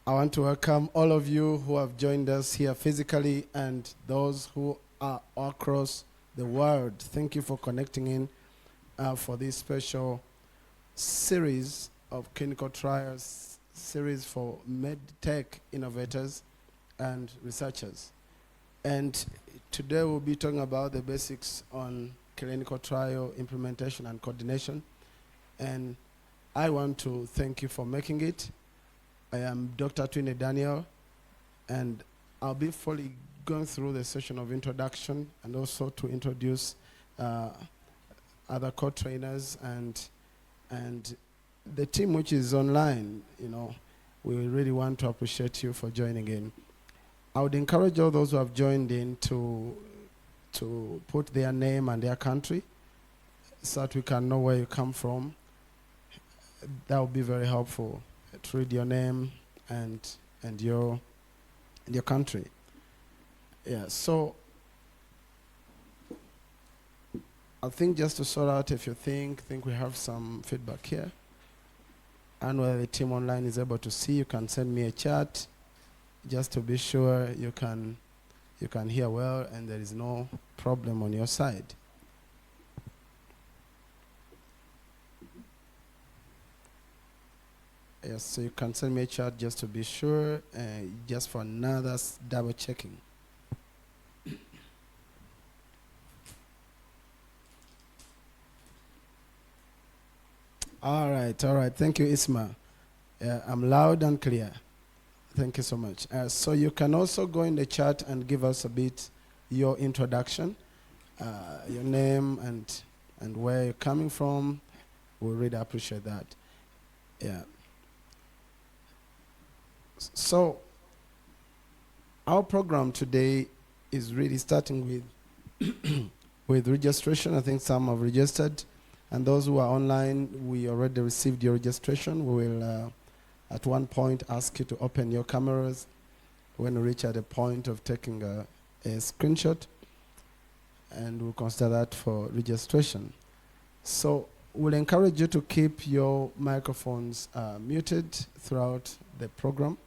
I want to welcome all of you who have joined us here physically and those who are across the world. Thank you for connecting in for this special series of clinical trials, series for medtech innovators and researchers. And today we'll be talking about the basics on clinical trial implementation and coordination. And I want to thank you for making it. I am Dr. Twine Daniel, and I'll be fully going through the session of introduction and also to introduce other co-trainers and the team which is online. We really want to appreciate you for joining in. I would encourage all those who have joined in to put their name and their country so that we can know where you come from. That would be very helpful to read your name and your country. Yeah, so I think just to sort out if you think we have some feedback here, and whether the team online is able to see, you can send me a chat just to be sure you can hear well and there is no problem on your side. Yes, so you can send me a chat just to be sure, just for another double checking. All right. Thank you, Isma. I'm loud and clear. Thank you so much. So you can also go in the chat and give us a bit your introduction, your name and where you're coming from. We really appreciate that. Yeah. So our program today is really starting with with registration. I think some have registered, and those who are online, we already received your registration. We will at one point ask you to open your cameras when we reach at the point of taking a screenshot, and we'll consider that for registration. So we'll encourage you to keep your microphones muted throughout the program,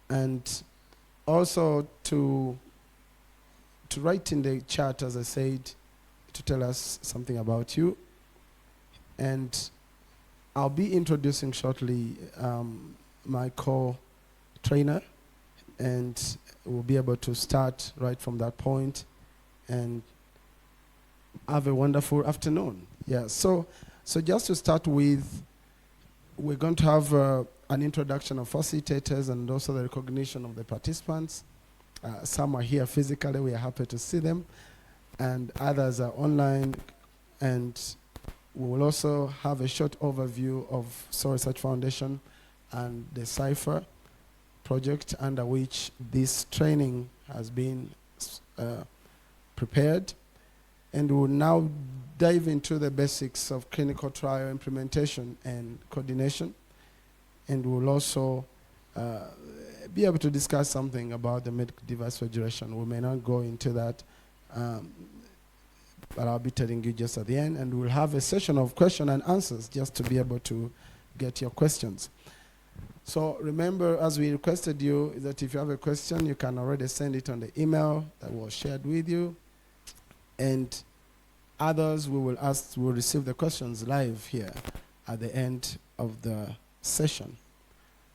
and also to write in the chat, as I said, to tell us something about you. And I'll be introducing shortly my co-trainer, and we'll be able to start right from that point and have a wonderful afternoon. Yeah, so just to start with, we're going to have an introduction of facilitators and also the recognition of the participants. Some are here physically, we are happy to see them, and others are online, and we will also have a short overview of Soil Research Foundation and the CIPHER project under which this training has been prepared. And we will now dive into the basics of clinical trial implementation and coordination. And we will also be able to discuss something about the Medical Device Federation. We may not go into that, but I'll be telling you just at the end. And we'll have a session of question and answers just to be able to get your questions. So remember, as we requested you, that if you have a question, you can already send it on the email that was shared with you. And others will receive the questions live here at the end of the session.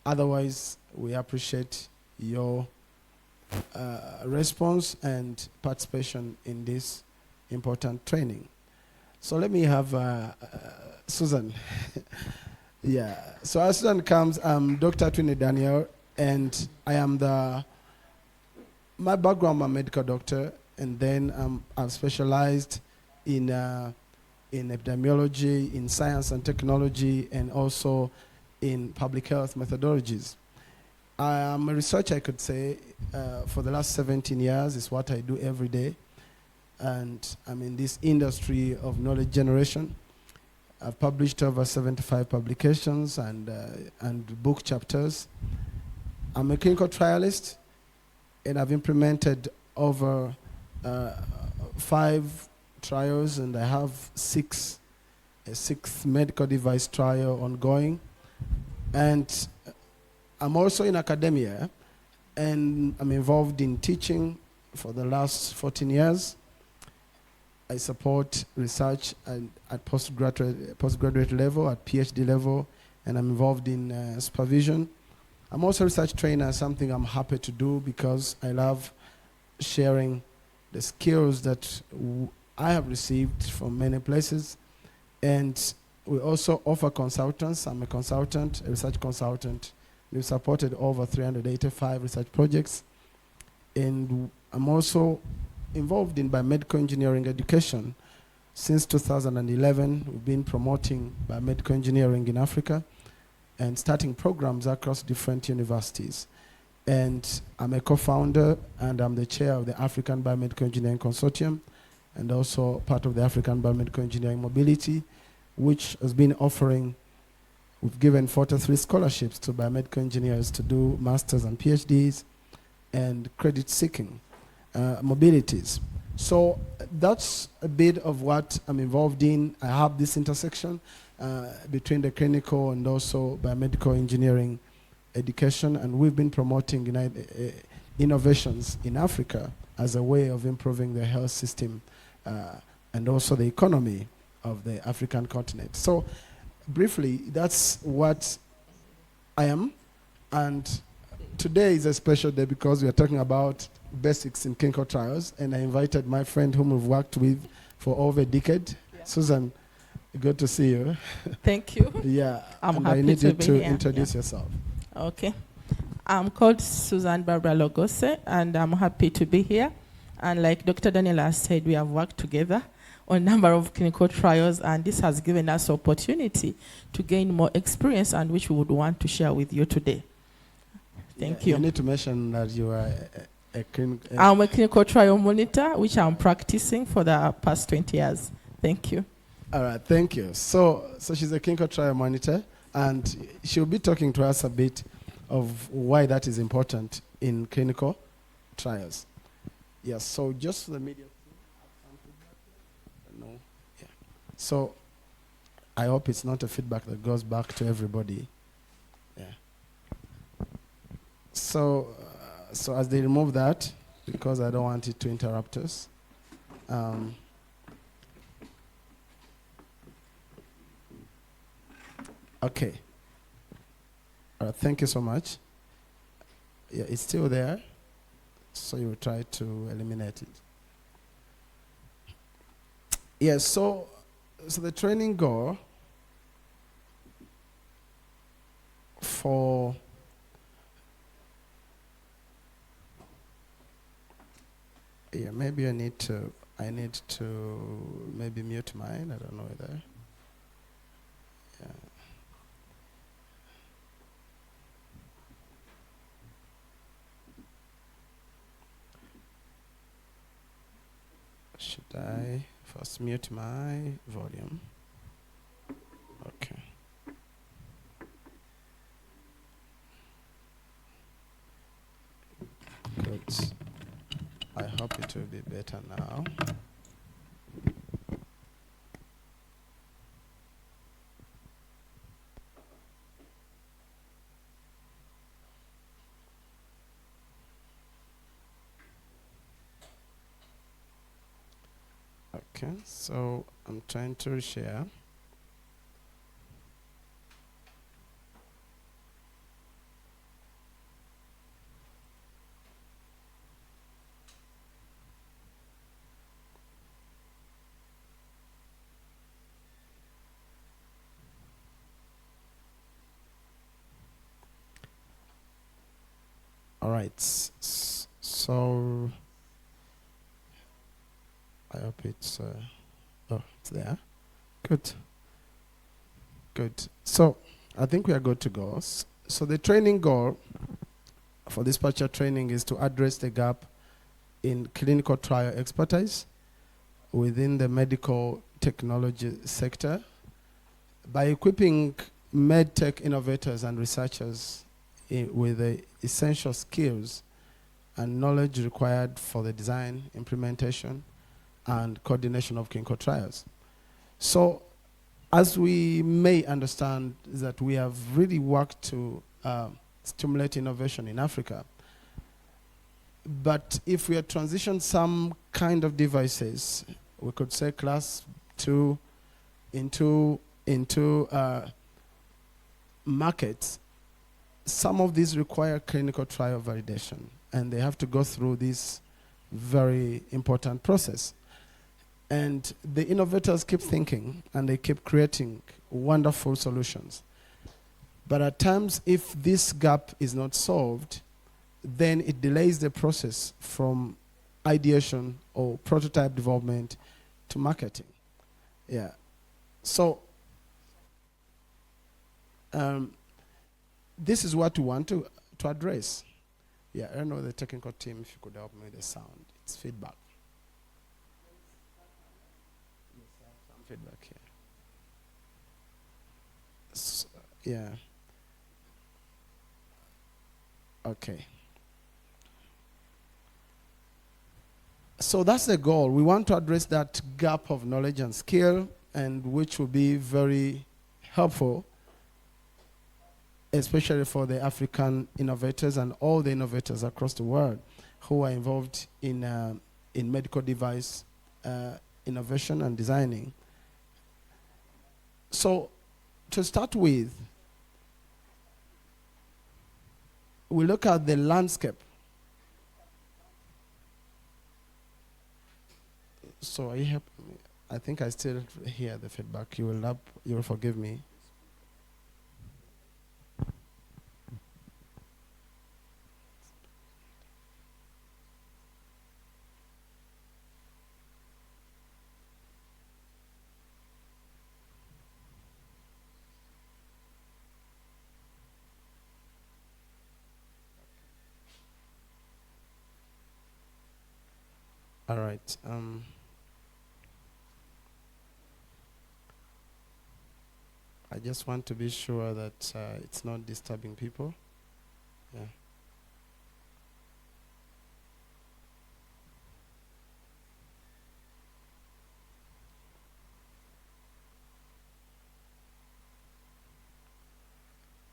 Otherwise, we appreciate your response and participation in this important training. So let me have Susan. Yeah. So as Susan comes, I'm Dr. Twine Daniel, and I am my background, I'm a medical doctor, and then I've specialized in epidemiology, in science and technology, and also in public health methodologies. I am a researcher, I could say, for the last 17 years. Is what I do every day. And I'm in this industry of knowledge generation. I've published over 75 publications and book chapters. I'm a clinical trialist, and I've implemented over 5 trials, and I have a 6th medical device trial ongoing. And I'm also in academia, and I'm involved in teaching for the last 14 years. I support research at postgraduate level, at PhD level, and I'm involved in supervision. I'm also a research trainer, something I'm happy to do because I love sharing the skills that I have received from many places. And we also offer consultants. I'm a consultant, a research consultant. We've supported over 385 research projects. And I'm also involved in biomedical engineering education. Since 2011, we've been promoting biomedical engineering in Africa and starting programs across different universities. And I'm a co-founder and I'm the chair of the African Biomedical Engineering Consortium and also part of the African Biomedical Engineering Mobility, which has been offering, we've given 43 scholarships to biomedical engineers to do masters and PhDs and credit-seeking mobilities. So that's a bit of what I'm involved in. I have this intersection between the clinical and also biomedical engineering education, and we've been promoting innovations in Africa as a way of improving the health system and also the economy of the African continent. So briefly, that's what I am, and today is a special day because we are talking about basics in clinical trials, and I invited my friend whom we've worked with for over a decade. Yeah. Susan, good to see you. Thank you. Yeah, I'm happy I need you to here. introduce yourself. Okay. I'm called Susan Barbara Logose, and I'm happy to be here. And like Dr. Daniela said, we have worked together on a number of clinical trials, and this has given us opportunity to gain more experience, and which we would want to share with you today. Thank you. You need to mention that you are I'm a clinical trial monitor, which I'm practicing for the past 20 years. Thank you. All right, thank you. So she's a clinical trial monitor, and she'll be talking to us a bit of why that is important in clinical trials. Yes, so just for the media. No, yeah. So I hope it's not a feedback that goes back to everybody. Yeah. So as they remove that, because I don't want it to interrupt us. Okay. All right, thank you so much. Yeah, it's still there, so you will try to eliminate it. Yes, so the training goal for maybe I need to maybe mute mine. I don't know whether. Yeah. Should I first mute my volume? Okay. Good. I hope it will be better now. Okay, so I'm trying to share. All right, so I hope it's it's there. Good. So I think we are good to go. So the training goal for this particular training is to address the gap in clinical trial expertise within the medical technology sector by equipping medtech innovators and researchers with the essential skills and knowledge required for the design, implementation, and coordination of clinical trials. So, as we may understand that we have really worked to stimulate innovation in Africa. But if we had transitioned some kind of devices, we could say class 2 into markets, some of these require clinical trial validation, and they have to go through this very important process. And the innovators keep thinking, and they keep creating wonderful solutions. But at times, if this gap is not solved, then it delays the process from ideation or prototype development to marketing. Yeah. So this is what we want to address. Yeah, I don't know the technical team, if you could help me with the sound. It's feedback. Some feedback here. Yeah. Okay. So that's the goal. We want to address that gap of knowledge and skill, and which will be very helpful, especially for the African innovators and all the innovators across the world who are involved in medical device innovation and designing. So to start with, we look at the landscape. So I think I still hear the feedback. You will forgive me. All right. I just want to be sure that it's not disturbing people. Yeah.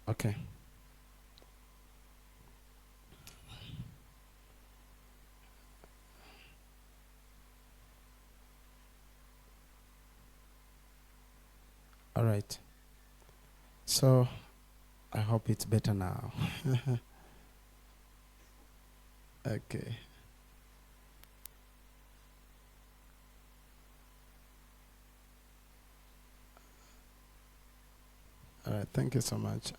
Okay. All right. So I hope it's better now. Okay. All right, thank you so much.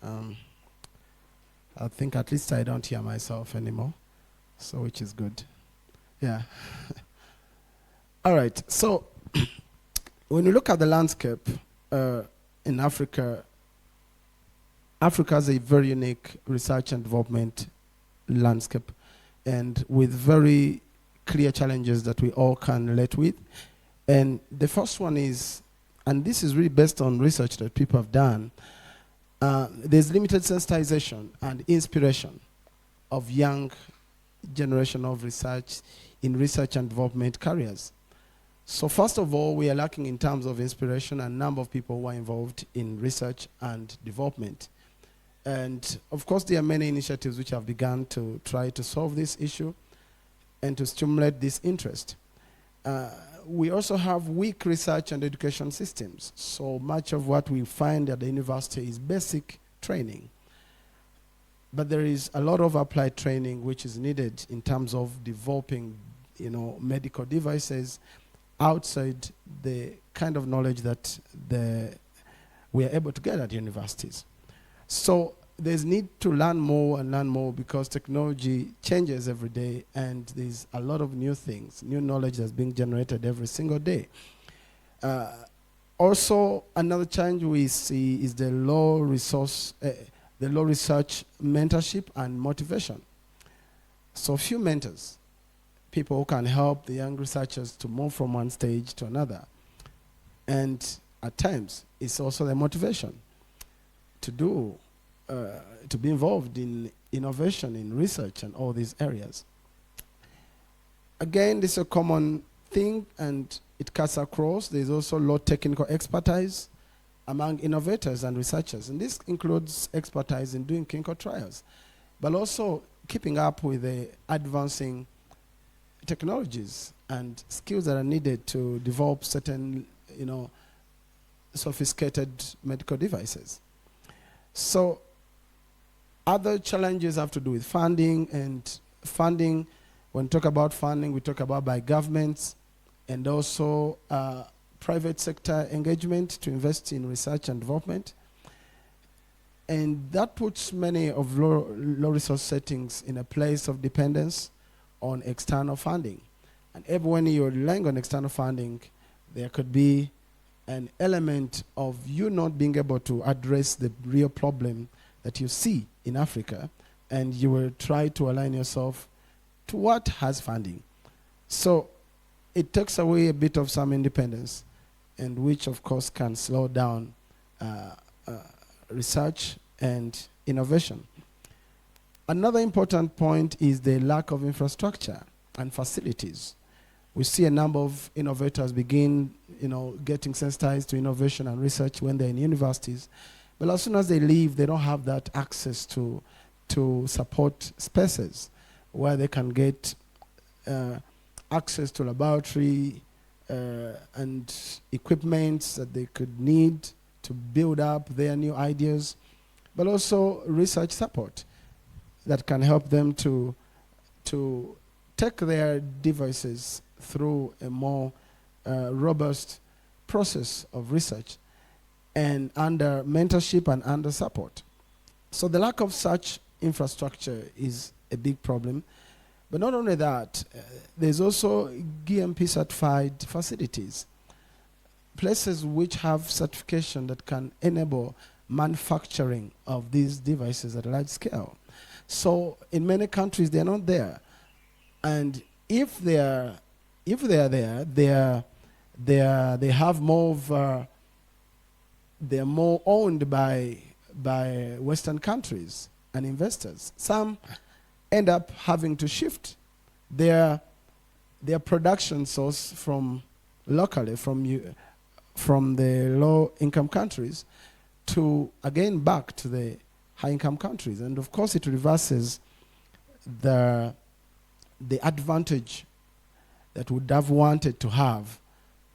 I think at least I don't hear myself anymore, so which is good. Yeah. All right, so when you look at the landscape in Africa, Africa has a very unique research and development landscape, and with very clear challenges that we all can relate with. And the first one is, and this is really based on research that people have done, there's limited sensitization and inspiration of young generation of research in research and development careers. So first of all, we are lacking in terms of inspiration and number of people who are involved in research and development. And of course, there are many initiatives which have begun to try to solve this issue and to stimulate this interest. We also have weak research and education systems. So much of what we find at the university is basic training. But there is a lot of applied training which is needed in terms of developing, medical devices outside the kind of knowledge that we are able to get at universities. So there's need to learn more and learn more because technology changes every day, and there's a lot of new things, new knowledge that's being generated every single day. Also, another challenge we see is the low research mentorship and motivation. So few mentors, people who can help the young researchers to move from one stage to another. And at times, it's also the motivation to be involved in innovation, in research, and all these areas. Again, this is a common thing, and it cuts across. There's also low technical expertise among innovators and researchers, and this includes expertise in doing clinical trials. but also keeping up with the advancing technologies and skills that are needed to develop certain, sophisticated medical devices. So other challenges have to do with funding, and funding, when we talk about funding, we talk about by governments and also private sector engagement to invest in research and development. And that puts many of low resource settings in a place of dependence on external funding. And when you're relying on external funding, there could be an element of you not being able to address the real problem that you see in Africa, and you will try to align yourself to what has funding. So it takes away a bit of some independence, and which of course can slow down research and innovation. Another important point is the lack of infrastructure and facilities. We see a number of innovators begin, getting sensitized to innovation and research when they're in universities. But as soon as they leave, they don't have that access to support spaces where they can get access to laboratory and equipment that they could need to build up their new ideas, but also research support that can help them to take their devices through a more robust process of research and under mentorship and under support. So the lack of such infrastructure is a big problem. But not only that, there's also GMP certified facilities, places which have certification that can enable manufacturing of these devices at a large scale. So in many countries, they're not there. And if they are there, they have more of they're more owned by Western countries and investors. Some end up having to shift their production source from locally, from the low-income countries to, again, back to the high-income countries. And of course, it reverses the advantage that would have wanted to have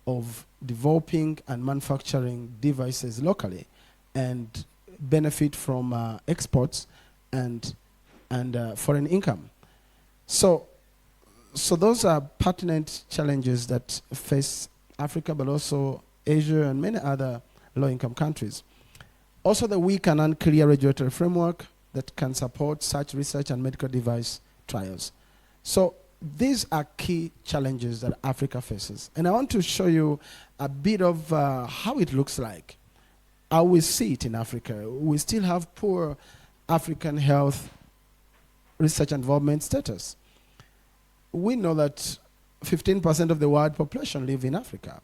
of developing and manufacturing devices locally and benefit from exports and foreign income. So those are pertinent challenges that face Africa, but also Asia and many other low-income countries. Also, the weak and unclear regulatory framework that can support such research and medical device trials. So these are key challenges that Africa faces. And I want to show you a bit of how it looks like, how we see it in Africa. We still have poor African health research and development status. We know that 15% of the world population live in Africa,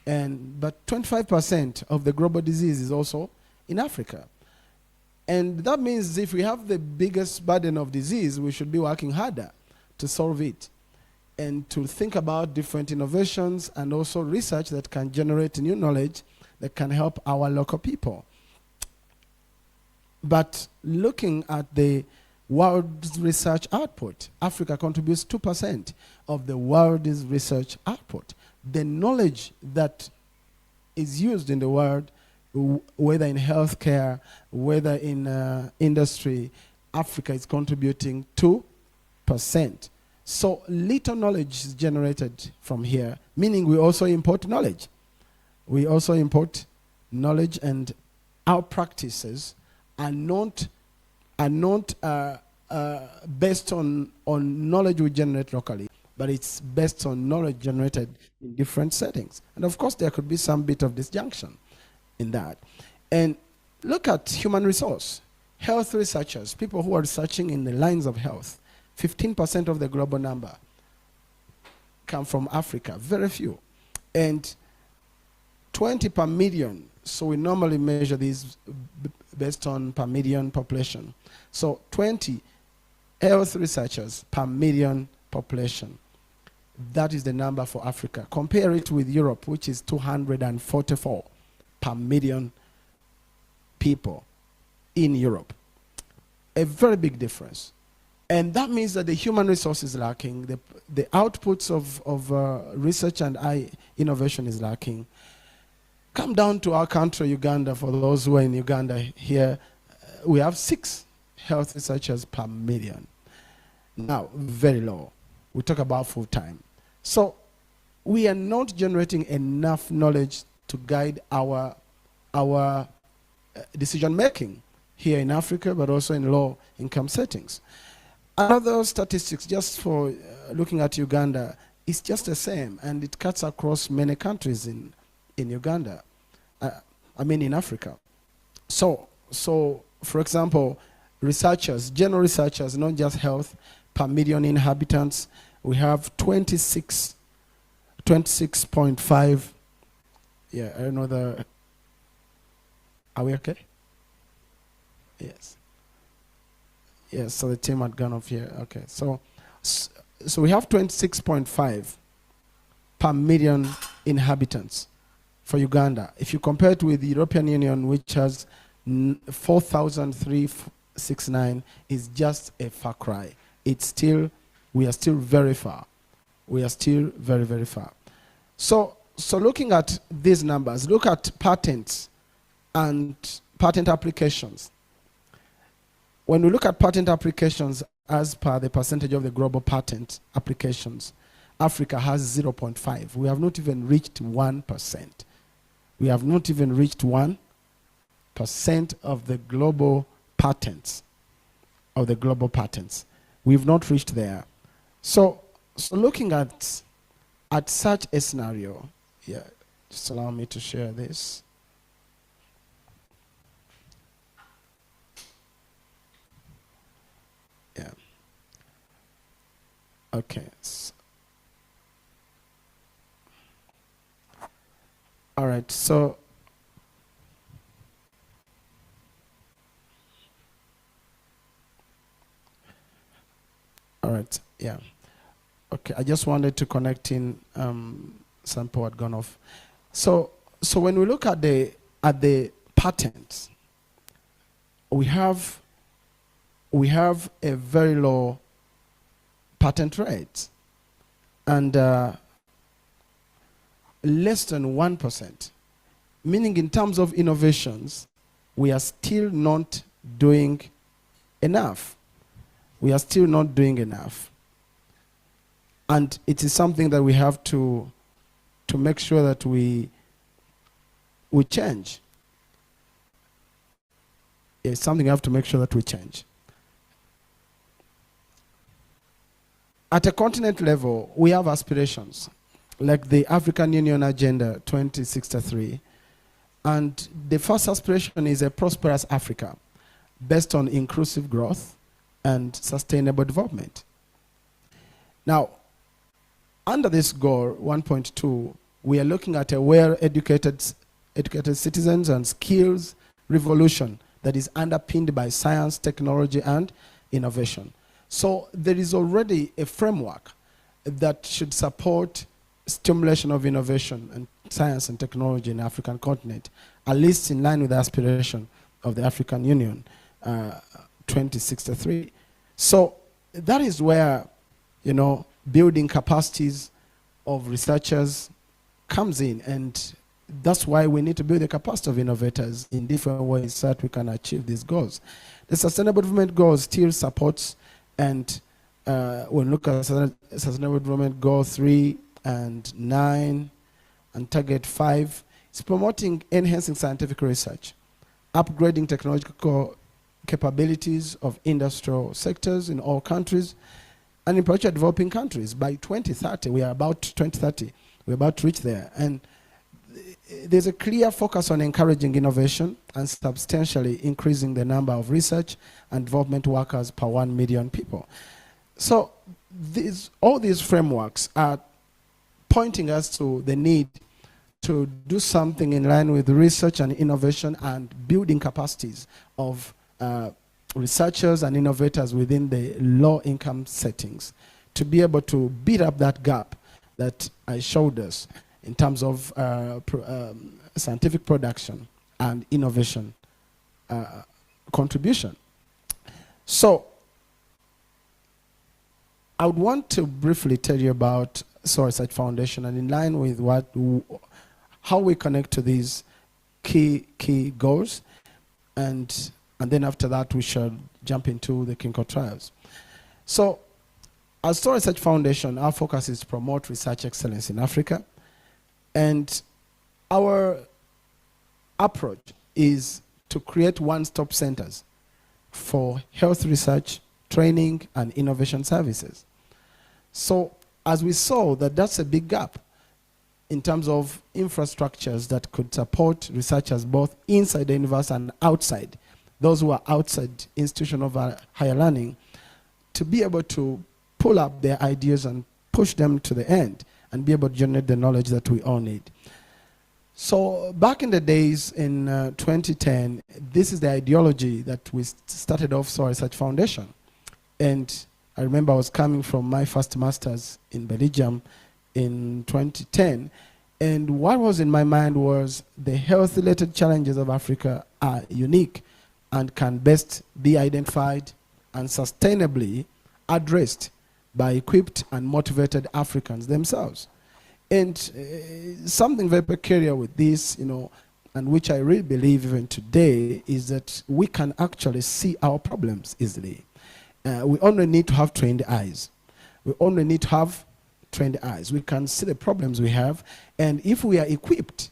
but 25% of the global disease is also in Africa. And that means if we have the biggest burden of disease, we should be working harder to solve it and to think about different innovations and also research that can generate new knowledge that can help our local people. But looking at the world's research output, Africa contributes 2% of the world's research output. The knowledge that is used in the world, whether in healthcare, whether in industry, Africa is contributing 2%. So little knowledge is generated from here, meaning we also import knowledge. We also import knowledge, and our practices are not based on knowledge we generate locally, but it's based on knowledge generated in different settings. And of course, there could be some bit of disjunction in that. And look at human resource. Health researchers, people who are researching in the lines of health, 15% of the global number come from Africa, very few. And 20 per million, so we normally measure these based on per million population. So 20 health researchers per million population. That is the number for Africa. Compare it with Europe, which is 244 per million people in Europe. A very big difference. And that means that the human resource is lacking, the outputs of research and innovation is lacking. Come down to our country, Uganda, for those who are in Uganda here, we have 6 health researchers per million. Now, very low. We talk about full-time. So we are not generating enough knowledge to guide our decision-making here in Africa, but also in low-income settings. Another statistics, just for looking at Uganda, is just the same, and it cuts across many countries in Uganda. In Africa. So for example, researchers, general researchers, not just health, per million inhabitants, we have 26.5. Yeah, I don't know the. Are we okay? Yes. Yes, so the team had gone off here. Okay, so we have 26.5 per million inhabitants for Uganda. If you compare it with the European Union, which has 4,369, is just a far cry. We are still very far. We are still very, very far. So looking at these numbers, look at patents and patent applications. When we look at patent applications as per the percentage of the global patent applications, Africa has 0.5. We have not even reached 1%. We have not even reached 1% of the global patents. We've not reached there. So looking at such a scenario, yeah, just allow me to share this. Yeah. Okay. All right, so all right, yeah. Okay, I just wanted to connect in. Sample had gone off. So when we look at the patents, we have a very low patent rate, and less than 1%, meaning in terms of innovations, we are still not doing enough. We are still not doing enough. And it is something that we have to make sure that we change. It's something we have to make sure that we change. At a continent level, we have aspirations, like the African Union Agenda 2063. And the first aspiration is a prosperous Africa based on inclusive growth and sustainable development. Now, under this goal, 1.2, we are looking at a well-educated citizens and skills revolution that is underpinned by science, technology, and innovation. So there is already a framework that should support stimulation of innovation and science and technology in the African continent, at least in line with the aspiration of the African Union 2063. So that is where, building capacities of researchers comes in, and that's why we need to build the capacity of innovators in different ways so that we can achieve these goals. The Sustainable Development Goals still supports, and when we look at Sustainable Development Goal 3 and 9 and Target 5, it's promoting enhancing scientific research, upgrading technological capabilities of industrial sectors in all countries, and in particular developing countries. By 2030, we're about to reach there. And there's a clear focus on encouraging innovation and substantially increasing the number of research and development workers per 1 million people. So all these frameworks are pointing us to the need to do something in line with research and innovation and building capacities of researchers and innovators within the low-income settings to be able to beat up that gap that I showed us in terms of scientific production and innovation contribution. So I would want to briefly tell you about Soil Research Foundation, and in line with how we connect to these key goals, and then after that we shall jump into the clinical trials. So, as Soil Research Foundation, our focus is to promote research excellence in Africa, and our approach is to create one-stop centers for health research, training, and innovation services. So, as we saw that that's a big gap in terms of infrastructures that could support researchers both inside the university and outside, those who are outside institution of higher learning, to be able to pull up their ideas and push them to the end and be able to generate the knowledge that we all need. So back in the days in 2010, this is the ideology that we started off Soil Research Foundation. And I remember I was coming from my first master's in Belgium in 2010. And what was in my mind was the health-related challenges of Africa are unique and can best be identified and sustainably addressed by equipped and motivated Africans themselves. And something very peculiar with this, and which I really believe even today, is that we can actually see our problems easily. We only need to have trained eyes. We only need to have trained eyes. We can see the problems we have, and if we are equipped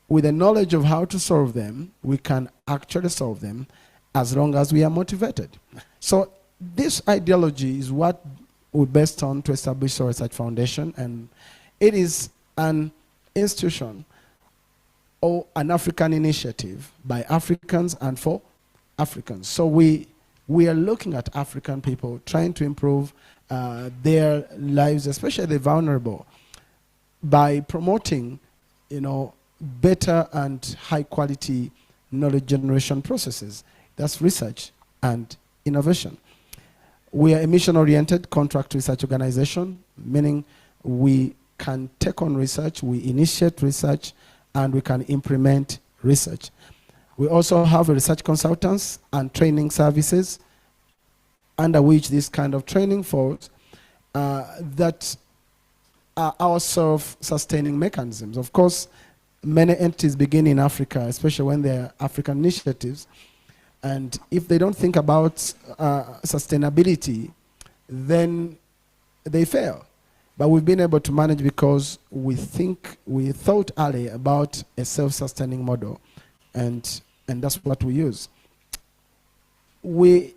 with the knowledge of how to solve them, we can actually solve them as long as we are motivated. So this ideology is what we based on to establish Soil Research Foundation, and it is an institution or an African initiative by Africans and for Africans. So we are looking at African people, trying to improve their lives, especially the vulnerable, by promoting, better and high quality knowledge generation processes. That's research and innovation. We are a mission-oriented contract research organization, meaning we can take on research, we initiate research, and we can implement research. We also have research consultants and training services under which this kind of training falls that are our self-sustaining mechanisms. Of course, many entities begin in Africa, especially when they're African initiatives, and if they don't think about sustainability, then they fail. But we've been able to manage because we thought early about a self-sustaining model, and that's what we use. We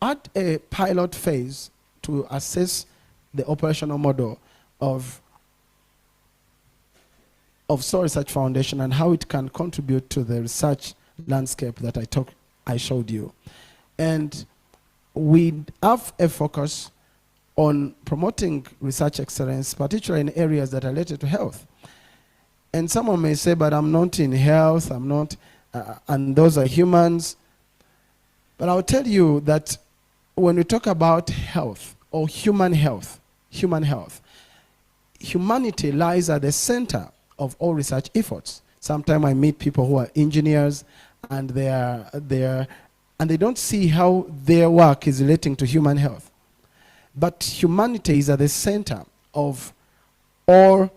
at a pilot phase to assess the operational model of Soil Research Foundation and how it can contribute to the research landscape that I showed you. And we have a focus on promoting research excellence, particularly in areas that are related to health. And someone may say, but I'm not in health, I'm not, and those are humans. But I'll tell you that when we talk about health or human health, humanity lies at the center of all research efforts. Sometimes I meet people who are engineers and they don't see how their work is relating to human health. But humanity is at the center of all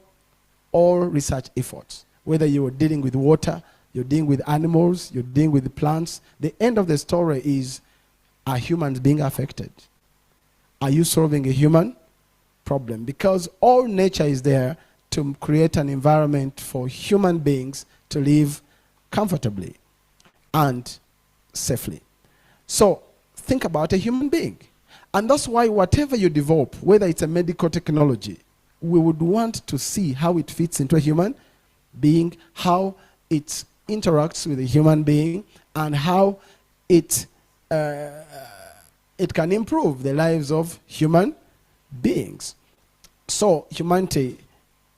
research efforts. Whether you are dealing with water, you're dealing with animals, you're dealing with plants, the end of the story is, are humans being affected? Are you solving a human problem? Because all nature is there to create an environment for human beings to live comfortably and safely. So think about a human being. And that's why whatever you develop, whether it's a medical technology, we would want to see how it fits into a human being, how it interacts with a human being, and how it can improve the lives of human beings. So humanity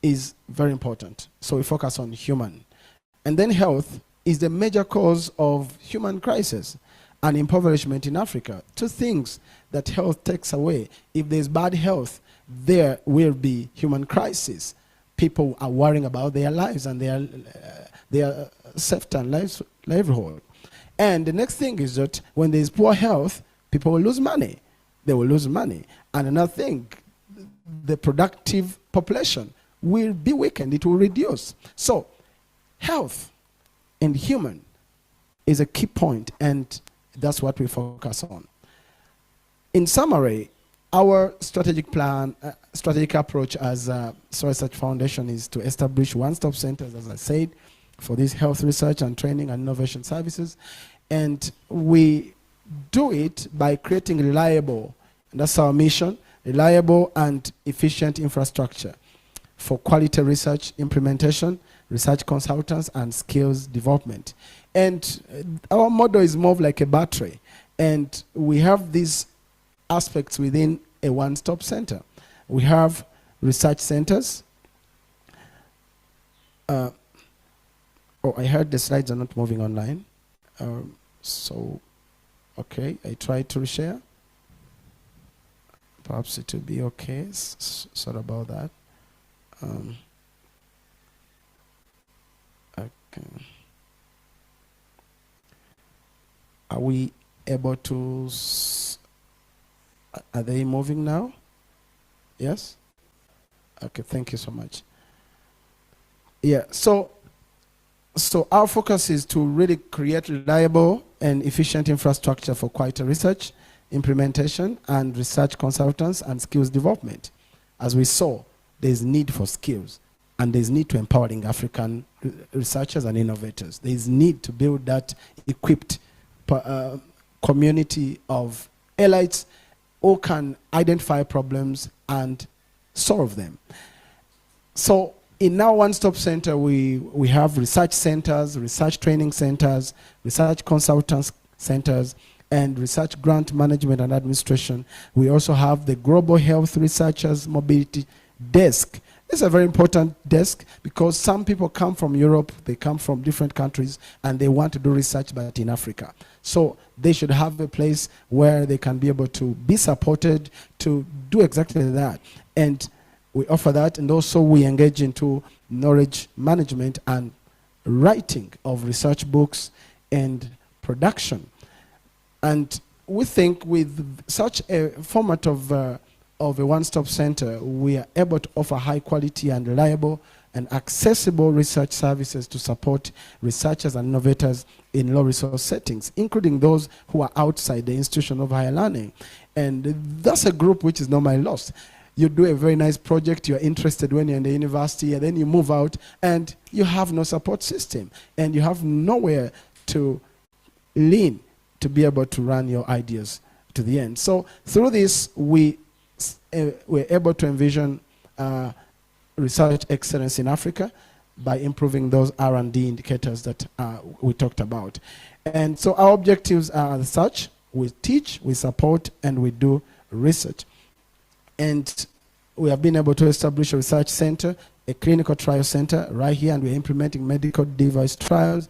is very important. So we focus on human. And then health is the major cause of human crisis and impoverishment in Africa. Two things that health takes away. If there's bad health, there will be human crisis. People are worrying about their lives and their safety and livelihood. And the next thing is that when there's poor health, people will lose money. they will lose money. And another thing, the productive population will be weakened, it will reduce. So health and human is a key point, and that's what we focus on. In summary, our strategic plan, strategic approach as Soil Research Foundation is to establish one-stop centers, as I said, for these health research and training and innovation services. And we do it by creating reliable, and that's our mission, reliable and efficient infrastructure for quality research implementation, research consultants, and skills development. And our model is more of like a battery. And we have these aspects within a one-stop center. We have research centers. Oh, I heard the slides are not moving online. So, okay, I tried to reshare. Perhaps it will be okay. Sorry about that. Okay. Are we able to? Are they moving now? Yes? Okay, thank you so much. Yeah, so our focus is to really create reliable and efficient infrastructure for quality research, implementation, and research consultants and skills development. As we saw, there's need for skills, and there's need to empowering African researchers and innovators. There's need to build that equipped community of elites who can identify problems and solve them. So in our one-stop center, we have research centers, research training centers, research consultants centers, and research grant management and administration. We also have the Global Health Researchers Mobility Desk. It's a very important desk because some people come from Europe, they come from different countries, and they want to do research but in Africa. So they should have a place where they can be able to be supported to do exactly that. And we offer that, and also we engage into knowledge management and writing of research books and production. And we think with such a format of a one-stop center, we are able to offer high quality and reliable and accessible research services to support researchers and innovators in low-resource settings, including those who are outside the institution of higher learning. And that's a group which is normally lost. You do a very nice project, you're interested when you're in the university, and then you move out, and you have no support system, and you have nowhere to lean to be able to run your ideas to the end. So through this, we're able to envision research excellence in Africa by improving those R&D indicators that we talked about. And so our objectives are as such: we teach, we support, and we do research. And we have been able to establish a research center, a clinical trial center right here, and we're implementing medical device trials,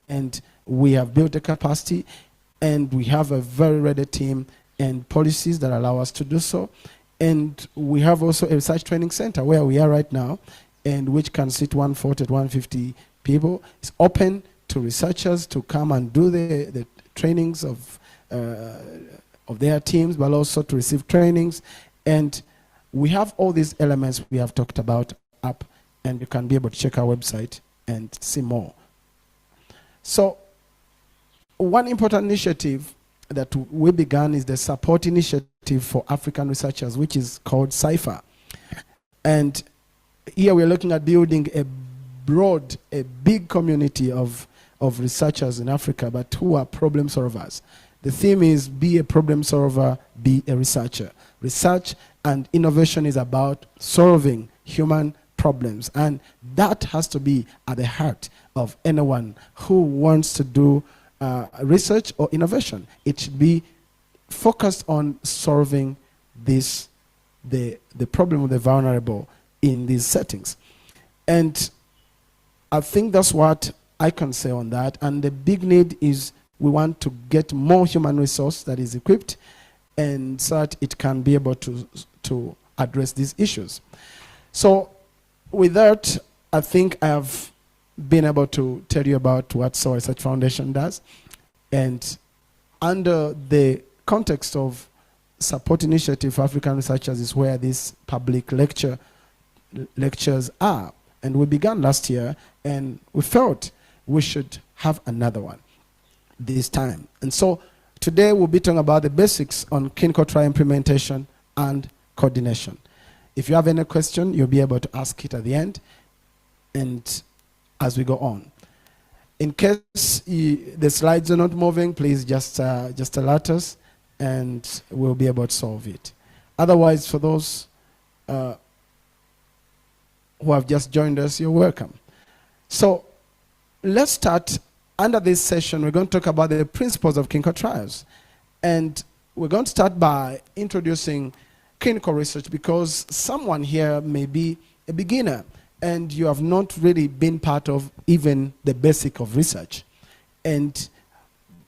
and we have built a capacity, and we have a very ready team and policies that allow us to do so. And we have also a research training center where we are right now, and which can sit 140 to 150 people. It's open to researchers to come and do the trainings of their teams, but also to receive trainings. And we have all these elements we have talked about up, and you can be able to check our website and see more. So one important initiative that we began is the support initiative for African researchers, which is called CIPHER. And here we're looking at building a big community of researchers in Africa, but who are problem solvers. The theme is be a problem solver, be a researcher. Research and innovation is about solving human problems, and that has to be at the heart of anyone who wants to do research or innovation. It should be focused on solving the problem of the vulnerable in these settings. And I think that's what I can say on that. And the big need is we want to get more human resource that is equipped, and so that it can be able to address these issues. So with that, I think I have been able to tell you about what Soil Research Foundation does. And under the context of support initiative for African researchers is where these public lectures are. And we began last year, and we felt we should have another one this time. And so today we'll be talking about the basics on clinical trial implementation and coordination. If you have any question, you'll be able to ask it at the end and as we go on. In case the slides are not moving, please just alert us and we'll be able to solve it. Otherwise, for those who have just joined us, you're welcome. So let's start. Under this session, we're going to talk about the principles of clinical trials. And we're going to start by introducing clinical research, because someone here may be a beginner and you have not really been part of even the basic of research. And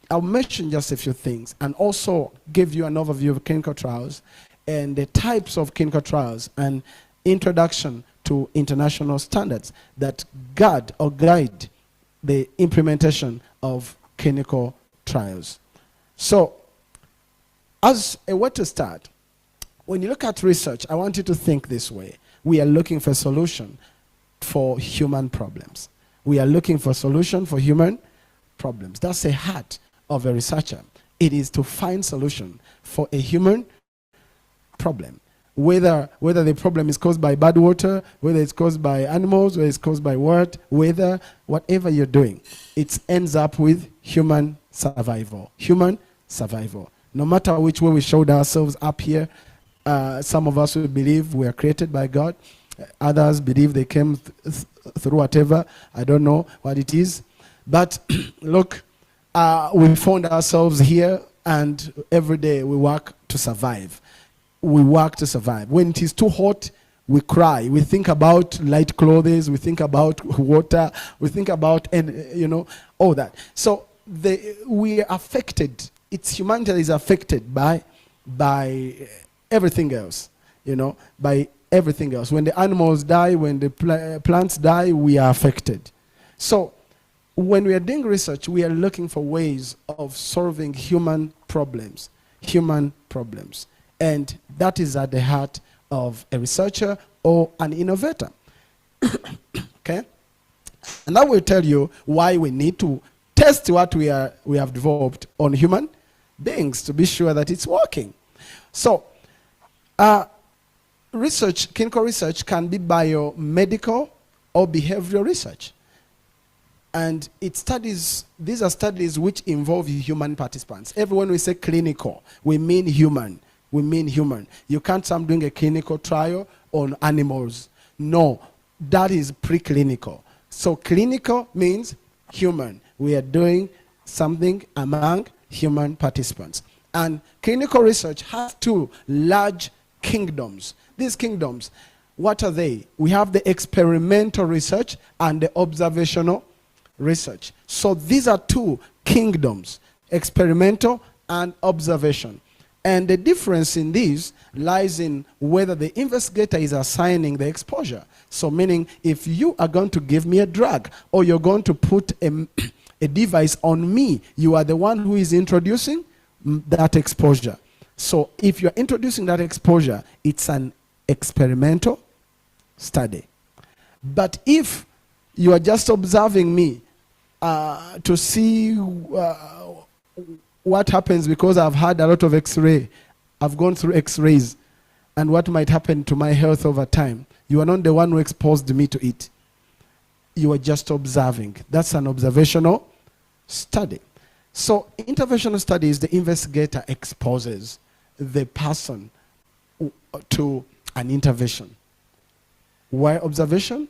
I'll mention just a few things and also give you an overview of clinical trials and the types of clinical trials and introduction to international standards that guide the implementation of clinical trials. So, as a way to start, when you look at research, I want you to think this way. We are looking for a solution for human problems. We are looking for a solution for human problems. That's the heart of a researcher. It is to find solution for a human problem. Whether the problem is caused by bad water, whether it's caused by animals, whether it's caused by weather, whatever you're doing, it ends up with human survival. Human survival. No matter which way we showed ourselves up here, some of us will believe we are created by God. Others believe they came through whatever. I don't know what it is. But look, we found ourselves here, and every day we work to survive. We work to survive. When it is too hot, we cry. We think about light clothes. We think about water. We think about, all that. So we are affected. Humanity is affected by everything else, by everything else. When the animals die, when the plants die, we are affected. So when we are doing research, we are looking for ways of solving human problems. And that is at the heart of a researcher or an innovator. Okay? And that will tell you why we need to test what we have developed on human beings to be sure that it's working. So, clinical research can be biomedical or behavioral research. And these are studies which involve human participants. Everyone we say clinical, we mean human. You can't say I'm doing a clinical trial on animals. No, that is preclinical. So clinical means human. We are doing something among human participants. And clinical research has two large kingdoms. These kingdoms, what are they? We have the experimental research and the observational research. So these are two kingdoms, experimental and observation. And the difference in these lies in whether the investigator is assigning the exposure. So meaning, if you are going to give me a drug or you're going to put a device on me, you are the one who is introducing that exposure. So if you're introducing that exposure, it's an experimental study. But if you are just observing me to see what happens because I've had a lot of X-ray, I've gone through X-rays, and what might happen to my health over time, you are not the one who exposed me to it. You are just observing. That's an observational study. So interventional study is the investigator exposes the person to an intervention. While observation,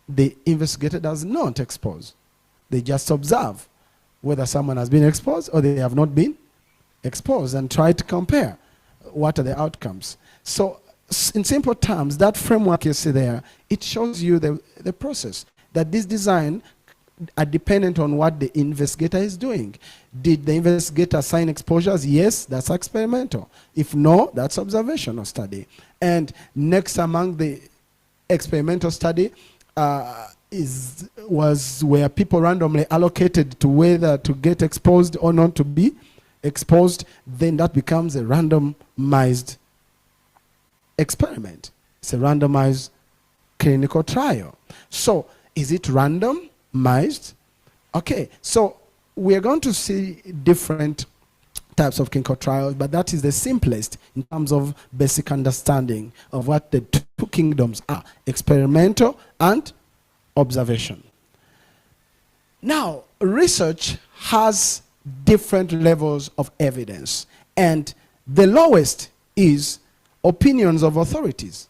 the investigator does not expose. They just observe whether someone has been exposed or they have not been exposed and try to compare what are the outcomes. So in simple terms, that framework you see there, it shows you the process, that this design are dependent on what the investigator is doing. Did the investigator assign exposures? Yes, that's experimental. If no, that's observational study. And next among the experimental study was where people randomly allocated to whether to get exposed or not to be exposed, then that becomes a randomized experiment. It's a randomized clinical trial. So, is it randomized? Okay, so we are going to see different types of clinical trials, but that is the simplest in terms of basic understanding of what the two kingdoms are: experimental and observation. Now, research has different levels of evidence, and the lowest is opinions of authorities.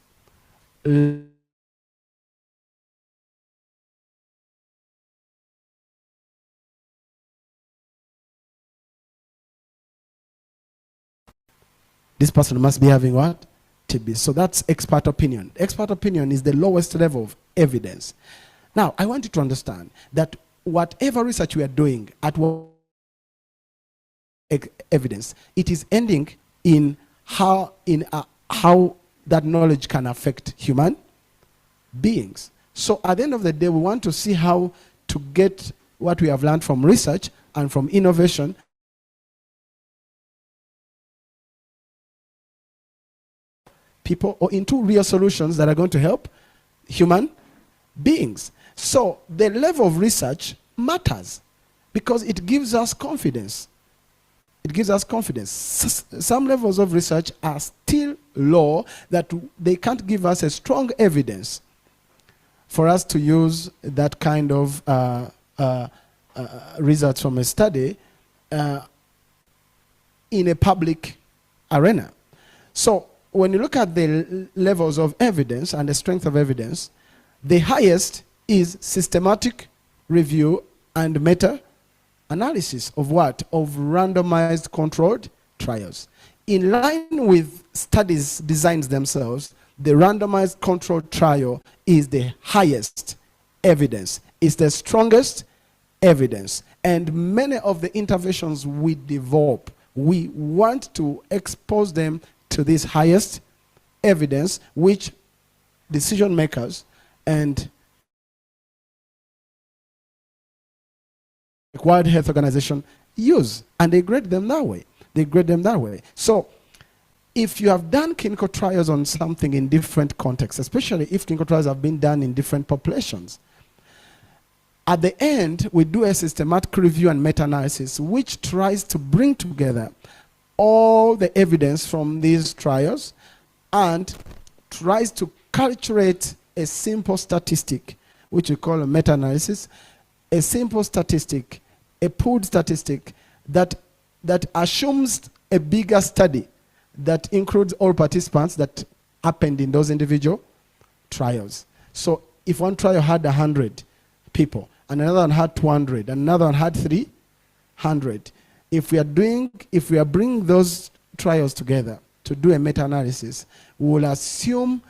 This person must be having what? TB. So that's expert opinion. Expert opinion is the lowest level of evidence. Now, I want you to understand that whatever research we are doing at evidence, it is ending in how that knowledge can affect human beings. So at the end of the day, we want to see how to get what we have learned from research and from innovation people or into real solutions that are going to help human beings. So the level of research matters because it gives us confidence. It gives us confidence. Some levels of research are still low, that they can't give us a strong evidence for us to use that kind of results from a study in a public arena. So when you look at the levels of evidence and the strength of evidence, the highest is systematic review and meta-analysis of what? Of randomized controlled trials. In line with studies designs themselves, the randomized controlled trial is the highest evidence. It's the strongest evidence. And many of the interventions we develop, we want to expose them to this highest evidence, which decision makers and World Health Organization use, and they grade them that way. They grade them that way. So if you have done clinical trials on something in different contexts, especially if clinical trials have been done in different populations, at the end, we do a systematic review and meta-analysis, which tries to bring together all the evidence from these trials and tries to calculate a simple statistic, which we call a meta-analysis, a simple statistic, a pooled statistic that assumes a bigger study that includes all participants that happened in those individual trials. So if one trial had 100 people, and another one had 200, and another one had 300, if we are bringing those trials together to do a meta-analysis, we will assume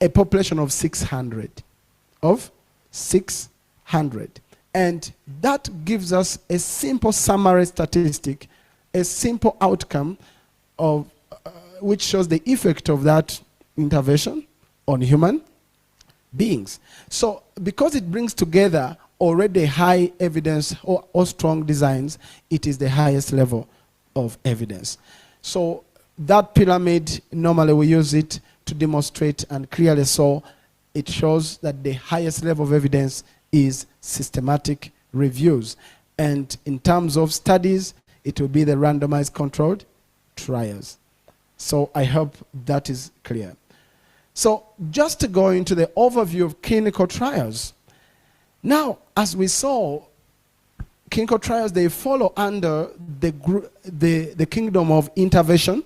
a population of 600. And that gives us a simple summary statistic, a simple outcome of which shows the effect of that intervention on human beings. So because it brings together already high evidence or strong designs, it is the highest level of evidence. So that pyramid, normally we use it to demonstrate, and clearly so, it shows that the highest level of evidence is systematic reviews. And in terms of studies, it will be the randomized controlled trials. So I hope that is clear. So just to go into the overview of clinical trials. Now, as we saw, clinical trials, they follow under the kingdom of intervention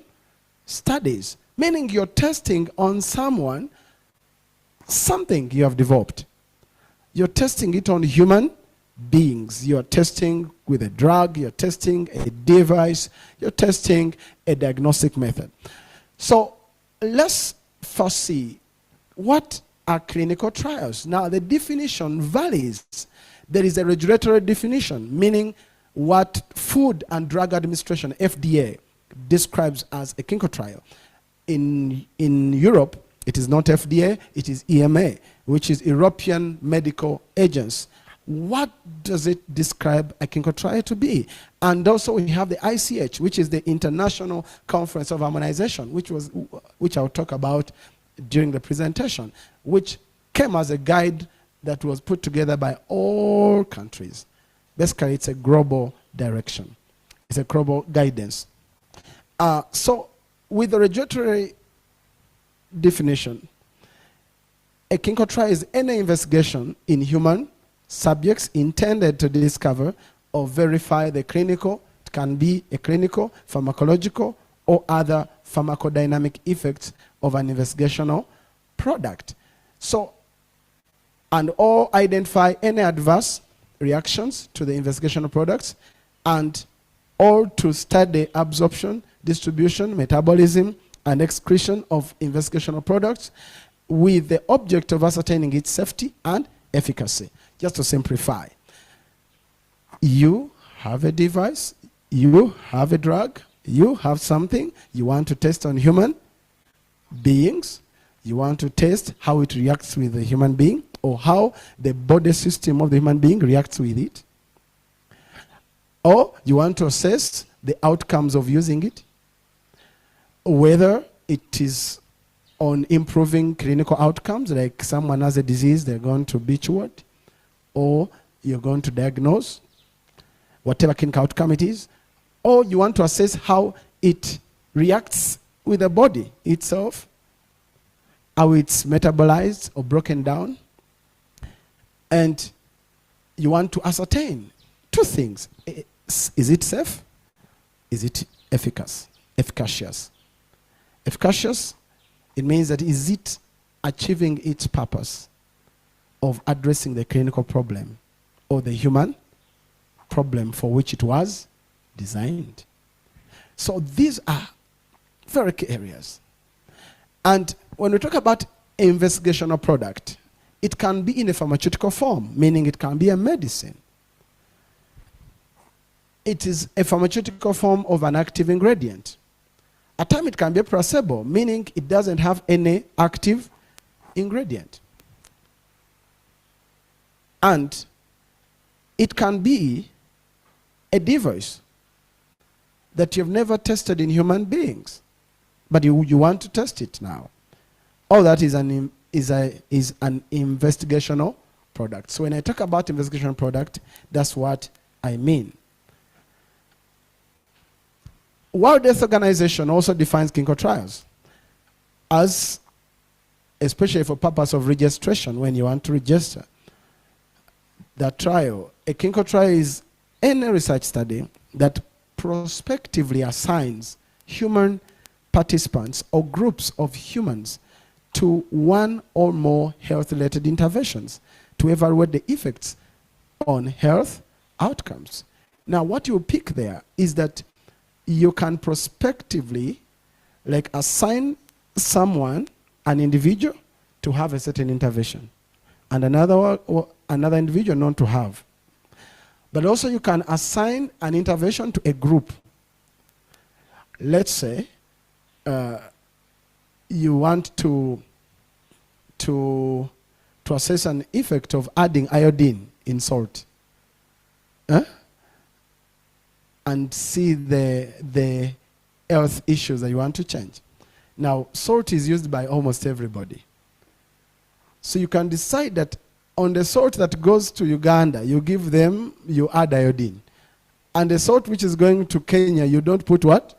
studies, meaning you're testing on someone something you have developed. You're testing it on human beings. You're testing with a drug, you're testing a device, you're testing a diagnostic method. So let's first see what are clinical trials. Now the definition varies. There is a regulatory definition, meaning what Food and Drug Administration, FDA, describes as a clinical trial. In Europe, it is not FDA, it is EMA, which is European Medical Agency, what does it describe a clinical trial to be? And also we have the ICH, which is the International Conference of Harmonization, which I'll talk about during the presentation, which came as a guide that was put together by all countries. Basically, it's a global direction. It's a global guidance. So with the regulatory definition, a clinical trial is any investigation in human subjects intended to discover or verify the clinical, it can be a clinical, pharmacological, or other pharmacodynamic effects of an investigational product. So, and or identify any adverse reactions to the investigational products, and or to study absorption, distribution, metabolism, and excretion of investigational products with the object of ascertaining its safety and efficacy. Just to simplify, you have a device, you have a drug, you have something you want to test on human beings, you want to test how it reacts with the human being, or how the body system of the human being reacts with it, or you want to assess the outcomes of using it, whether it is on improving clinical outcomes, like someone has a disease, they're going to be cured, or you're going to diagnose whatever clinical outcome it is, or you want to assess how it reacts with the body itself, how it's metabolized or broken down, and you want to ascertain two things. Is it safe? Is it efficacious? Efficacious, it means that is it achieving its purpose of addressing the clinical problem or the human problem for which it was designed. So these are very key areas. And when we talk about investigational product, it can be in a pharmaceutical form, meaning it can be a medicine. It is a pharmaceutical form of an active ingredient. At times it can be a placebo, meaning it doesn't have any active ingredient. And it can be a device that you've never tested in human beings, but you want to test it now. All that is an investigational product. So when I talk about investigational product, that's what I mean. World Health Organization also defines clinical trials as, especially for purpose of registration, when you want to register that trial. A clinical trial is any research study that prospectively assigns human participants or groups of humans to one or more health-related interventions to evaluate the effects on health outcomes. Now, what you pick there is that you can prospectively, like, assign someone, an individual, to have a certain intervention, and another individual not to have. But also you can assign an intervention to a group. Let's say you want to assess an effect of adding iodine in salt. And see the health issues that you want to change. Now, salt is used by almost everybody. So you can decide that on the salt that goes to Uganda, you add iodine. And the salt which is going to Kenya, you don't put what?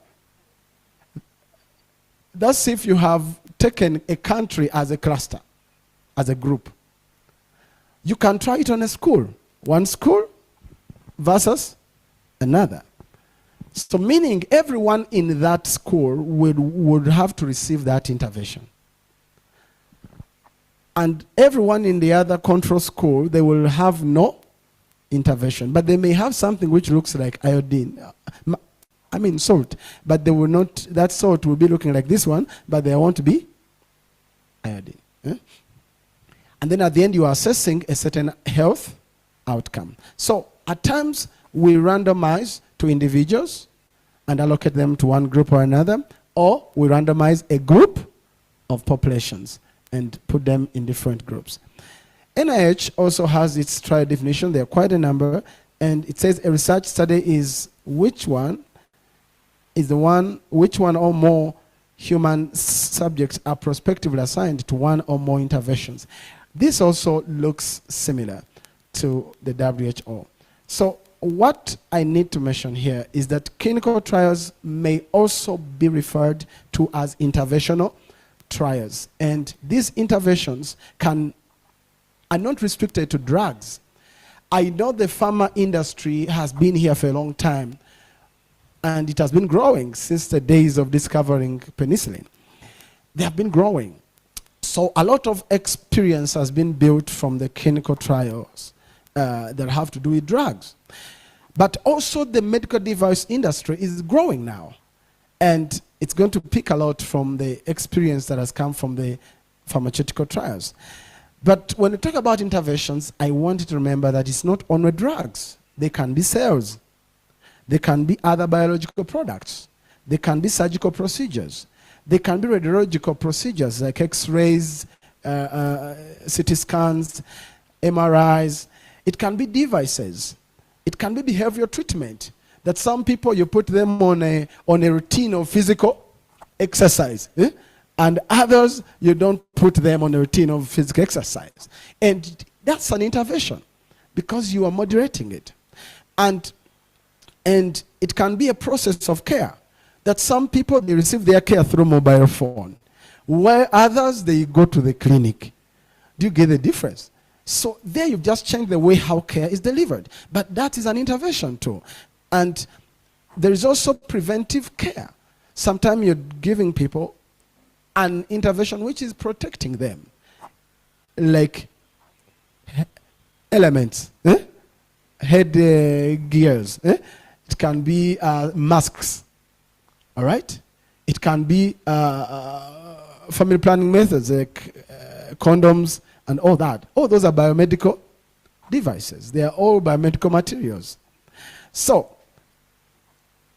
That's if you have taken a country as a cluster, as a group. You can try it on a school. One school versus another. So meaning everyone in that school would have to receive that intervention. And everyone in the other control school, they will have no intervention. But they may have something which looks like iodine. Salt. But they will not, that salt will be looking like this one, but there won't be iodine. And then at the end, you are assessing a certain health outcome. So at times, we randomize to individuals and allocate them to one group or another, or we randomize a group of populations and put them in different groups. NIH also has its trial definition. There are quite a number. And it says a research study is which one or more human subjects are prospectively assigned to one or more interventions. This also looks similar to the WHO. So what I need to mention here is that clinical trials may also be referred to as interventional trials. And these interventions are not restricted to drugs. I know the pharma industry has been here for a long time, and it has been growing since the days of discovering penicillin. They have been growing. So a lot of experience has been built from the clinical trials that have to do with drugs. But also the medical device industry is growing now. And it's going to pick a lot from the experience that has come from the pharmaceutical trials. But when we talk about interventions, I want you to remember that it's not only drugs. They can be cells. They can be other biological products. They can be surgical procedures. They can be radiological procedures like X-rays, CT scans, MRIs. It can be devices. It can be behavioral treatment. That some people, you put them on a routine of physical exercise. And others, you don't put them on a routine of physical exercise. And that's an intervention because you are moderating it. And it can be a process of care. That some people, they receive their care through mobile phone, while others, they go to the clinic. Do you get the difference? So there you've just changed the way how care is delivered. But that is an intervention too. And there is also preventive care. Sometimes you're giving people an intervention which is protecting them. Like elements, head gears. It can be masks. All right? It can be family planning methods like condoms and all that. All those are biomedical devices. They are all biomedical materials. So,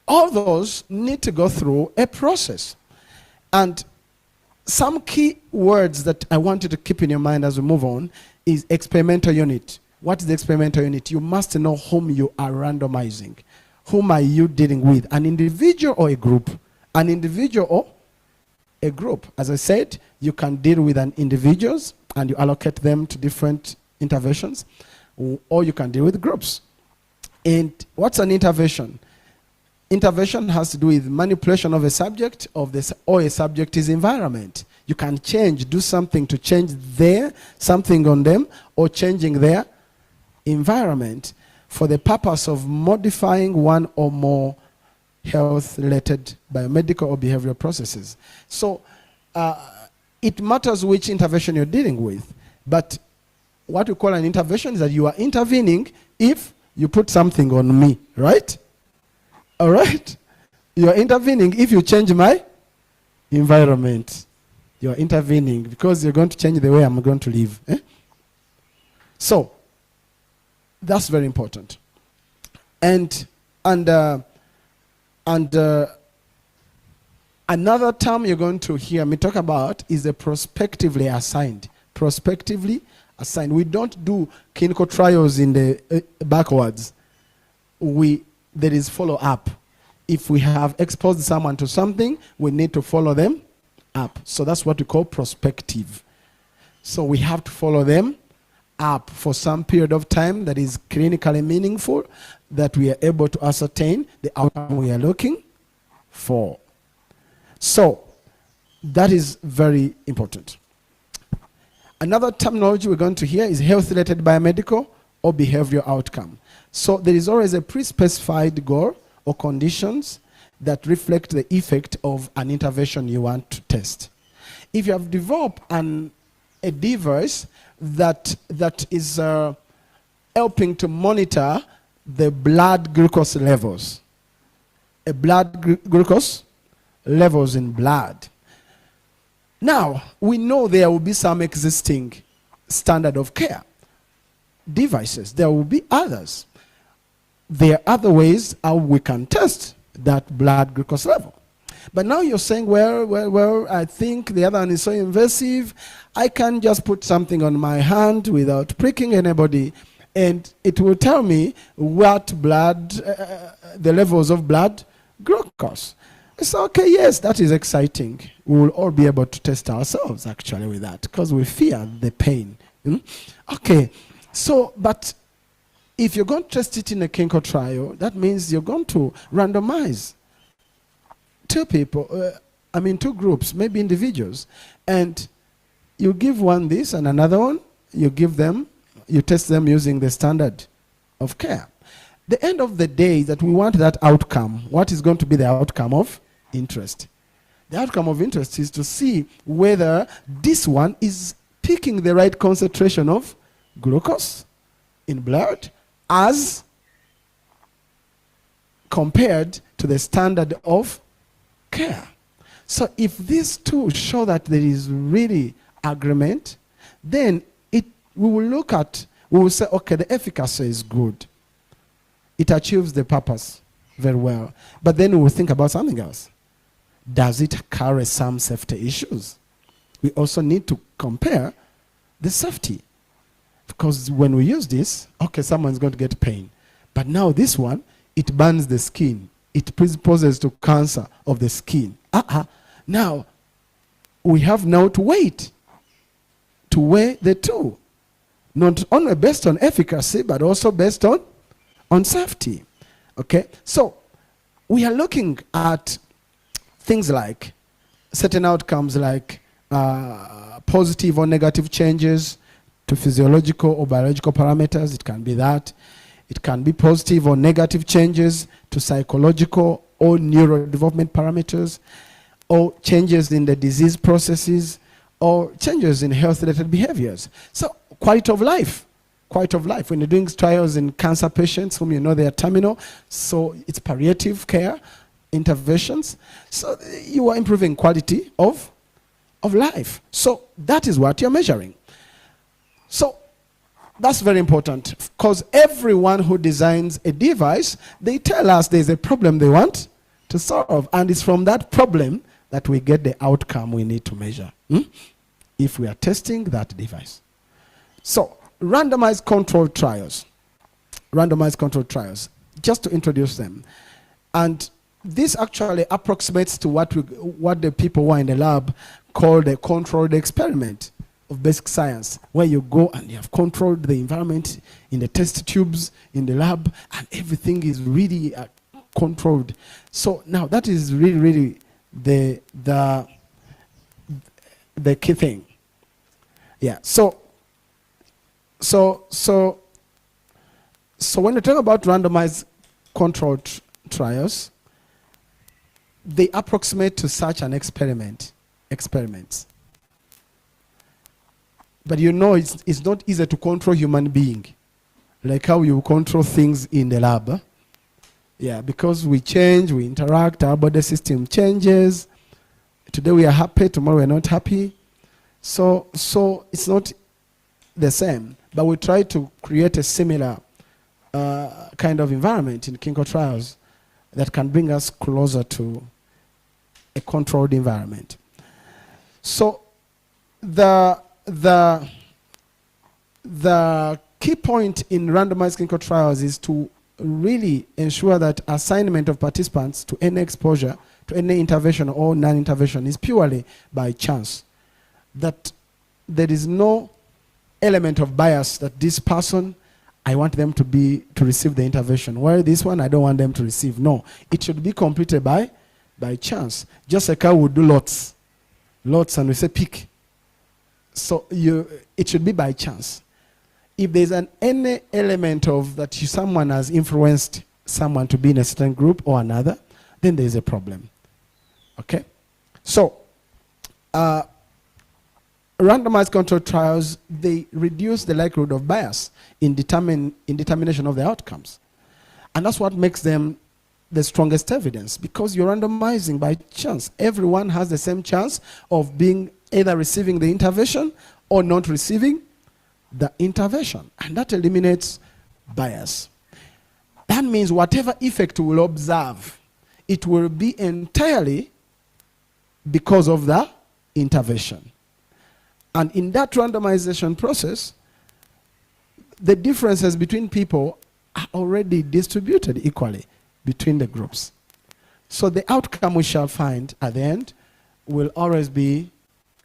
all those need to go through a process. And some key words that I want you to keep in your mind as we move on is experimental unit. What is the experimental unit? You must know whom you are randomizing. Whom are you dealing with? An individual or a group? An individual or a group? As I said, you can deal with an individuals and you allocate them to different interventions, or you can deal with groups. And what's an intervention? Intervention has to do with manipulation of a subject or a subject's environment. You can do something to change something on them, or changing their environment for the purpose of modifying one or more health-related biomedical or behavioral processes. So it matters which intervention you're dealing with, but what we call an intervention is that you are intervening if you put something on me, right? All right? You are intervening if you change my environment. You are intervening because you're going to change the way I'm going to live. So, that's very important. And another term you're going to hear me talk about is the prospectively assigned. Prospectively assigned. We don't do clinical trials in the backwards. There is follow-up. If we have exposed someone to something, we need to follow them up. So that's what we call prospective. So we have to follow them up for some period of time that is clinically meaningful, that we are able to ascertain the outcome we are looking for. So that is very important. Another terminology we're going to hear is health-related biomedical or behavioral outcome. So there is always a pre-specified goal or conditions that reflect the effect of an intervention you want to test. If you have developed a device that is helping to monitor the blood glucose levels, glucose levels in blood. Now, we know there will be some existing standard of care devices. There will be others. There are other ways how we can test that blood glucose level. But now you're saying, well, I think the other one is so invasive, I can just put something on my hand without pricking anybody, and it will tell me what blood, the levels of blood glucose. It's okay, yes, that is exciting. We will all be able to test ourselves actually with that because we fear the pain. Okay, so, but if you're going to test it in a clinical trial, that means you're going to randomize two groups, maybe individuals, and you give one this and another one, you test them using the standard of care. The end of the day that we want that outcome. What is going to be the outcome of interest? The outcome of interest is to see whether this one is picking the right concentration of glucose in blood as compared to the standard of care. So if these two show that there is really agreement, then we will say, okay, the efficacy is good. It achieves the purpose very well. But then we will think about something else. Does it carry some safety issues? We also need to compare the safety. Because when we use this, okay, someone's going to get pain. But now this one, it burns the skin. It predisposes to cancer of the skin. Now, we have now to weigh the two. Not only based on efficacy, but also based on safety. Okay? So, we are looking at things like certain outcomes like positive or negative changes to physiological or biological parameters. It can be that. It can be positive or negative changes to psychological or neurodevelopment parameters, or changes in the disease processes, or changes in health-related behaviors. So, quality of life. Quality of life. When you're doing trials in cancer patients whom you know they are terminal, so it's palliative care interventions. So you are improving quality of life. So that is what you're measuring. So that's very important, because everyone who designs a device, they tell us there's a problem they want to solve, and it's from that problem that we get the outcome we need to measure if we are testing that device. So randomized controlled trials. Randomized controlled trials, just to introduce them. And this actually approximates to what the people who are in the lab call the controlled experiment of basic science, where you go and you have controlled the environment in the test tubes, in the lab, and everything is really controlled. So now that is really the key thing. Yeah. So when you talk about randomized controlled trials, they approximate to such an experiments. But you know it's not easy to control human being, like how you control things in the lab. Yeah, because we change, we interact, our body system changes. Today we are happy, tomorrow we are not happy. So it's not the same, but we try to create a similar kind of environment in clinical trials that can bring us closer to a controlled environment. So the key point in randomized clinical trials is to really ensure that assignment of participants to any exposure, to any intervention or non-intervention is purely by chance. That there is no element of bias that this person, I want them to receive the intervention, while this one I don't want them to receive. No, it should be completed by chance. Just like I would do lots and we say pick. So it should be by chance. If there's any element of that someone has influenced someone to be in a certain group or another, then there's a problem. Okay? So, randomized controlled trials, they reduce the likelihood of bias in determination of the outcomes. And that's what makes them the strongest evidence, because you're randomizing by chance. Everyone has the same chance of being either receiving the intervention or not receiving the intervention. And that eliminates bias. That means whatever effect we will observe, it will be entirely because of the intervention. And in that randomization process, the differences between people are already distributed equally between the groups. So the outcome we shall find at the end will always be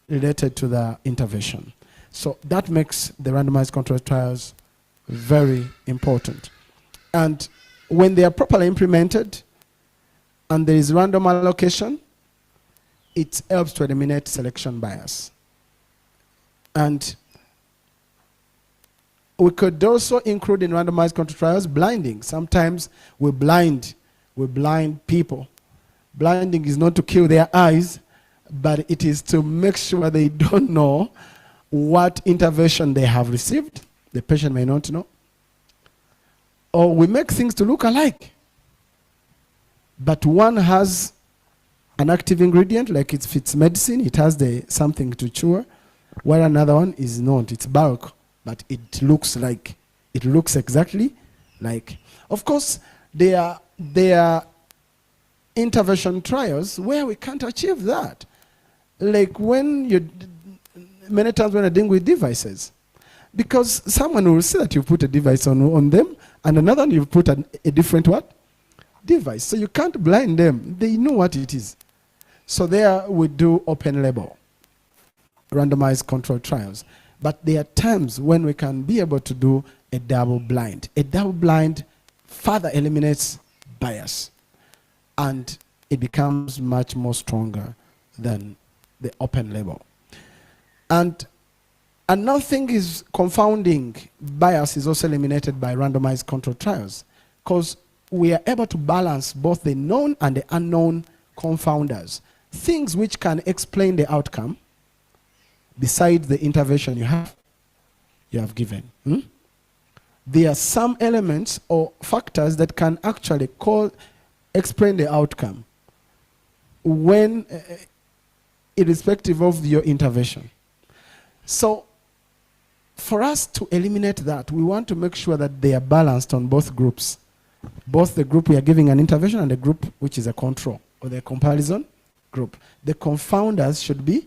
related to the intervention. So that makes the randomized control trials very important. And when they are properly implemented and there is random allocation, it helps to eliminate selection bias. And we could also include in randomized control trials blinding. Sometimes we blind people. Blinding is not to kill their eyes, but it is to make sure they don't know what intervention they have received. The patient may not know. Or we make things to look alike. But one has an active ingredient, like if it's medicine, it has something to cure, while another one is not. It's bulk, but it looks exactly like. Of course, there are intervention trials where we can't achieve that. Like many times when I deal with devices, because someone will say that you put a device on them, and another one you put a different what? Device. So you can't blind them. They know what it is. So there we do open label, randomized control trials. But there are times when we can be able to do a double blind. A double blind further eliminates bias, and it becomes much more stronger than the open label. And another thing is confounding bias is also eliminated by randomized control trials, because we are able to balance both the known and the unknown confounders, things which can explain the outcome besides the intervention you have given. There are some elements or factors that can actually explain the outcome when irrespective of your intervention. So for us to eliminate that, we want to make sure that they are balanced on both groups, both the group we are giving an intervention and the group which is a control or the comparison group. The confounders should be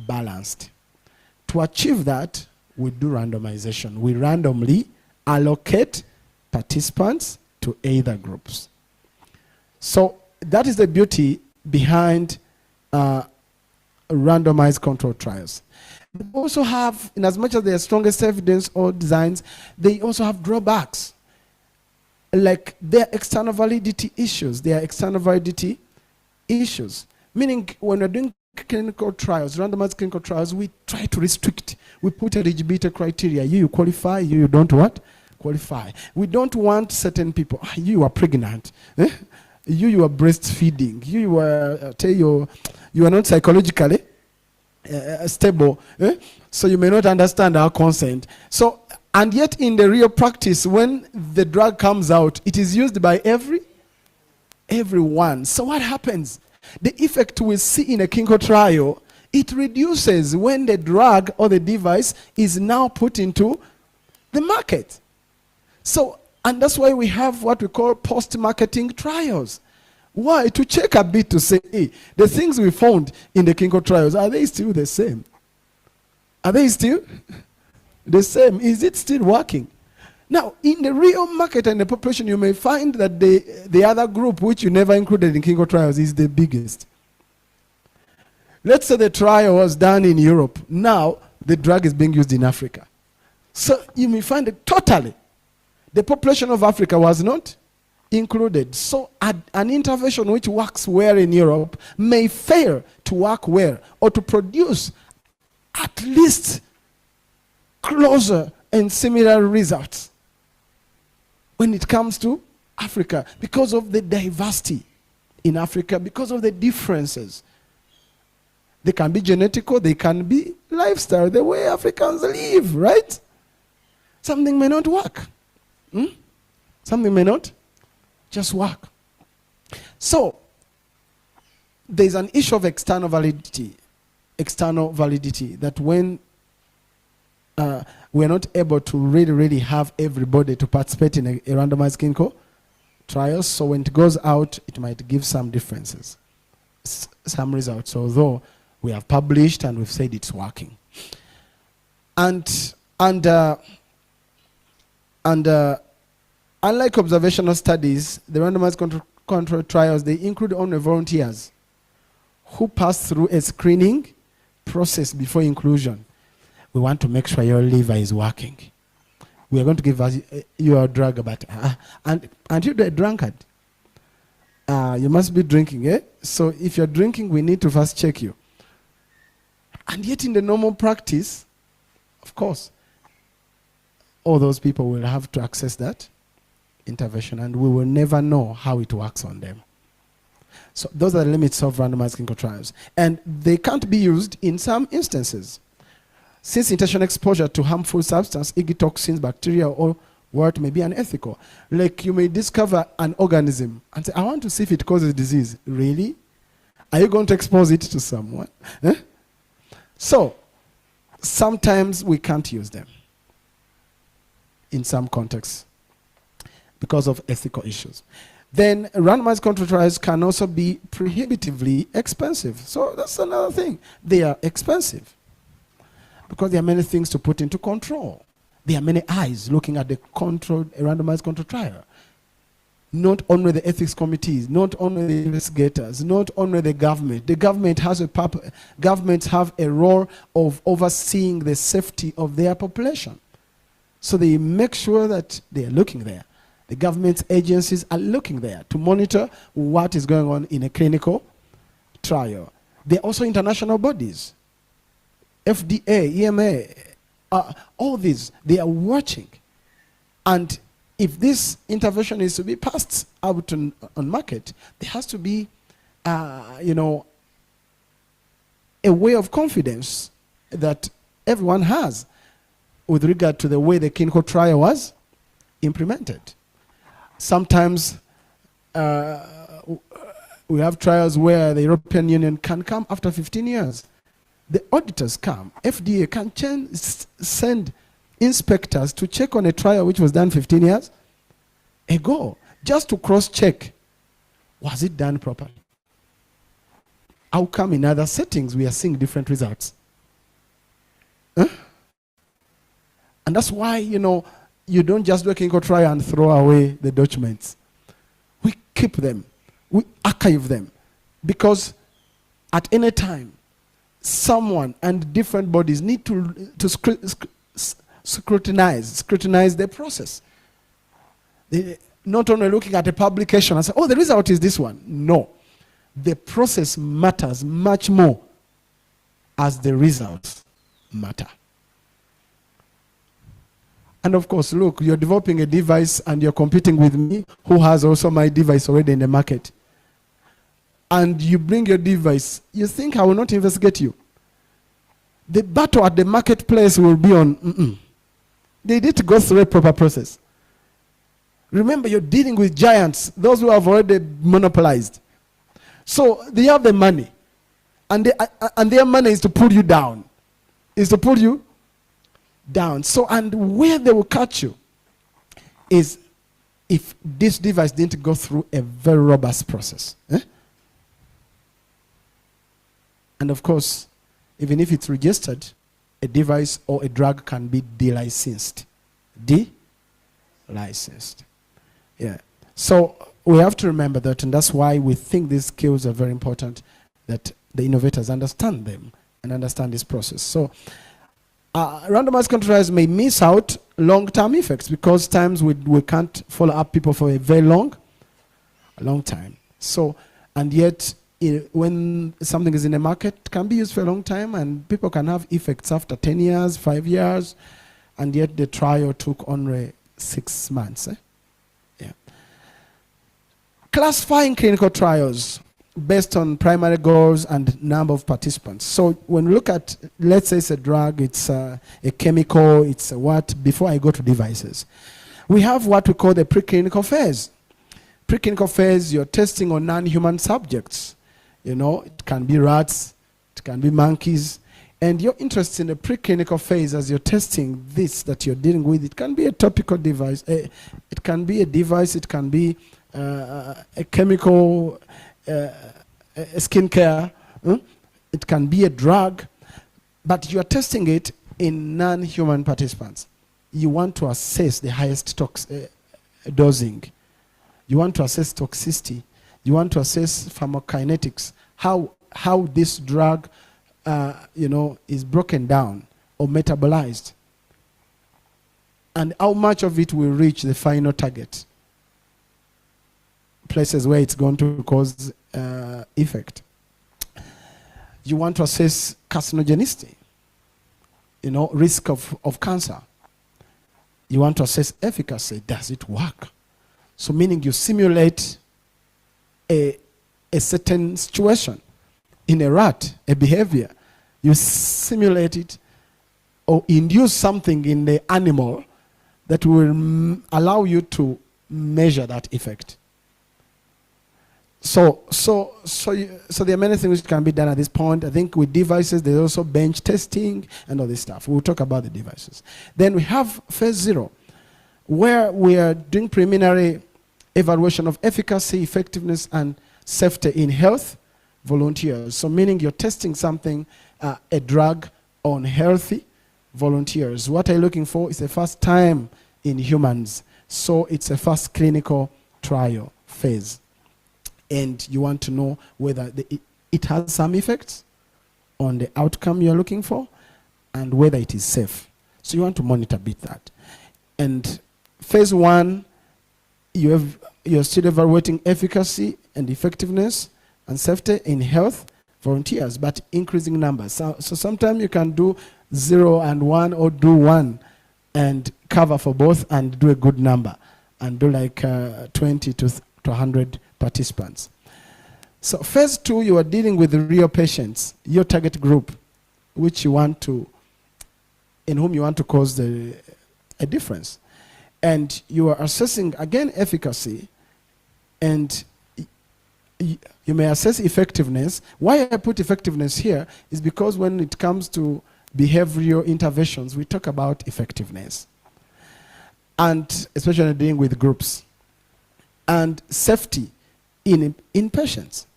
balanced. To achieve that, we do randomization. We randomly allocate participants to either groups. So that is the beauty behind randomized control trials. They also have, in as much as they are strongest evidence or designs, they also have drawbacks. Like their external validity issues. Meaning when we're doing clinical trials, randomized clinical trials, we try to restrict. We put eligibility criteria. You qualify, you don't what? Qualify. We don't want certain people. You are pregnant. You are breastfeeding. You are not psychologically stable. So you may not understand our consent. So, and yet in the real practice, when the drug comes out, it is used by everyone. So what happens? The effect we see in a clinical trial, it reduces when the drug or the device is now put into the market. So, and that's why we have what we call post-marketing trials. Why? To check a bit to say, hey, the things we found in the clinical trials, are they still the same? Are they still the same? Is it still working? Now, in the real market and the population, you may find that the other group, which you never included in clinical trials, is the biggest. Let's say the trial was done in Europe. Now, the drug is being used in Africa. So you may find that totally, the population of Africa was not included. So an intervention which works well in Europe may fail to work well or to produce at least closer and similar results when it comes to Africa, because of the diversity in Africa, because of the differences. They can be genetical, they can be lifestyle, the way Africans live, right? Something may not work. Something may not just work. So, there's an issue of external validity that when we're not able to really have everybody to participate in a randomized clinical trial, so when it goes out, it might give some differences. some results, although we have published and we've said it's working. And unlike observational studies, the randomized control trials, they include only volunteers who pass through a screening process before inclusion. We want to make sure your liver is working. We are going to give you a drug, but and you're a drunkard. You must be drinking, eh? So if you're drinking, we need to first check you. And yet in the normal practice, of course, all those people will have to access that intervention, and we will never know how it works on them. So those are the limits of randomized clinical trials. And they can't be used in some instances. Since intentional exposure to harmful substance, e.g. toxins, bacteria, or what may be unethical. Like you may discover an organism and say, I want to see if it causes disease. Really? Are you going to expose it to someone? Eh? So, sometimes we can't use them in some contexts because of ethical issues. Then randomized control trials can also be prohibitively expensive. So that's another thing. They are expensive because there are many things to put into control. There are many eyes looking at the randomized control trial. Not only the ethics committees, not only the investigators, not only the government. The government has a governments have a role of overseeing the safety of their population. So they make sure that they are looking there. The government agencies are looking there to monitor what is going on in a clinical trial. There are also international bodies, FDA, EMA, all these, they are watching. And if this intervention is to be passed out on market, there has to be, a way of confidence that everyone has with regard to the way the clinical trial was implemented. Sometimes we have trials where the European Union can come after 15 years. The auditors come. FDA can send inspectors to check on a trial which was done 15 years ago, just to cross-check, was it done properly? How come in other settings we are seeing different results? Huh? And that's why, you don't just do a clinical trial and throw away the documents. We keep them. We archive them. Because at any time, someone and different bodies need to scrutinize the process. They not only looking at the publication and say, oh, the result is this one. No. The process matters much more as the results matter. And of course, look, you're developing a device and you're competing with me, who has also my device already in the market. And you bring your device, you think I will not investigate you. The battle at the marketplace will be on, They need to go through a proper process. Remember, you're dealing with giants, those who have already monopolized. So they have the money. And their money is to pull you down. So, and where they will catch you is if this device didn't go through a very robust process. And of course, even if it's registered, a device or a drug can be delicensed. Delicensed. Yeah. So we have to remember that, and that's why we think these skills are very important, that the innovators understand them and understand this process. So randomized control trials may miss out long-term effects because times we can't follow up people for a very long time. So, and yet, when something is in the market, it can be used for a long time, and people can have effects after 10 years, 5 years, and yet the trial took only 6 months. Yeah. Classifying clinical trials based on primary goals and number of participants. So when we look at, let's say it's a drug, it's a chemical, it's a what, before I go to devices. We have what we call the preclinical phase. Preclinical phase, you're testing on non-human subjects. It can be rats, it can be monkeys, and you're interested in the preclinical phase as you're testing this that you're dealing with. It can be a topical device, it can be a device, it can be a chemical, skincare, it can be a drug, but you are testing it in non-human participants. You want to assess the highest dosing. You want to assess toxicity. You want to assess pharmacokinetics, how this drug is broken down or metabolized, and how much of it will reach the final target, places where it's going to cause effect. You want to assess carcinogenicity, risk of cancer. You want to assess efficacy. Does it work? So meaning you simulate a certain situation in a rat, a behavior. You simulate it or induce something in the animal that will allow you to measure that effect. So there are many things which can be done at this point. I think with devices, there's also bench testing and all this stuff. We'll talk about the devices. Then we have phase 0, where we are doing preliminary evaluation of efficacy, effectiveness, and safety in health volunteers. So meaning you're testing something, a drug on healthy volunteers. What are you looking for? It's the first time in humans. So it's a first clinical trial phase. And you want to know whether it has some effects on the outcome you're looking for and whether it is safe. So you want to monitor that. And phase 1, you're still evaluating efficacy and effectiveness and safety in health volunteers, but increasing numbers. So sometimes you can do 0 and 1 or do 1 and cover for both and do a good number and do like 20 to 100 participants. So phase 2, you are dealing with the real patients, your target group, in whom you want to cause a difference. And you are assessing, again, efficacy, and you may assess effectiveness. Why I put effectiveness here is because when it comes to behavioral interventions, we talk about effectiveness, and especially dealing with groups, and safety in patients.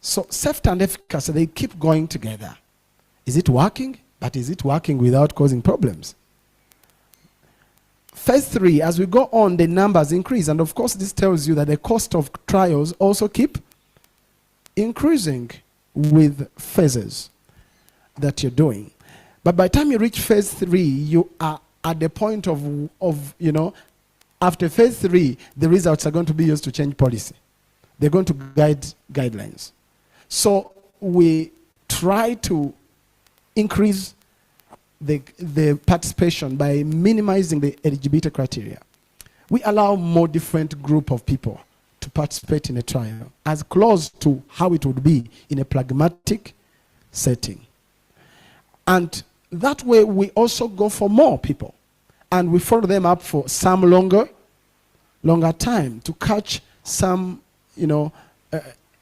So safety and efficacy, they keep going together. Is it working? But is it working without causing problems? Phase 3, as we go on, the numbers increase. And of course, this tells you that the cost of trials also keep increasing with phases that you're doing. But by the time you reach phase 3, you are at the point of after phase 3, the results are going to be used to change policy. They're going to guide guidelines. So we try to increase the participation by minimizing the eligibility criteria. We allow more different group of people to participate in a trial, as close to how it would be in a pragmatic setting. And that way we also go for more people, and we follow them up for some longer time to catch some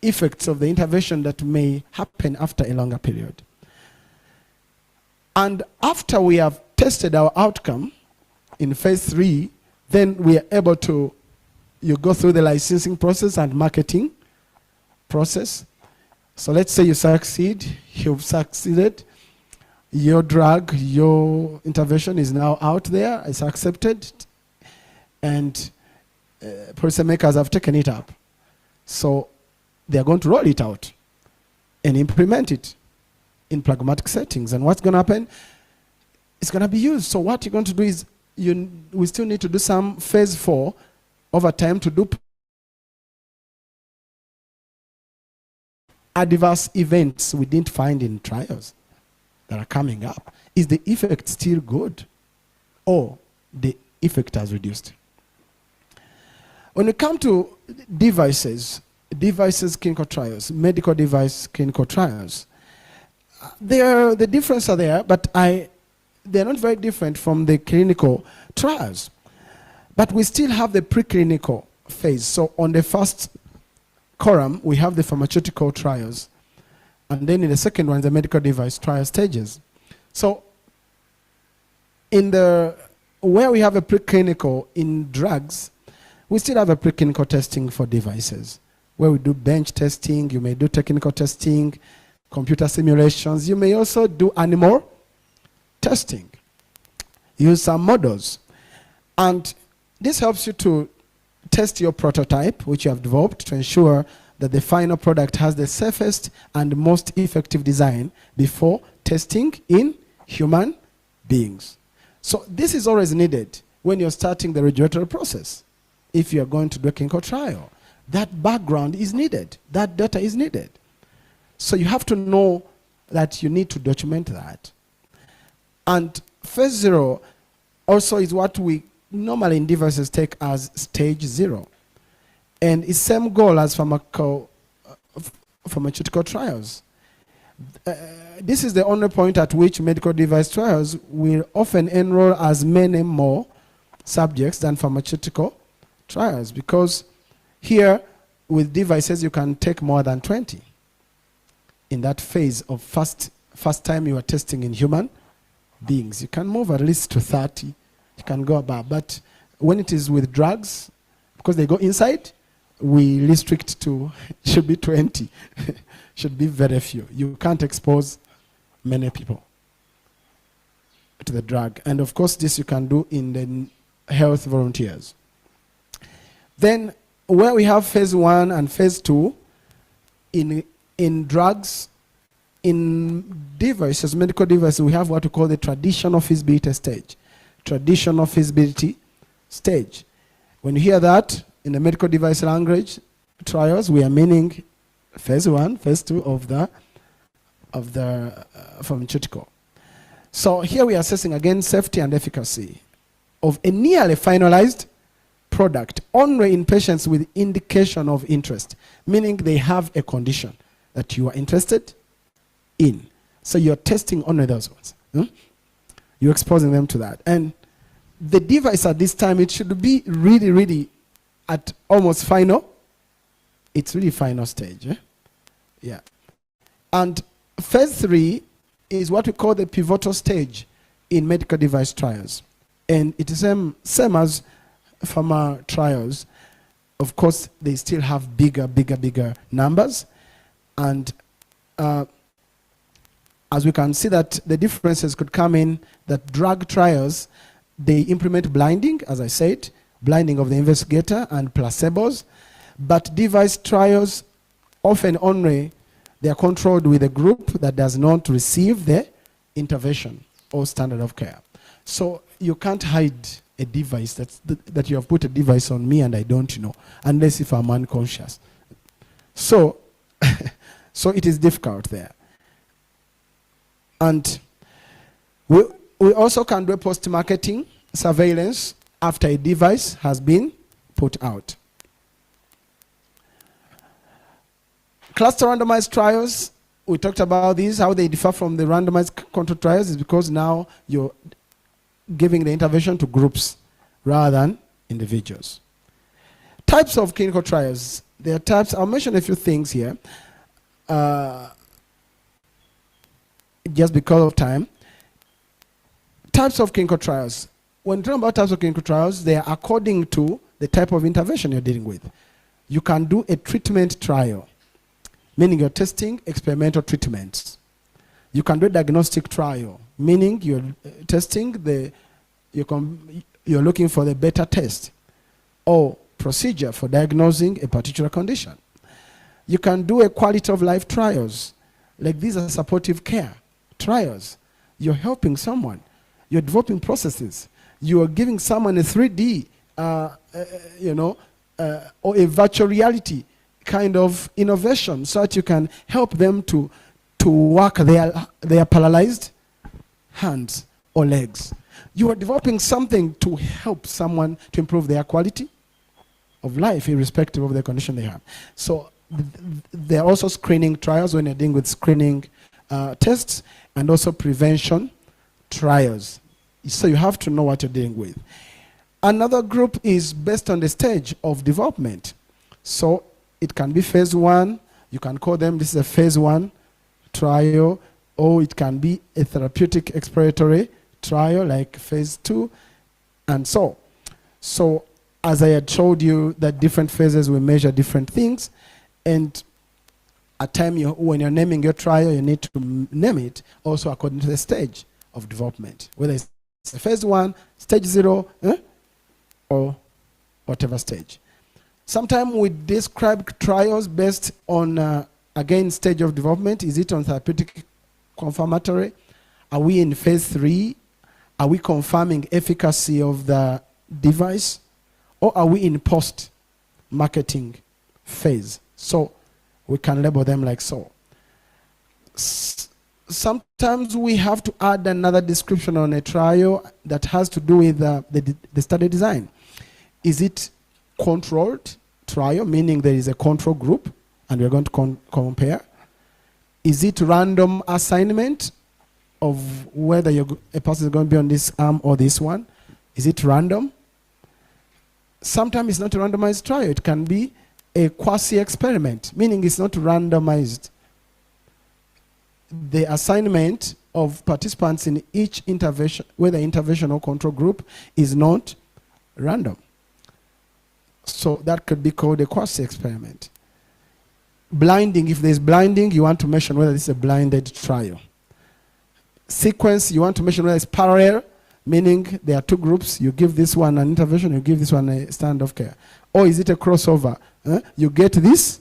effects of the intervention that may happen after a longer period. And after we have tested our outcome in phase 3, then we are able to, you go through the licensing process and marketing process. So let's say you succeed, you've succeeded, your drug, your intervention is now out there, it's accepted, and policymakers have taken it up. So they are going to roll it out and implement it in pragmatic settings. And what's going to happen? It's going to be used. So what you're going to do is, we still need to do some phase 4 over time to do adverse events we didn't find in trials that are coming up. Is the effect still good, or the effect has reduced? When we come to devices clinical trials, medical device clinical trials, the differences are there, but they're not very different from the clinical trials. But we still have the preclinical phase. So on the first column, we have the pharmaceutical trials. And then in the second one, the medical device trial stages. So where we have a preclinical in drugs, we still have a preclinical testing for devices. where we do bench testing. You may do technical testing, computer simulations. You may also do animal testing. Use some models. And this helps you to test your prototype, which you have developed, to ensure that the final product has the safest and most effective design before testing in human beings. So this is always needed when you're starting the regulatory process. If you're going to do a clinical trial, that background is needed. That data is needed. So you have to know that you need to document that. And phase 0 also is what we normally in devices take as stage 0. And it's same goal as pharmaceutical trials. This is the only point at which medical device trials will often enroll as many more subjects than pharmaceutical trials, because here with devices you can take more than 20 in that phase of first time you are testing in human beings. You can move at least to 30, you can go above, but when it is with drugs, because they go inside, we restrict to should be 20. Should be very few. You can't expose many people to the drug. And of course this you can do in the health volunteers. Then where we have phase 1 and phase 2 in drugs, in devices, medical devices, we have what we call the traditional feasibility stage. Traditional feasibility stage. When you hear that in the medical device language trials, we are meaning phase 1, phase 2 of the pharmaceutical. So here we are assessing again safety and efficacy of a nearly finalized product only in patients with indication of interest, meaning they have a condition that you are interested in. So you're testing only those ones. You're exposing them to that. And the device at this time, it should be really, really at almost final. It's really final stage. Yeah. And phase 3 is what we call the pivotal stage in medical device trials. And it is same as pharma trials. Of course, they still have bigger numbers. And as we can see that the differences could come in that drug trials, they implement blinding, as I said, blinding of the investigator and placebos. But device trials often only they are controlled with a group that does not receive the intervention or standard of care. So you can't hide a device that you have put a device on me and I don't know, unless if I'm unconscious. So, so it is difficult there. And we also can do post-marketing surveillance after a device has been put out. Cluster randomized trials, we talked about these, how they differ from the randomized control trials is because now you're giving the intervention to groups rather than individuals. Types of clinical trials. There are types, I'll mention a few things here, just because of time. Types of clinical trials. When talking about types of clinical trials, they are according to the type of intervention you're dealing with. You can do a treatment trial, meaning you're testing experimental treatments. You can do a diagnostic trial, meaning you're testing you're looking for the better test or procedure for diagnosing a particular condition. You can do a quality of life trials, like these are supportive care trials. You're helping someone. You're developing processes. You are giving someone a 3D, or a virtual reality kind of innovation so that you can help them to work their paralyzed hands or legs. You are developing something to help someone to improve their quality of life irrespective of the condition they have. So there are also screening trials when you're dealing with screening tests and also prevention trials. So you have to know what you're dealing with. Another group is based on the stage of development. So it can be phase 1. You can call them, this is a phase 1 trial, or it can be a therapeutic exploratory trial like phase 2, and so as I had showed you that different phases will measure different things, And at time when you're naming your trial, you need to name it also according to the stage of development, whether it's phase 1, stage 0, or whatever stage. Sometimes we describe trials based on, again, stage of development. Is it on therapeutic confirmatory? Are we in phase 3? Are we confirming efficacy of the device? Or are we in post-marketing phase? So we can label them like so. Sometimes we have to add another description on a trial that has to do with the study design. Is it controlled trial, meaning there is a control group and we're going to compare? Is it random assignment of whether a person is going to be on this arm or this one? Is it random? Sometimes it's not a randomized trial. It can be a quasi-experiment, meaning it's not randomized. The assignment of participants in each intervention, whether intervention or control group, is not random. So that could be called a quasi-experiment. Blinding, if there's blinding, you want to mention whether this is a blinded trial. Sequence, you want to mention whether it's parallel, meaning there are two groups, you give this one an intervention, you give this one a standard of care. Or is it a crossover? You get this,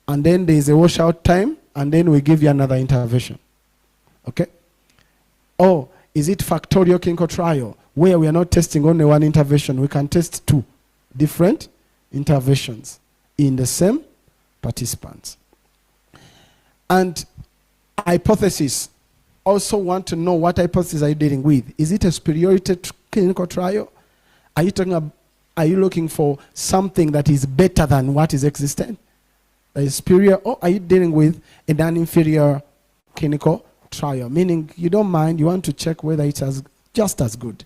and then there is a washout time, and then we give you another intervention. Okay? Or is it factorial clinical trial, where we are not testing only one intervention, we can test 2 different interventions in the same participants. And hypothesis, also want to know what hypothesis are you dealing with. Is it a superiority clinical trial? Are you looking for something that is better than what is existent, that is superior, or are you dealing with a non-inferior clinical trial, meaning you don't mind, you want to check whether it's just as good.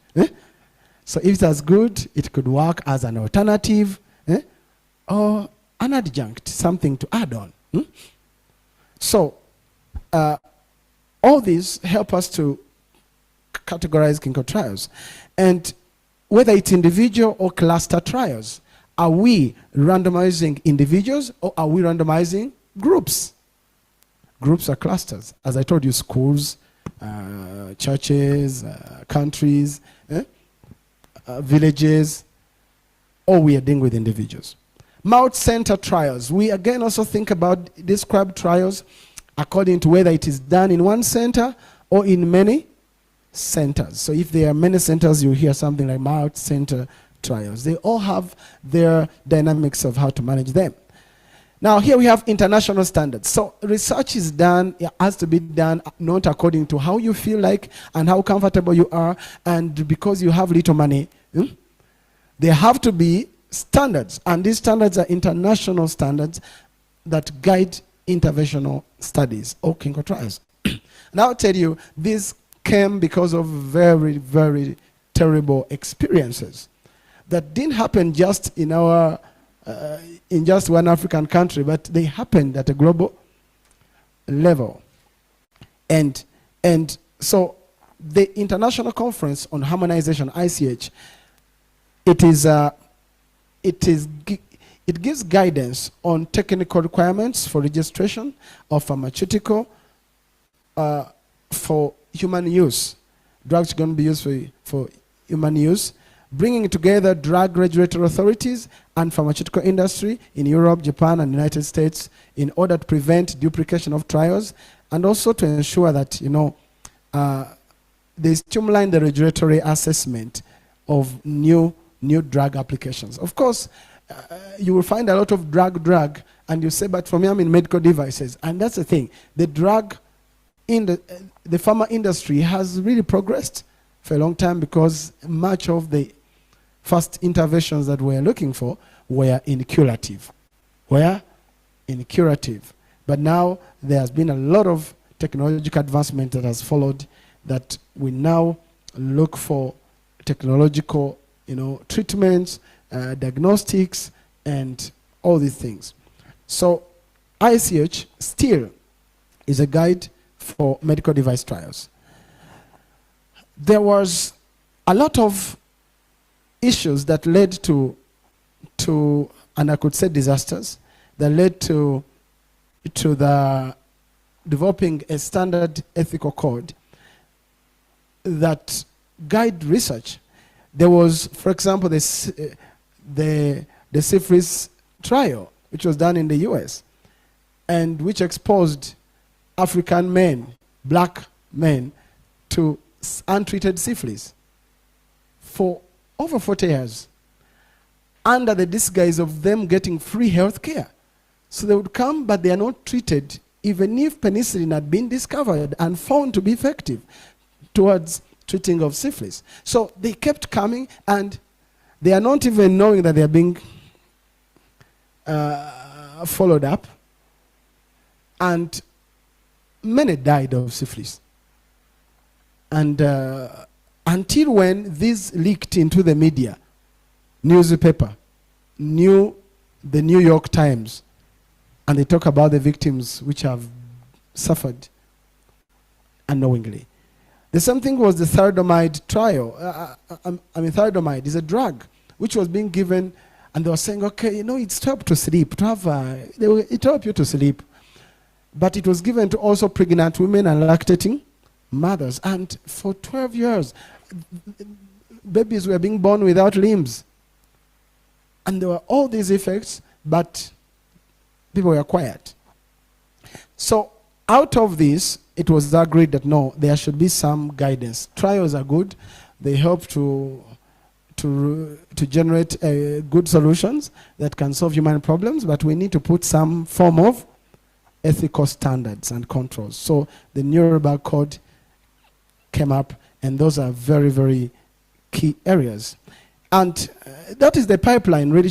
So if it's as good, it could work as an alternative, or an adjunct, something to add on. So all these help us to categorize clinical trials. And whether it's individual or cluster trials, are we randomizing individuals or are we randomizing groups? Groups are clusters. As I told you, schools, churches, countries, villages, or we are dealing with individuals. Multi-center trials. We again also think about described trials according to whether it is done in one center or in many centers. So if there are many centers, you hear something like multi-center trials. They all have their dynamics of how to manage them. Now here we have international standards. So research is done, it has to be done not according to how you feel like and how comfortable you are, and because you have little money. There have to be standards, and these standards are international standards that guide interventional studies or clinical trials. And I'll tell you, this came because of very, very terrible experiences that didn't happen just in our in just one African country, but they happened at a global level. And so the International Conference on Harmonization, ICH, it gives guidance on technical requirements for registration of pharmaceutical for human use. Drugs are going to be used for human use, bringing together drug regulatory authorities and pharmaceutical industry in Europe, Japan, and the United States in order to prevent duplication of trials and also to ensure that, they streamline the regulatory assessment of new drug applications. Of course, you will find a lot of drug, and you say, but for me, I'm in medical devices. And that's the thing. The drug in the pharma industry has really progressed for a long time because much of the first interventions that we're looking for were in curative. But now there has been a lot of technological advancement that has followed, that we now look for technological, treatments, diagnostics, and all these things. So ICH still is a guide for medical device trials. There was a lot of issues that led to and I could say disasters, that led to the developing a standard ethical code that guide research. There was, for example, the syphilis trial, which was done in the US, and which exposed African men, black men, to untreated syphilis for over 40 years, under the disguise of them getting free health care. So they would come, but they are not treated, even if penicillin had been discovered and found to be effective towards treating of syphilis. So they kept coming, and they are not even knowing that they are being followed up. And many died of syphilis. And until when this leaked into the media, newspaper, the New York Times, and they talk about the victims which have suffered unknowingly. The same thing was the thalidomide trial. Thalidomide is a drug which was being given, and they were saying, okay, it's helped to sleep, it helped you to sleep. But it was given to also pregnant women and lactating mothers. And for 12 years, babies were being born without limbs. And there were all these effects, but people were quiet. So out of this, it was agreed that no, there should be some guidance. Trials are good. They help to generate good solutions that can solve human problems, but we need to put some form of ethical standards and controls. So the Nuremberg Code came up, and those are very, very key areas. And that is the pipeline really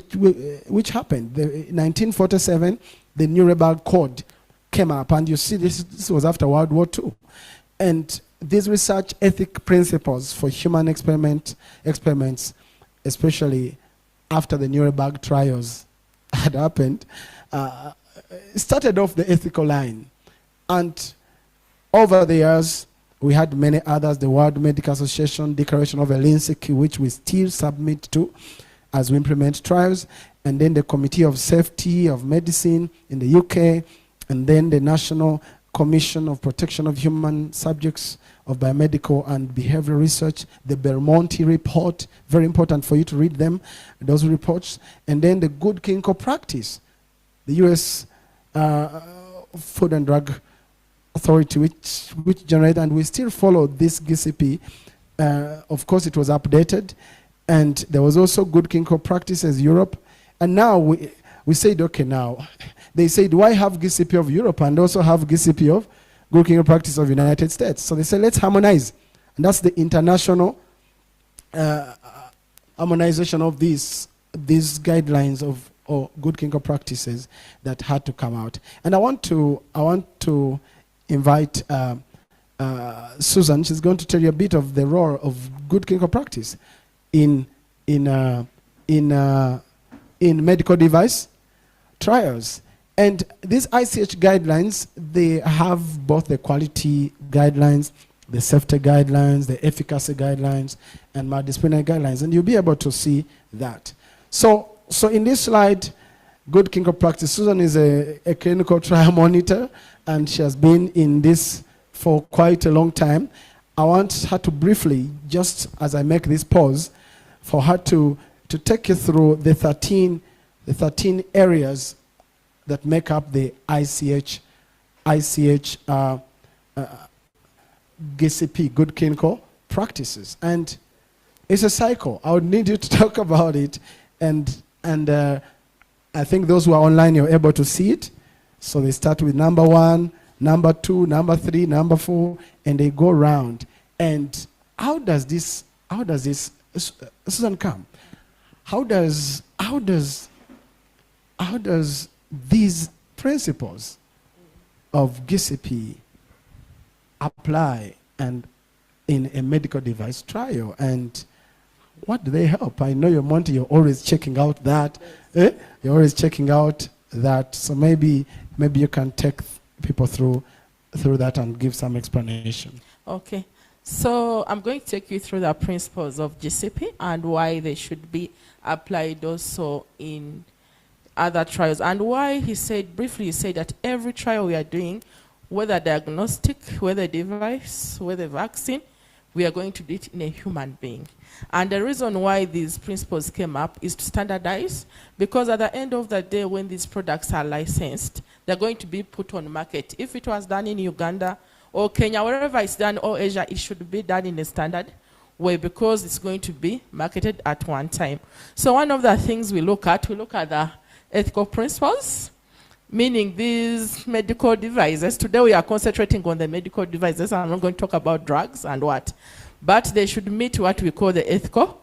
which happened. In 1947, the Nuremberg Code came up, and you see this was after World War II. And these research ethic principles for human experiments, especially after the Nuremberg trials had happened, started off the ethical line. And over the years, we had many others, the World Medical Association Declaration of Helsinki, which we still submit to as we implement trials, and then the Committee of Safety of Medicine in the UK, and then the National Commission of Protection of Human Subjects of Biomedical and Behavioral Research, the Belmonte Report, very important for you to read them, those reports, and then the Good Clinical Practice, the US Food and Drug Authority, which generate, and we still follow this GCP. Of course, it was updated, and there was also Good Clinical Practices Europe, and now we said, okay, now they said, why have GCP of Europe and also have GCP of Good Clinical Practice of United States? So they said, let's harmonize, and that's the international harmonization of these guidelines of good clinical practices that had to come out. And I want to invite Susan. She's going to tell you a bit of the role of good clinical practice in medical device trials. And these ICH guidelines, they have both the quality guidelines, the safety guidelines, the efficacy guidelines, and multidisciplinary guidelines. And you'll be able to see that. So in this slide, good clinical practice, Susan is a clinical trial monitor, and she has been in this for quite a long time. I want her to briefly, just as I make this pause, for her to take you through the 13 areas that make up the ICH GCP, good clinical practices. And it's a cycle. I would need you to talk about it, and I think those who are online, you're able to see it. So they start with number 1, number 2, number 3, number 4, and they go around. And how does this Susan, come? How does these principles of GCP apply and in a medical device trial, and what do they help? I know you're always checking out that. You're always checking out that. So maybe you can take people through that and give some explanation. Okay. So I'm going to take you through the principles of GCP and why they should be applied also in other trials. And why he said, briefly he said that every trial we are doing, whether diagnostic, whether device, whether vaccine, we are going to do it in a human being. And the reason why these principles came up is to standardize, because at the end of the day, when these products are licensed, they're going to be put on market. If it was done in Uganda or Kenya, wherever it's done, or Asia, it should be done in a standard way, because it's going to be marketed at one time. So one of the things we look at the ethical principles, meaning these medical devices. Today we are concentrating on the medical devices. I'm not going to talk about drugs and what. But they should meet what we call the ethical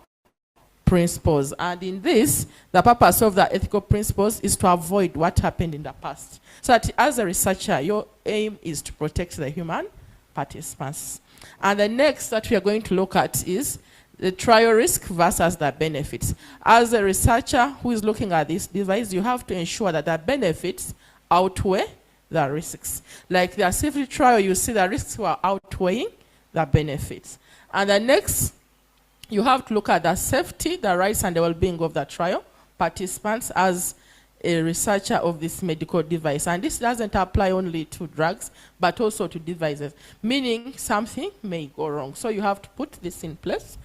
principles. And in this, the purpose of the ethical principles is to avoid what happened in the past. So that as a researcher, your aim is to protect the human participants. And the next that we are going to look at is the trial risk versus the benefits. As a researcher who is looking at this device, you have to ensure that the benefits outweigh the risks. Like the safety trial, you see the risks were outweighing the benefits. And the next, you have to look at the safety, the rights, and the well-being of the trial participants as a researcher of this medical device. And this doesn't apply only to drugs, but also to devices, meaning something may go wrong. So you have to put this in place.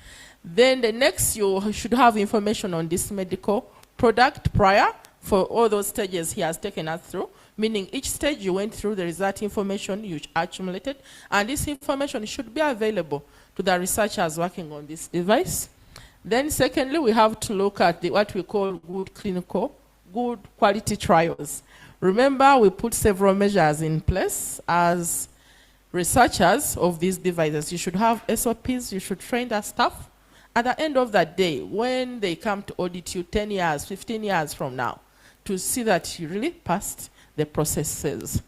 Then the next, you should have information on this medical product prior for all those stages he has taken us through, meaning each stage you went through, there is that information you accumulated, and this information should be available to the researchers working on this device. Then secondly, we have to look at what we call good quality trials. Remember, we put several measures in place as researchers of these devices. You should have SOPs, you should train the staff. At the end of that day, when they come to audit you 10 years, 15 years from now, to see that you really passed the processes.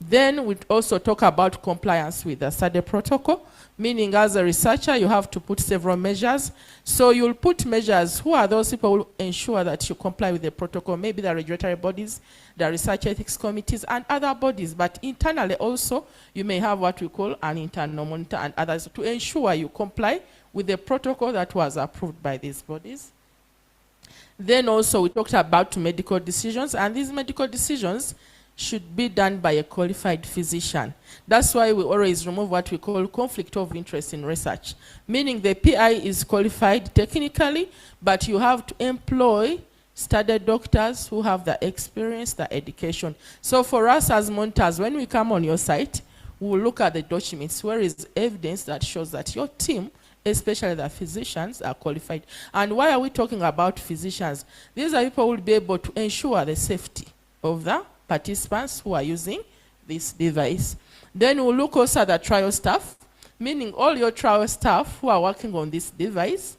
Then we also talk about compliance with the study protocol, meaning as a researcher, you have to put several measures. So you'll put measures. Who are those people who will ensure that you comply with the protocol? Maybe the regulatory bodies, the research ethics committees, and other bodies. But internally also, you may have what we call an internal monitor and others to ensure you comply with the protocol that was approved by these bodies. Then also we talked about medical decisions, and these medical decisions should be done by a qualified physician. That's why we always remove what we call conflict of interest in research, meaning the PI is qualified technically, but you have to employ study doctors who have the experience, the education. So for us as monitors, when we come on your site, we will look at the documents where is evidence that shows that your team, especially the physicians, are qualified. And why are we talking about physicians? These are people who will be able to ensure the safety of the participants who are using this device. Then we'll look also at the trial staff, meaning all your trial staff who are working on this device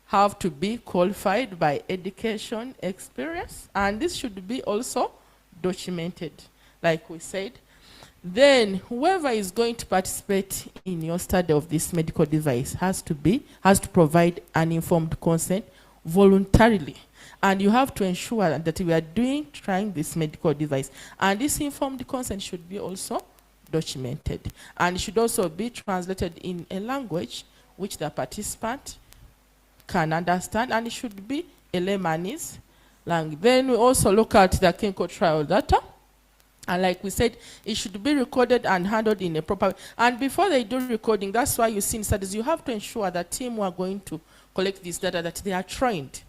have to be qualified by education, experience, and this should be also documented, like we said. Then whoever is going to participate in your study of this medical device has to provide an informed consent voluntarily. And you have to ensure that we are trying this medical device. And this informed consent should be also documented. And it should also be translated in a language which the participant can understand, and it should be a layman's language. Then we also look at the clinical trial data. And like we said, it should be recorded and handled in a proper way. And before they do recording, that's why you see in studies, you have to ensure the team who are going to collect this data, that they are trained.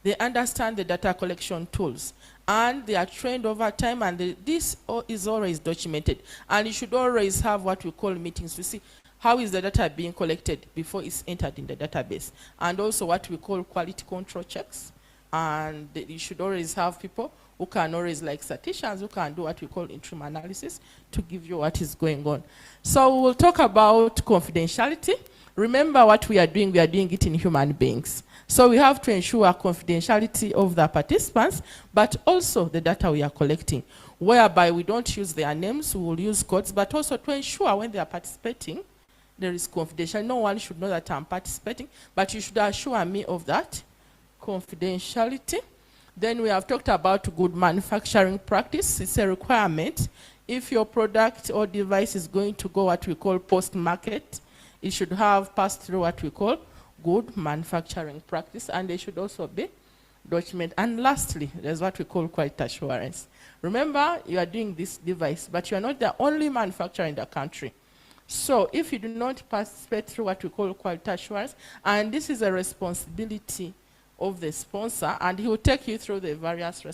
They understand the data collection tools. And they are trained over time, and this is always documented. And you should always have what we call meetings to see how is the data being collected before it's entered in the database. And also what we call quality control checks. And you should always have people who can always, like statisticians, who can do what we call interim analysis to give you what is going on. So we'll talk about confidentiality. Remember what we are doing it in human beings. So we have to ensure confidentiality of the participants, but also the data we are collecting, whereby we don't use their names, we will use codes, but also to ensure when they are participating, there is confidentiality. No one should know that I'm participating, but you should assure me of that confidentiality. Then we have talked about good manufacturing practice. It's a requirement. If your product or device is going to go what we call post-market, it should have passed through what we call good manufacturing practice, and they should also be document. And lastly, there's what we call quality assurance. Remember, you are doing this device, but you are not the only manufacturer in the country. So if you do not participate through what we call quality assurance, and this is a responsibility of the sponsor, and he will take you through the various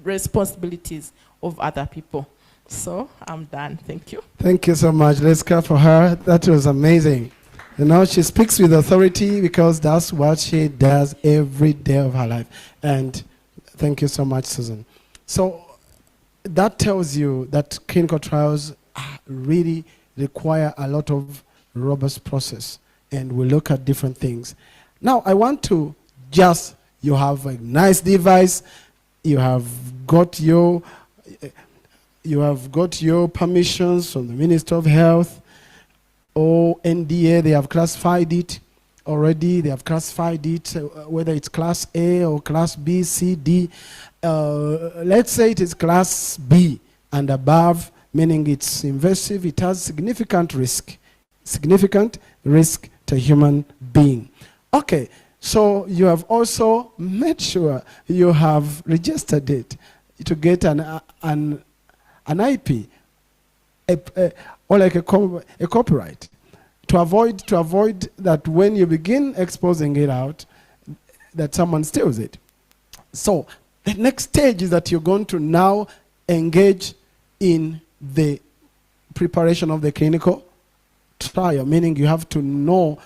responsibilities of other people. So I'm done. Thank you. Thank you so much. Let's clap for her. That was amazing. You know, she speaks with authority because that's what she does every day of her life. And thank you so much, Susan. So that tells you that clinical trials really require a lot of robust process. And we look at different things. Now, I want to just, you have a nice device, you have got your permissions from the Minister of Health, or NDA, they have classified it already. They have classified it, whether it's class A or class B, C, D. Let's say it is class B and above, meaning it's invasive, it has significant risk to human being. Okay, so you have also made sure you have registered it to get an IP, or like a copyright, to avoid that when you begin exposing it out, that someone steals it. So the next stage is that you're going to now engage in the preparation of the clinical trial, meaning you have to know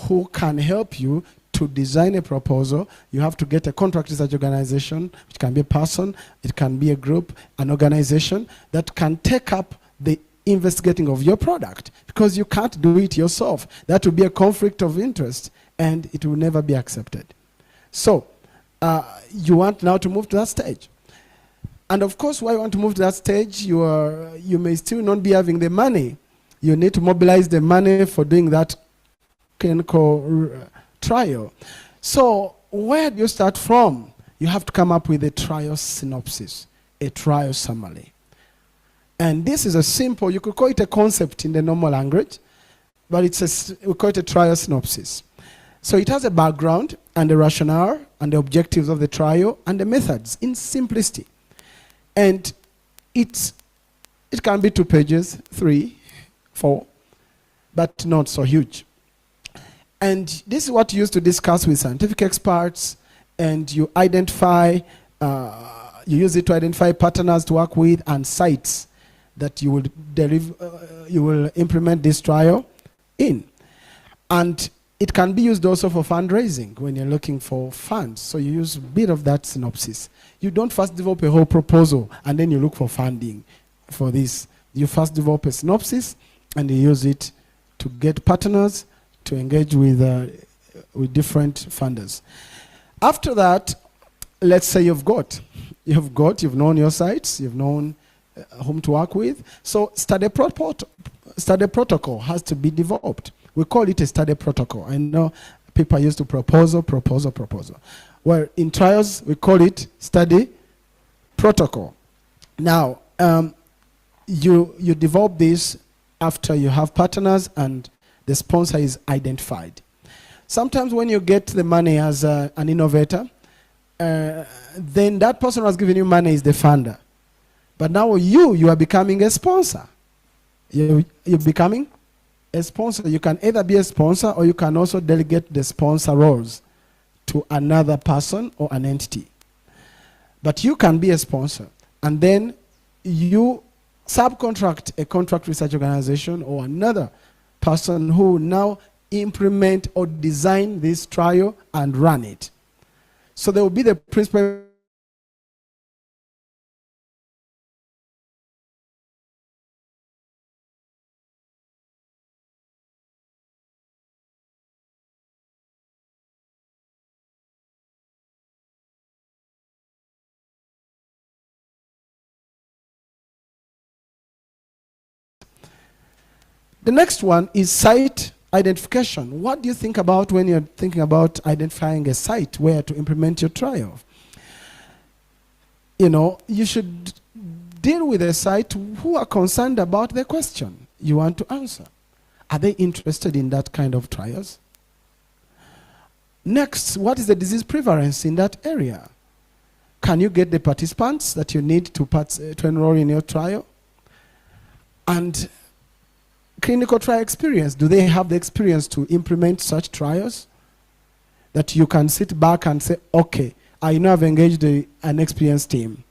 who can help you to design a proposal. You have to get a contract research organization, which can be a person, it can be a group, an organization that can take up the investigating of your product, because you can't do it yourself. That will be a conflict of interest and it will never be accepted. So you want now to move to that stage. And of course, why you want to move to that stage, you may still not be having the money. You need to mobilize the money for doing that clinical trial. So where do you start from? You have to come up with a trial synopsis, a trial summary. And this is a simple, you could call it a concept in the normal language, but we call it a trial synopsis. So it has a background and the rationale and the objectives of the trial and the methods in simplicity. And it can be 2 pages, 3, 4, but not so huge. And this is what you used to discuss with scientific experts, and you identify, you use it to identify partners to work with and sites that you will you will implement this trial in. And it can be used also for fundraising when you're looking for funds. So you use a bit of that synopsis. You don't first develop a whole proposal and then you look for funding for this. You first develop a synopsis and you use it to get partners to engage with different funders. After that, let's say you've known your sites, you've known whom to work with. So study protocol has to be developed. We call it a study protocol. I know people used to proposal. Well, in trials, we call it study protocol. Now, you develop this after you have partners and the sponsor is identified. Sometimes when you get the money as an innovator, then that person who has given you money is the funder. But now you are becoming a sponsor. You're becoming a sponsor. You can either be a sponsor or you can also delegate the sponsor roles to another person or an entity. But you can be a sponsor. And then you subcontract a contract research organization or another person who now implement or design this trial and run it. So there will be the principal The next one is site identification. What do you think about when you're thinking about identifying a site where to implement your trial? You know, you should deal with a site who are concerned about the question you want to answer. Are they interested in that kind of trials? Next, what is the disease prevalence in that area? Can you get the participants that you need to enroll in your trial? And clinical trial experience. Do they have the experience to implement such trials? That you can sit back and say, okay, I know I've engaged an experienced team.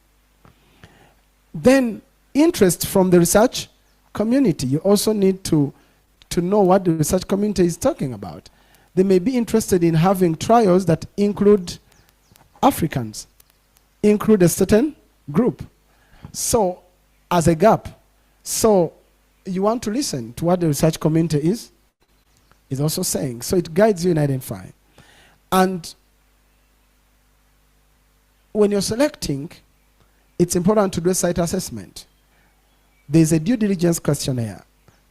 Then interest from the research community. You also need to know what the research community is talking about. They may be interested in having trials that include Africans, include a certain group. So, as a gap. So, you want to listen to what the research community is also saying. So, it guides you in identifying. And when you're selecting, it's important to do a site assessment. There's a due diligence questionnaire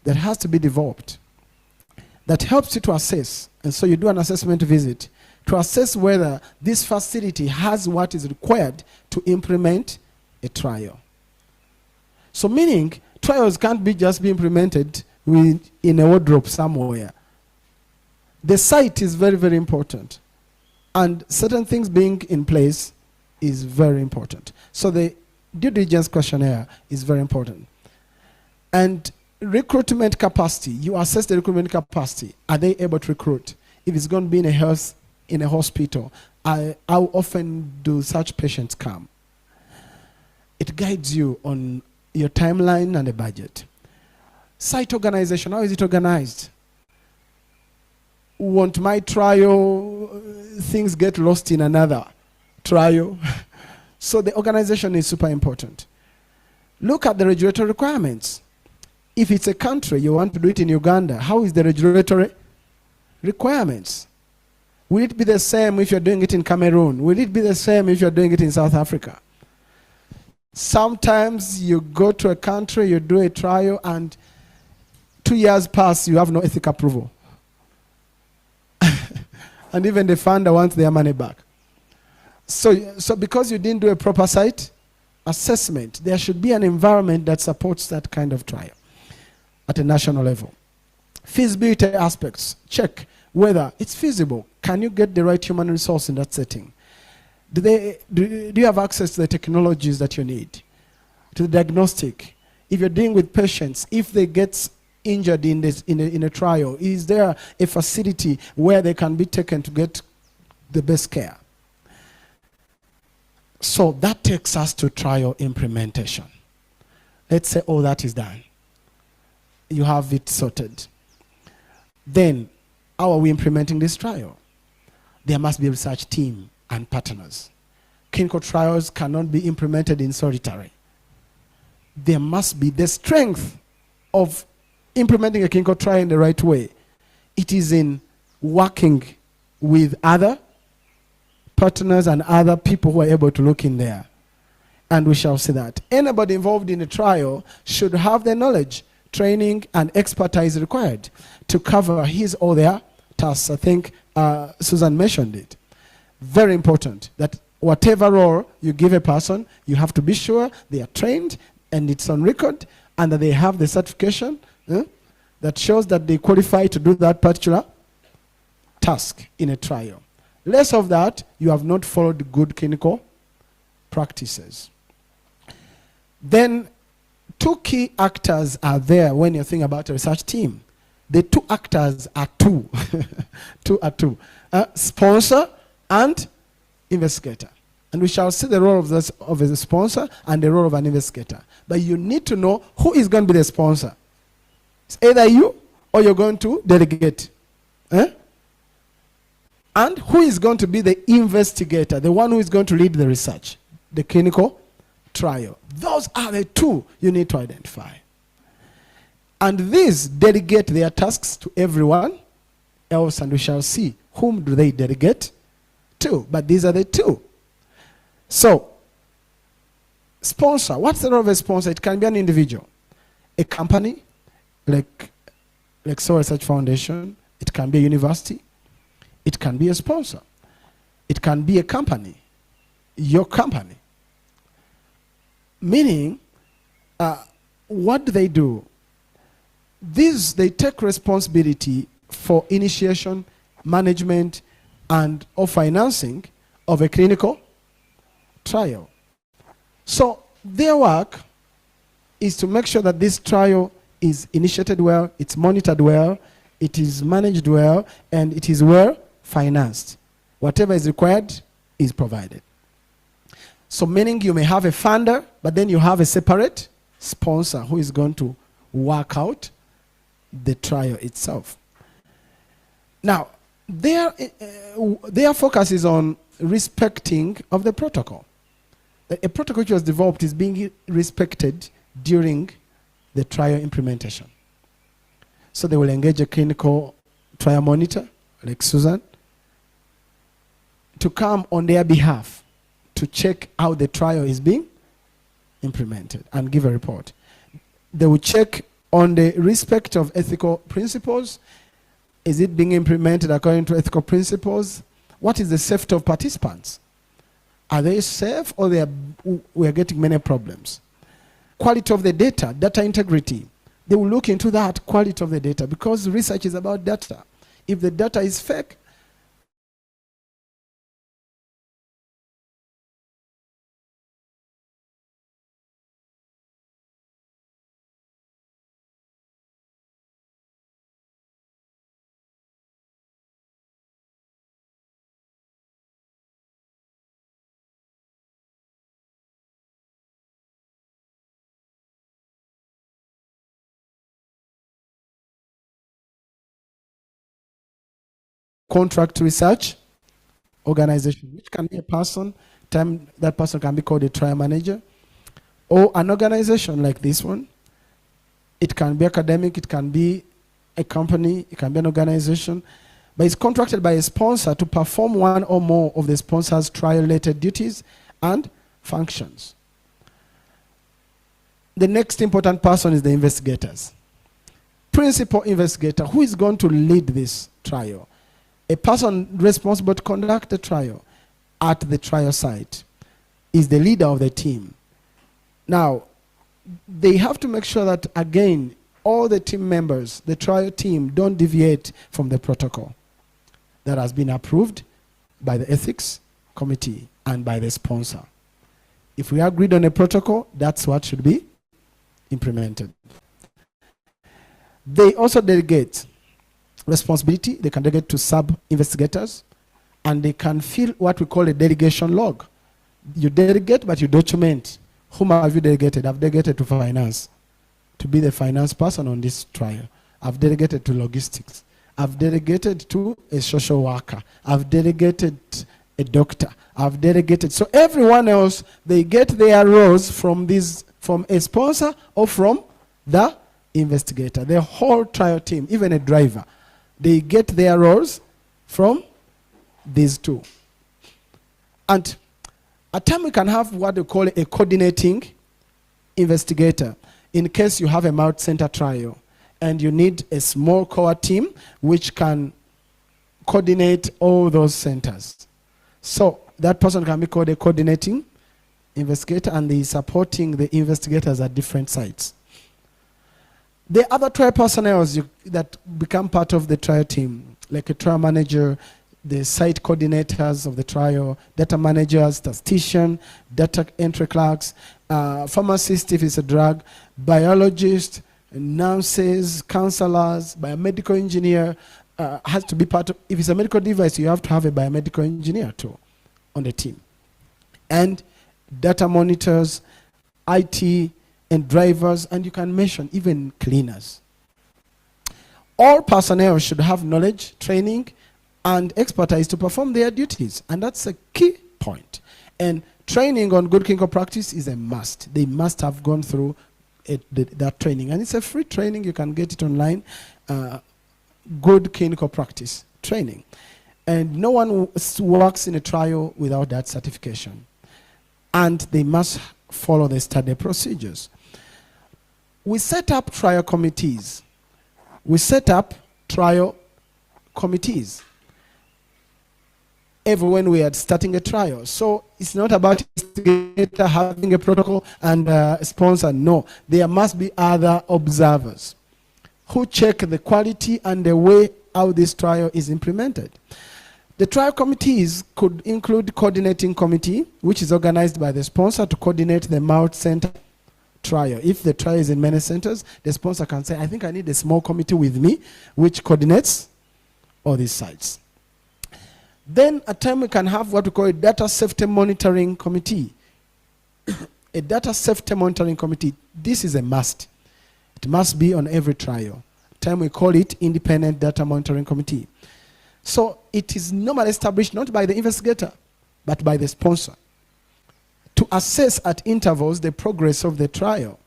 that has to be developed that helps you to assess. And so you do an assessment visit to assess whether this facility has what is required to implement a trial. So meaning, trials can't be just be implemented in a wardrobe somewhere. The site is very, very important. And certain things being in place is very important. So the due diligence questionnaire is very important. And recruitment capacity, you assess the recruitment capacity. Are they able to recruit? If it's going to be in a hospital, how often do such patients come? It guides you on your timeline and the budget. Site organization, how is it organized? Won't my trial, things get lost in another trial? So the organization is super important. Look at the regulatory requirements. If it's a country, you want to do it in Uganda, how is the regulatory requirements? Will it be the same if you're doing it in Cameroon? Will it be the same if you're doing it in South Africa? Sometimes you go to a country, you do a trial, and 2 years pass, you have no ethic approval. And even the funder wants their money back. So because you didn't do a proper site assessment, there should be an environment that supports that kind of trial at a national level. Feasibility aspects, check whether it's feasible. Can you get the right human resource in that setting? Do you have access to the technologies that you need? To the diagnostic? If you're dealing with patients, if they get injured in a trial, is there a facility where they can be taken to get the best care? So that takes us to trial implementation. Let's say all that is done. You have it sorted. Then, how are we implementing this trial? There must be a research team and partners. Clinical trials cannot be implemented in solitary. There must be the strength of implementing a clinical trial in the right way. It is in working with other partners and other people who are able to look in there. And we shall see that. Anybody involved in a trial should have the knowledge, training, and expertise required to cover his or their tasks. I think Susan mentioned it. Very important that whatever role you give a person, you have to be sure they are trained and it's on record and that they have the certification that shows that they qualify to do that particular task in a trial. Less of that, you have not followed good clinical practices. Then, two key actors are there when you think about a research team. The two actors are two. Sponsor and investigator. And we shall see the role of a sponsor and the role of an investigator. But you need to know who is going to be the sponsor. It's either you or you're going to delegate. And who is going to be the investigator, the one who is going to lead the research, the clinical trial. Those are the two you need to identify. And these delegate their tasks to everyone else, and we shall see whom do they delegate to. But these are the two. So, sponsor. What's the role of a sponsor? It can be an individual, a company, like Soil Research Foundation. It can be a university. It can be a sponsor. It can be a company, your company. Meaning, what do they do? They take responsibility for initiation, management, and or financing of a clinical trial. So their work is to make sure that this trial is initiated well, it's monitored well, it is managed well, and it is well financed. Whatever is required is provided. So meaning you may have a funder, but then you have a separate sponsor who is going to work out the trial itself. Now, their focus is on respecting of the protocol. A protocol which was developed is being respected during the trial implementation. So they will engage a clinical trial monitor, like Susan, to come on their behalf to check how the trial is being implemented and give a report. They will check on the respect of ethical principles. Is it being implemented according to ethical principles? What is the safety of participants? Are they safe, or we are getting many problems? Quality of the data, data integrity. They will look into that quality of the data, because research is about data. If the data is fake, contract research organization, which can be a person, that person can be called a trial manager, or an organization like this one. It can be academic, it can be a company, it can be an organization, but it's contracted by a sponsor to perform one or more of the sponsor's trial-related duties and functions. The next important person is the investigators. Principal investigator, who is going to lead this trial? A person responsible to conduct the trial at the trial site is the leader of the team. Now, they have to make sure that, again, all the team members, the trial team, don't deviate from the protocol that has been approved by the ethics committee and by the sponsor. If we agreed on a protocol, that's what should be implemented. They also delegate responsibility. They can delegate to sub-investigators, and they can fill what we call a delegation log. You delegate, but you document. Whom have you delegated? I've delegated to finance, to be the finance person on this trial. I've delegated to logistics. I've delegated to a social worker. I've delegated a doctor. I've delegated. So everyone else, they get their roles from a sponsor or from the investigator. The whole trial team, even a driver, they get their roles from these two. And at times we can have what they call a coordinating investigator, in case you have a multi-center trial and you need a small core team which can coordinate all those centers. So that person can be called a coordinating investigator, and they are supporting the investigators at different sites. The other trial personnel that become part of the trial team, like a trial manager, the site coordinators of the trial, data managers, statistician, data entry clerks, pharmacist if it's a drug, biologist, nurses, counselors, biomedical engineer, has to be part of. If it's a medical device, you have to have a biomedical engineer too on the team. And data monitors, IT, and drivers, and you can mention even cleaners. All personnel should have knowledge, training, and expertise to perform their duties, and that's a key point. And training on good clinical practice is a must. They must have gone through that training, and it's a free training. You can get it online. Good clinical practice training, and no one works in a trial without that certification, and they must follow the study procedures. We set up trial committees. When we are starting a trial. So it's not about investigator having a protocol and a sponsor. No, there must be other observers who check the quality and the way how this trial is implemented. The trial committees could include coordinating committee, which is organized by the sponsor to coordinate the multi-center trial. If the trial is in many centers, the sponsor can say, I think I need a small committee with me, which coordinates all these sites. Then at time we can have what we call a data safety monitoring committee. A data safety monitoring committee, this is a must. It must be on every trial. At time we call it independent data monitoring committee. So it is normally established not by the investigator, but by the sponsor, to assess at intervals the progress of the trial.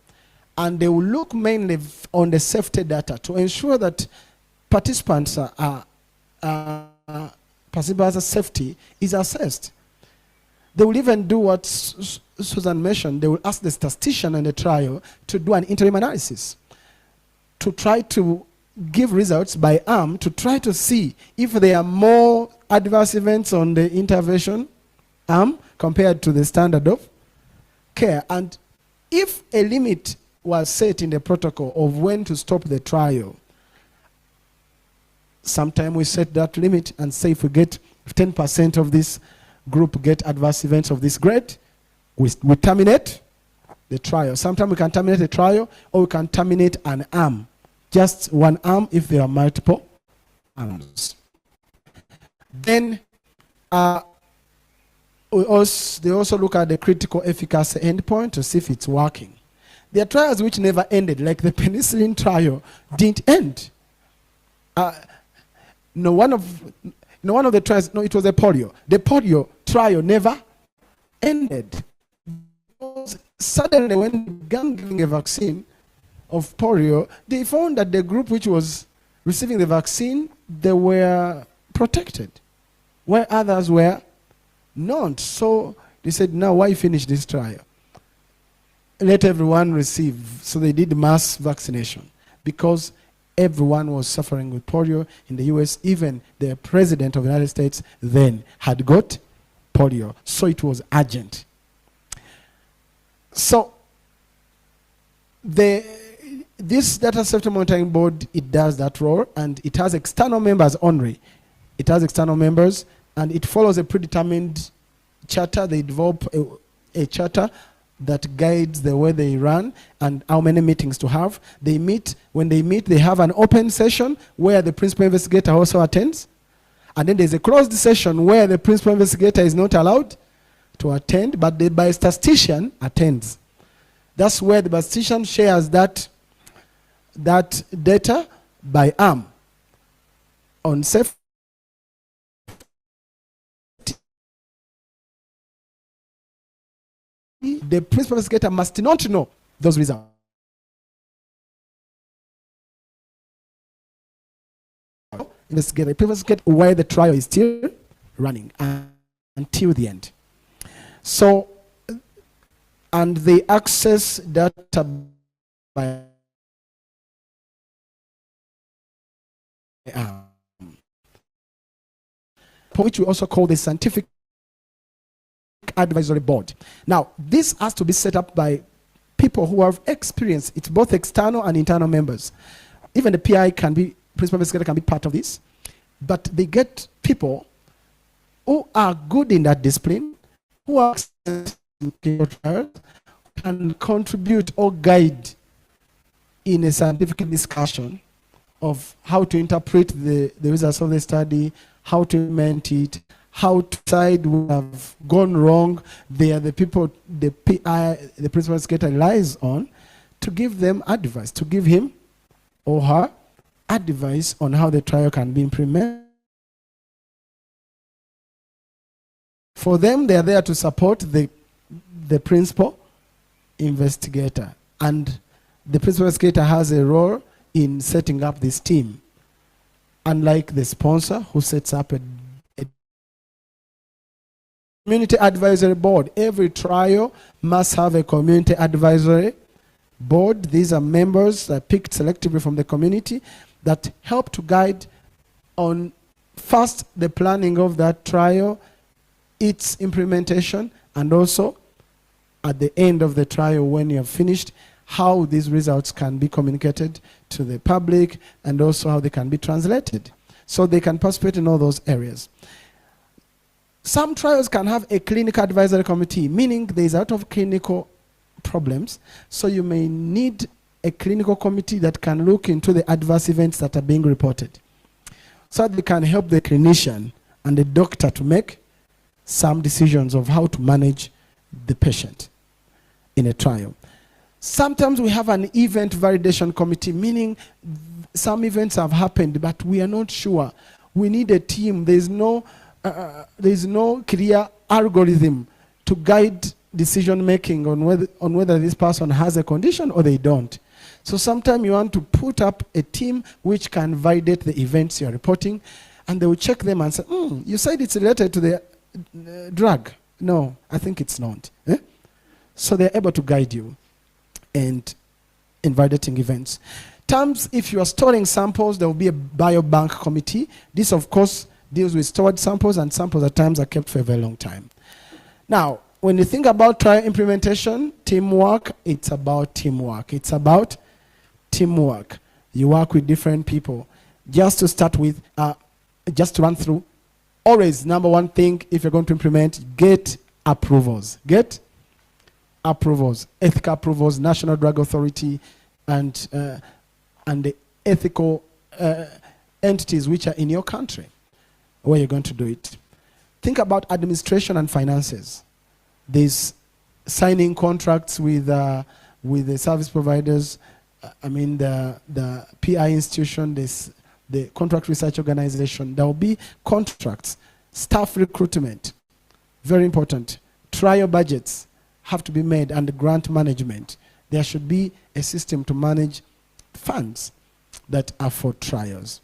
And they will look mainly on the safety data to ensure that participants' safety is assessed. They will even do what Susan mentioned. They will ask the statistician in the trial to do an interim analysis, to try to give results by arm, to try to see if there are more adverse events on the intervention arm compared to the standard of care. And if a limit was set in the protocol of when to stop the trial, sometimes we set that limit and say if we get 10% of this group get adverse events of this grade, we terminate the trial. Sometimes we can terminate a trial, or we can terminate an arm. Just one arm if there are multiple arms. Then they also look at the critical efficacy endpoint to see if it's working. There are trials which never ended, like the penicillin trial didn't end. One of the trials, it was a polio. The polio trial never ended. Suddenly, when they began giving a vaccine of polio, they found that the group which was receiving the vaccine, they were protected, while others were not. So they said, now why finish this trial? Let everyone receive. So they did mass vaccination because everyone was suffering with polio in the US. Even the president of the United States then had got polio. So it was urgent. So this data safety monitoring board, it does that role, and it has external members only. It has external members, and it follows a predetermined charter. They develop a charter that guides the way they run and how many meetings to have. They meet. When they meet, they have an open session where the principal investigator also attends. And then there's a closed session where the principal investigator is not allowed to attend, but the biostatistician attends. That's where the biostatistician shares that data by arm on safety. The principal investigator must not know those results. Investigate the principal investigator where the trial is still running until the end. So, and they access data by which we also call the scientific advisory board. Now, this has to be set up by people who have experience. It's both external and internal members. Even the PI can be, principal investigator can be part of this, but they get people who are good in that discipline, who are can contribute or guide in a scientific discussion of how to interpret the results of the study, how to implement it, how to decide we have gone wrong. They are the people the PI, the principal investigator, relies on to give them advice, to give him or her advice on how the trial can be implemented. For them, they are there to support the principal investigator. And the principal investigator has a role in setting up this team. Unlike the sponsor who sets up a community advisory board. Every trial must have a community advisory board. These are members that picked selectively from the community that help to guide on first the planning of that trial, its implementation, and also at the end of the trial when you have finished, how these results can be communicated to the public and also how they can be translated. So they can participate in all those areas. Some trials can have a clinical advisory committee, meaning there is a lot of clinical problems, so you may need a clinical committee that can look into the adverse events that are being reported, so that they can help the clinician and the doctor to make some decisions of how to manage the patient in a trial. Sometimes we have an event validation committee, meaning some events have happened, but we are not sure. We need a team. There's no clear algorithm to guide decision making on whether this person has a condition or they don't. So sometimes you want to put up a team which can validate the events you're reporting, and they will check them and say, you said it's related to the drug. No, I think it's not. So they're able to guide you and in validating events. Terms, if you are storing samples, there will be a biobank committee. This, of course, deals with stored samples, and samples at times are kept for a very long time. Now, when you think about trial implementation, teamwork, it's about teamwork. It's about teamwork. You work with different people. Just to start with, just to run through, always, number one thing, if you're going to implement, get approvals. Get approvals, ethical approvals, National Drug Authority, and the ethical entities which are in your country where you're going to do it. Think about administration and finances. There's signing contracts with the service providers, the PI institution, the contract research organization. There will be contracts, staff recruitment, very important. Trial budgets have to be made, and the grant management. There should be a system to manage funds that are for trials.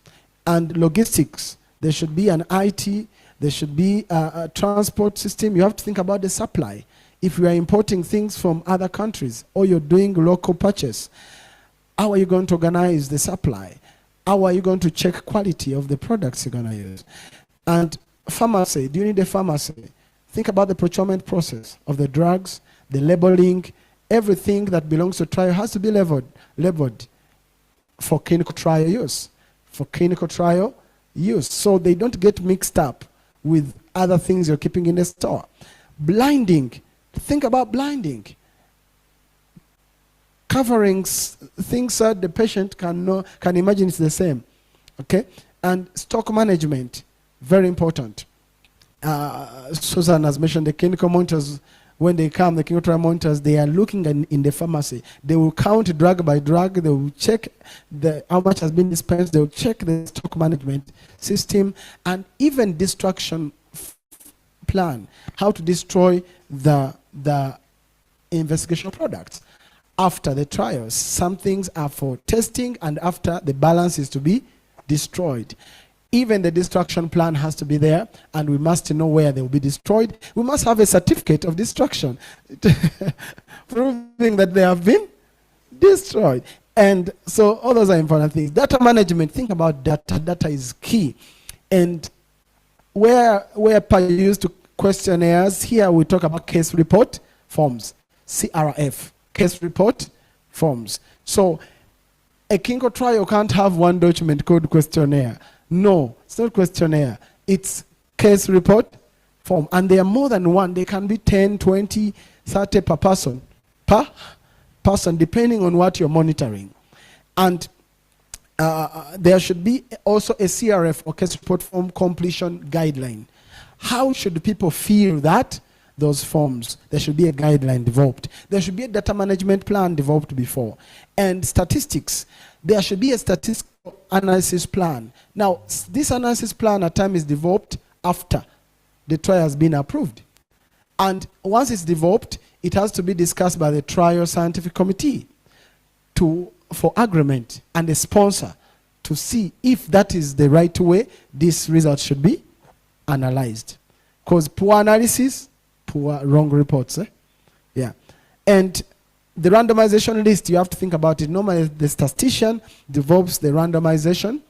And logistics, there should be an IT, there should be a transport system. You have to think about the supply. If you are importing things from other countries or you're doing local purchase, how are you going to organize the supply? How are you going to check quality of the products you're going to use? And pharmacy, do you need a pharmacy? Think about the procurement process of the drugs, the labeling. Everything that belongs to trial has to be labeled for clinical trial use. For clinical trial use. So they don't get mixed up with other things you're keeping in the store. Blinding. Think about blinding. Covering things so that the patient can imagine it's the same. Okay? And stock management. Very important. Susan has mentioned the clinical monitors. When they come, the clinical trial monitors, they are looking in the pharmacy. They will count drug by drug. They will check how much has been dispensed. They will check the stock management system, and even destruction plan, how to destroy the investigational products after the trials. Some things are for testing, and after the balance is to be destroyed. Even the destruction plan has to be there, and we must know where they will be destroyed. We must have a certificate of destruction proving that they have been destroyed. And so all those are important things. Data management, think about data. Data is key. And where per used to questionnaires, here we talk about case report forms, CRF, case report forms. So a clinical trial can't have one document called questionnaire. No, it's not questionnaire. It's case report form. And there are more than one. They can be 10, 20, 30 per person. Per person, depending on what you're monitoring. And there should be also a CRF, or case report form completion guideline. How should people feel that? Those forms, there should be a guideline developed. There should be a data management plan developed before. And statistics, there should be a statistical analysis plan. Now, this analysis plan at times is developed after the trial has been approved. And once it's developed, it has to be discussed by the trial scientific committee for agreement, and the sponsor to see if that is the right way this result should be analyzed. Because poor analysis, wrong reports. Yeah. And the randomization list, you have to think about it. Normally, the statistician develops the randomization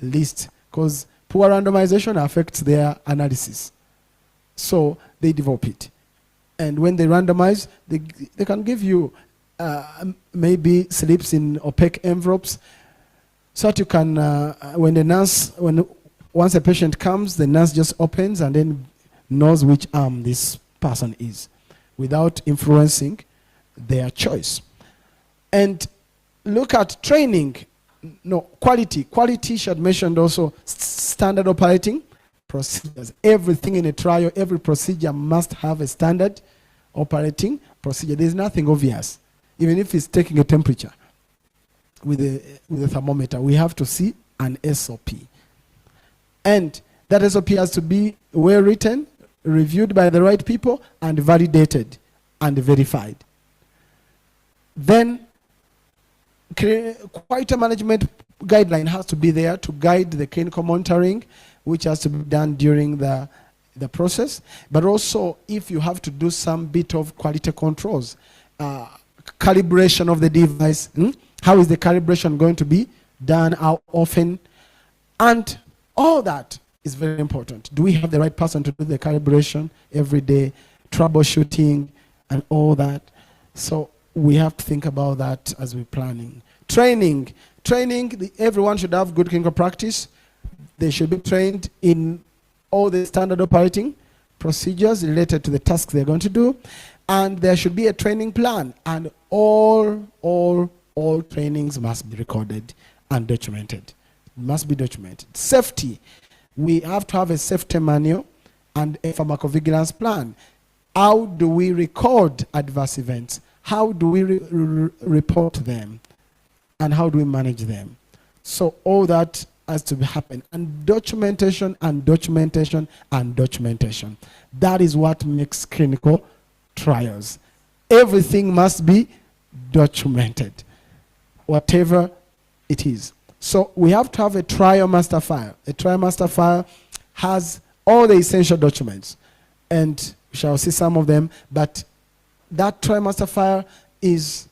list, because poor randomization affects their analysis. So they develop it. And when they randomize, they can give you maybe slips in opaque envelopes, so that you can, once a patient comes, the nurse just opens and then knows which arm this person is without influencing their choice. And look at training. No, quality. Quality should mention also standard operating procedures. Everything in a trial, every procedure must have a standard operating procedure. There's nothing obvious. Even if it's taking a temperature with a thermometer, we have to see an SOP. And that SOP has to be well written, reviewed by the right people, and validated and verified. Then quality management guideline has to be there to guide the clinical monitoring, which has to be done during the process. But also, if you have to do some bit of quality controls, calibration of the device, how is the calibration going to be done, how often, and all that is very important. Do we have the right person to do the calibration every day, troubleshooting, and all that? So we have to think about that as we're planning. Training, everyone should have good clinical practice. They should be trained in all the standard operating procedures related to the tasks they're going to do. And there should be a training plan. And all trainings must be recorded and documented. Must be documented. Safety. We have to have a safety manual and a pharmacovigilance plan. How do we record adverse events? How do we report them? And how do we manage them? So all that has to happen. And documentation and documentation and documentation. That is what makes clinical trials. Everything must be documented, whatever it is. So we have to have a trial master file. A trial master file has all the essential documents, and we shall see some of them, but that trial master file is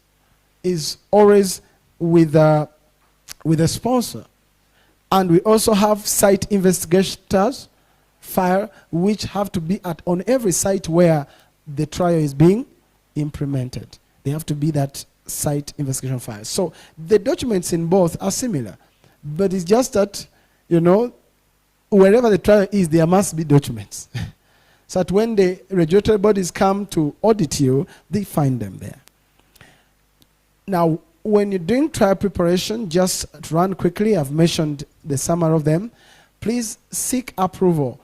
always with a sponsor. And we also have site investigators file, which have to be on every site where the trial is being implemented. They have to be that site investigation file. So the documents in both are similar, but it's just that, wherever the trial is, there must be documents. So that when the regulatory bodies come to audit you, they find them there. Now, when you're doing trial preparation, just to run quickly, I've mentioned the summary of them. Please seek approval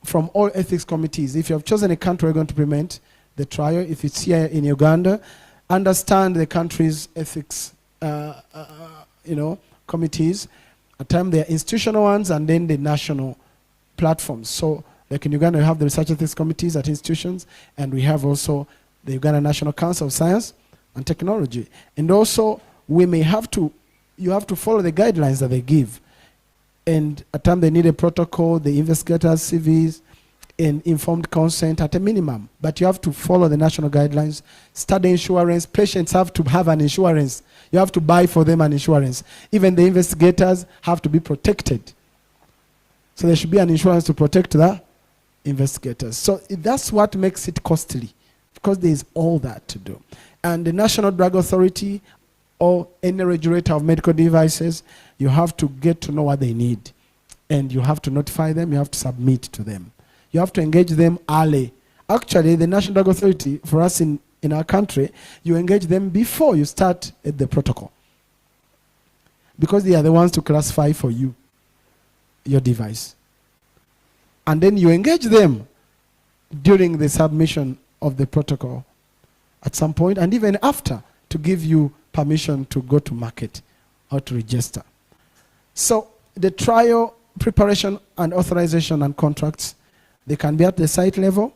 from all ethics committees. If you have chosen a country we're going to implement the trial, if it's here in Uganda, understand the country's ethics committees. At times they are institutional ones and then the national platforms. So like in Uganda, we have the research ethics committees at institutions, and we have also the Uganda National Council of Science and Technology. And also you have to follow the guidelines that they give. And at times they need a protocol, the investigators, CVs, and informed consent at a minimum. But you have to follow the national guidelines. Study insurance. Patients have to have an insurance. You have to buy for them an insurance. Even the investigators have to be protected. So there should be an insurance to protect the investigators. So that's what makes it costly, because there is all that to do. And the National Drug Authority or any regulator of medical devices, you have to get to know what they need. And you have to notify them, you have to submit to them. You have to engage them early. Actually, the National Drug Authority, for us in our country, you engage them before you start the protocol. Because they are the ones to classify for you your device. And then you engage them during the submission of the protocol at some point, and even after, to give you permission to go to market or to register. So the trial preparation and authorization and contracts, they can be at the site level,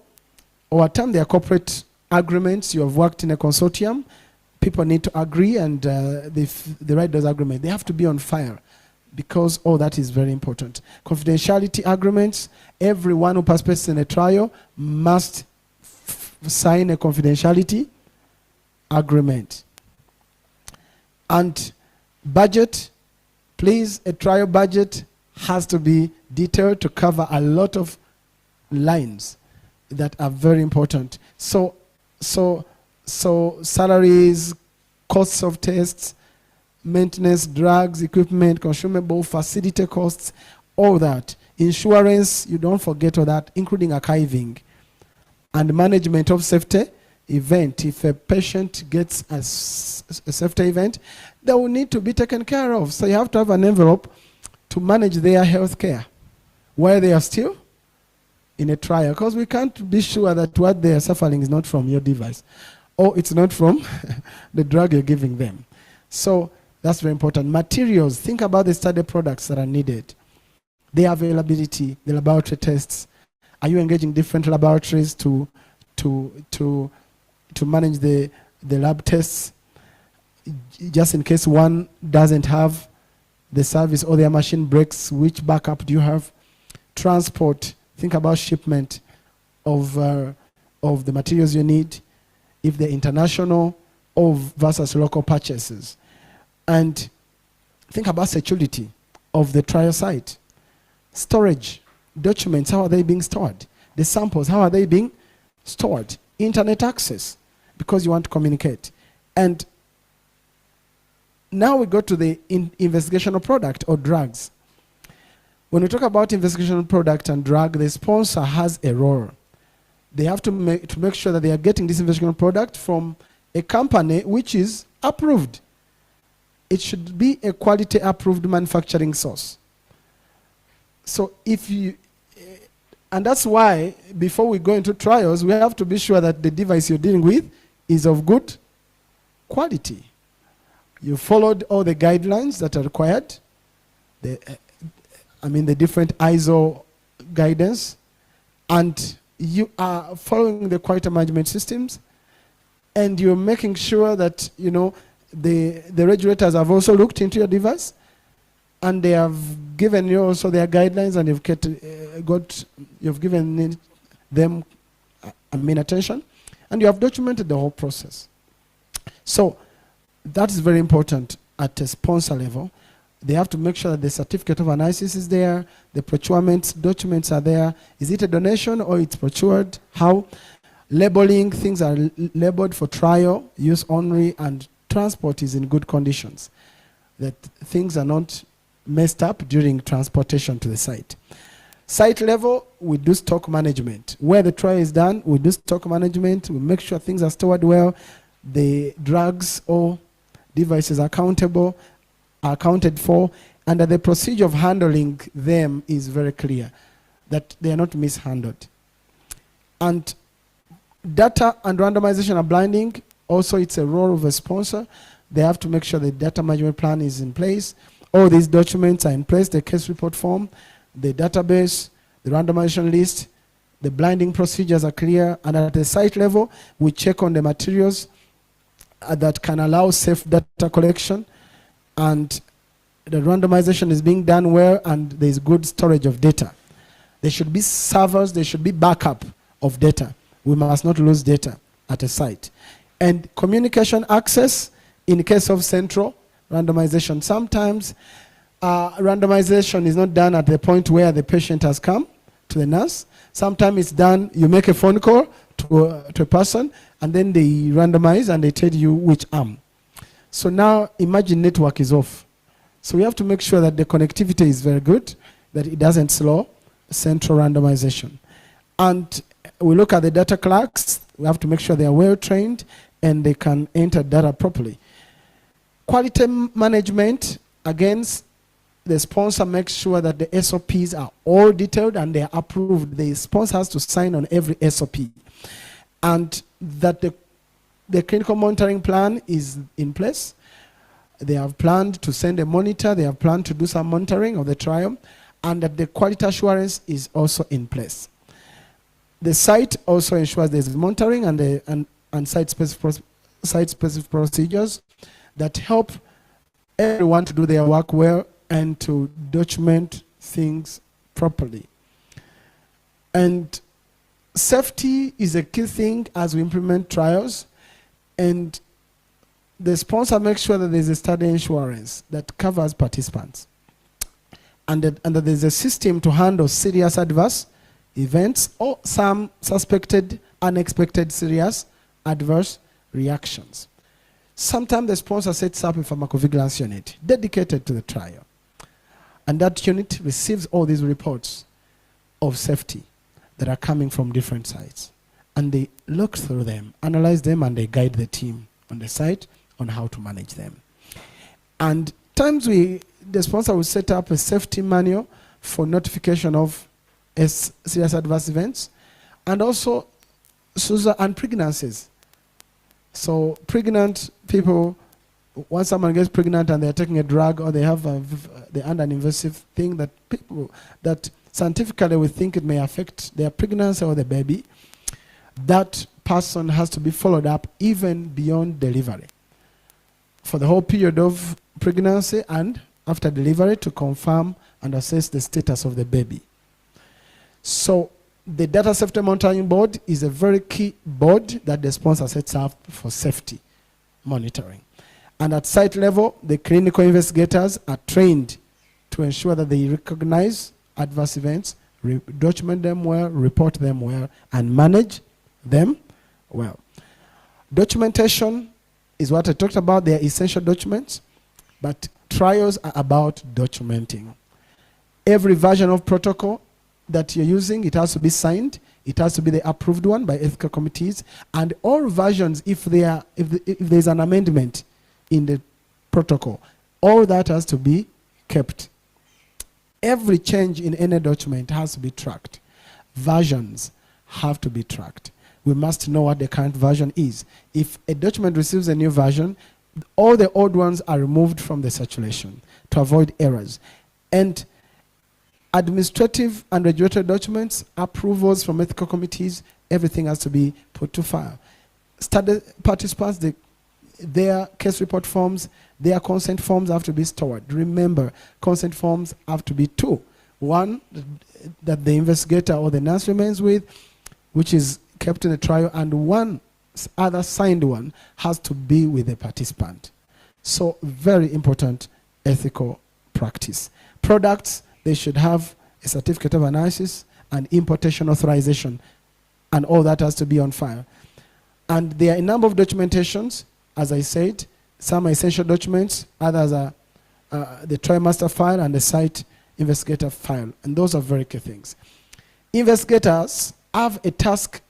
or at times they are corporate agreements. You have worked in a consortium. People need to agree, and they write those agreements. They have to be on file, because all that is very important. Confidentiality agreements. Everyone who participates in a trial must sign a confidentiality agreement. And budget, please, a trial budget has to be detailed to cover a lot of lines that are very important. So salaries, costs of tests, maintenance, drugs, equipment, consumable, facility costs, all that Insurance, you don't forget all that, including archiving and management of safety event. If a patient gets a safety event, they will need to be taken care of. So you have to have an envelope to manage their health care while they are still in a trial, because we can't be sure that what they are suffering is not from your device or it's not from the drug you're giving them. So that's very important. Materials, think about the study products that are needed, the availability, the laboratory tests. Are you engaging different laboratories to manage the lab tests, just in case one doesn't have the service or their machine breaks? Which backup do you have? Transport, think about shipment of the materials you need, if they're international or versus local purchases. And think about security of the trial site. Storage, documents, how are they being stored? The samples, how are they being stored? Internet access, because you want to communicate. And now we go to the investigational product or drugs. When we talk about investigational product and drug, the sponsor has a role. They have to make sure that they are getting this investigational product from a company which is approved. It should be a quality approved manufacturing source. So if you, and that's why before we go into trials, we have to be sure that the device you're dealing with is of good quality. You followed all the guidelines that are required, the different ISO guidance, and you are following the quality management systems, and you're making sure that, you know, the regulators have also looked into your device, and they have given you also their guidelines, and you've given them attention, and you have documented the whole process. So that is very important at a sponsor level. They have to make sure that the certificate of analysis is there, the procurement documents are there. Is it a donation or it's procured? How? Labeling, things are labeled for trial, use only, and transport is in good conditions, that things are not messed up during transportation to the site. Site level, we do stock management. Where the trial is done, we do stock management. We make sure things are stored well. The drugs or devices are accounted for, and that the procedure of handling them is very clear, that they are not mishandled. And data and randomization and blinding, also it's a role of a sponsor. They have to make sure the data management plan is in place. All these documents are in place, the case report form, the database, the randomization list, the blinding procedures are clear, and at the site level, we check on the materials that can allow safe data collection, and the randomization is being done well, and there is good storage of data. There should be servers, there should be backup of data. We must not lose data at a site. And communication access in case of central randomization. Sometimes randomization is not done at the point where the patient has come to the nurse. Sometimes it's done, you make a phone call to a person, and then they randomize and they tell you which arm. So now imagine network is off. So we have to make sure that the connectivity is very good, that it doesn't slow central randomization. And we look at the data clerks. We have to make sure they are well trained and they can enter data properly. Quality management, again, the sponsor makes sure that the SOPs are all detailed and they are approved. The sponsor has to sign on every SOP. And that the clinical monitoring plan is in place. They have planned to send a monitor. They have planned to do some monitoring of the trial. And that the quality assurance is also in place. The site also ensures there's monitoring and site-specific procedures that help everyone to do their work well and to document things properly. And safety is a key thing as we implement trials, and the sponsor makes sure that there's a study insurance that covers participants, and that there's a system to handle serious adverse events or some suspected unexpected serious adverse reactions. Sometimes the sponsor sets up a pharmacovigilance unit dedicated to the trial. And that unit receives all these reports of safety that are coming from different sites. And they look through them, analyze them, and they guide the team on the site on how to manage them. And times the sponsor will set up a safety manual for notification of serious adverse events, and also SUSA and pregnancies. So pregnant people, once someone gets pregnant and they're taking a drug, or they have they're under an invasive thing that scientifically we think it may affect their pregnancy or the baby, that person has to be followed up even beyond delivery for the whole period of pregnancy and after delivery to confirm and assess the status of the baby. So the Data Safety Monitoring Board is a very key board that the sponsor sets up for safety monitoring. And at site level, the clinical investigators are trained to ensure that they recognize adverse events, document them well, report them well, and manage them well. Documentation is what I talked about. They are essential documents, but trials are about documenting. Every version of protocol that you're using, it has to be signed. It has to be the approved one by ethical committees. And all versions, if there's an amendment in the protocol, all that has to be kept. Every change in any document has to be tracked. Versions have to be tracked. We must know what the current version is. If a document receives a new version, all the old ones are removed from the circulation to avoid errors. And administrative and regulatory documents, approvals from ethical committees, everything has to be put to file. Study participants, their case report forms, their consent forms have to be stored. Remember, consent forms have to be two. One that the investigator or the nurse remains with, which is kept in the trial, and one other signed one has to be with the participant. So very important ethical practice. Products, they should have a certificate of analysis and importation authorization, and all that has to be on file. And there are a number of documentations, as I said. Some are essential documents, others are the trial master file and the site investigator file, and those are very key things. Investigators have a task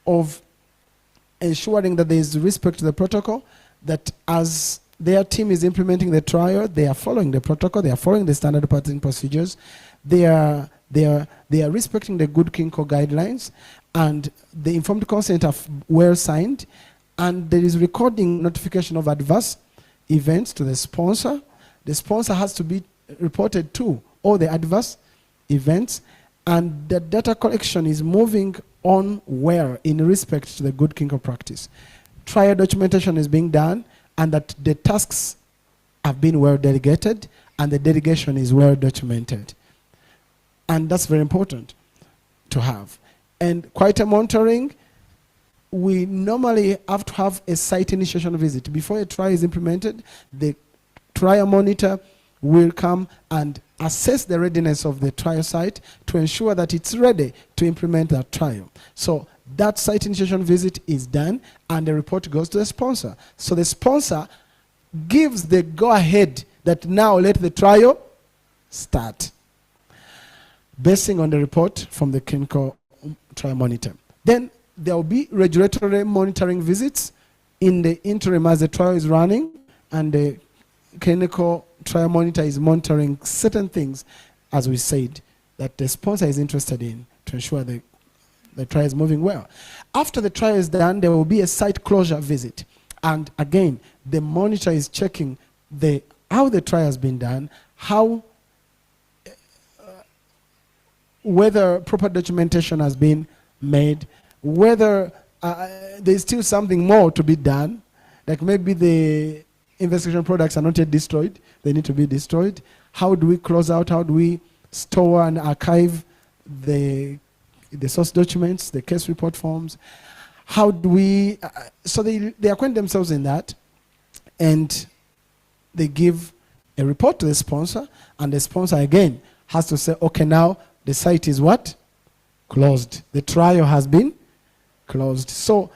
of ensuring that there is respect to the protocol, that as their team is implementing the trial, they are following the protocol, they are following the standard operating procedures, they are respecting the good clinical guidelines, and the informed consent are well signed, and there is recording notification of adverse events to the sponsor. The sponsor has to be reported to all the adverse events, and the data collection is moving on well in respect to the good clinical practice. Trial documentation is being done, and that the tasks have been well delegated, and the delegation is well documented. And that's very important to have. And quality monitoring, we normally have to have a site initiation visit. Before a trial is implemented, the trial monitor will come and assess the readiness of the trial site to ensure that it's ready to implement that trial. So that site initiation visit is done, and the report goes to the sponsor. So the sponsor gives the go-ahead that now let the trial start, basing on the report from the clinical trial monitor. Then there will be regulatory monitoring visits in the interim as the trial is running, and the clinical trial monitor is monitoring certain things, as we said, that the sponsor is interested in to ensure the trial is moving well. After the trial is done, there will be a site closure visit. And again, the monitor is checking how the trial has been done, whether proper documentation has been made, whether there's still something more to be done, like maybe the investigation products are not yet destroyed, they need to be destroyed. How do we close out, how do we store and archive the source documents, the case report forms? How do we, so they acquaint themselves in that, and they give a report to the sponsor, and the sponsor again has to say, okay, now the site is what? Closed. The trial has been closed. So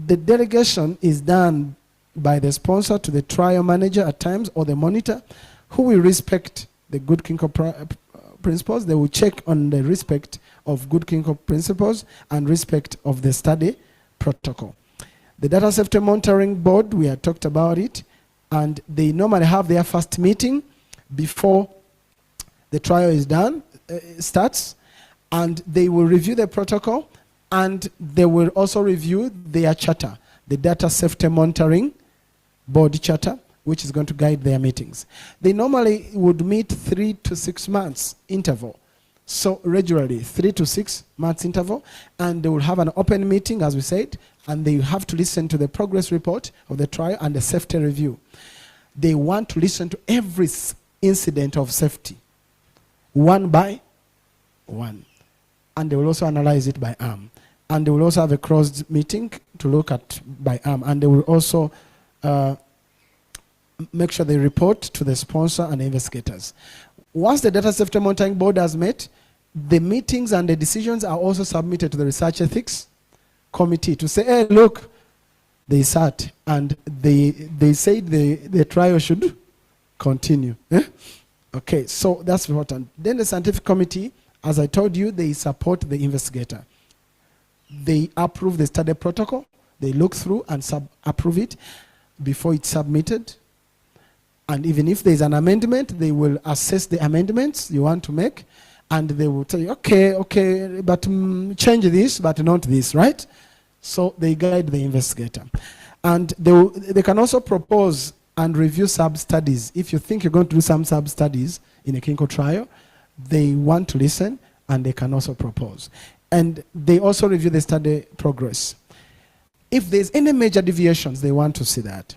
the delegation is done by the sponsor to the trial manager at times, or the monitor, who will respect the good clinical principles. They will check on the respect of good clinical principles and respect of the study protocol. The Data Safety Monitoring Board, we had talked about it, and they normally have their first meeting before the trial is done, starts, and they will review the protocol, and they will also review their charter, the Data Safety Monitoring Board charter, which is going to guide their meetings. They normally would meet 3 to 6 months interval. So regularly, 3 to 6 months interval, and they will have an open meeting, as we said, and they have to listen to the progress report of the trial and the safety review. They want to listen to every incident of safety, one by one. And they will also analyze it by arm. And they will also have a closed meeting to look at by arm. And they will also make sure they report to the sponsor and the investigators. Once the Data Safety Monitoring Board has met, the meetings and the decisions are also submitted to the Research Ethics Committee to say, hey, look, they sat and they said the trial should continue. Okay, so that's important. Then the Scientific Committee, as I told you, they support the investigator. They approve the study protocol. They look through and approve it before it's submitted. And even if there's an amendment, they will assess the amendments you want to make, and they will tell you, okay, but change this, but not this, right? So they guide the investigator. And they can also propose and review sub-studies. If you think you're going to do some sub-studies in a clinical trial, they want to listen, and they can also propose. And they also review the study progress. If there's any major deviations, they want to see that.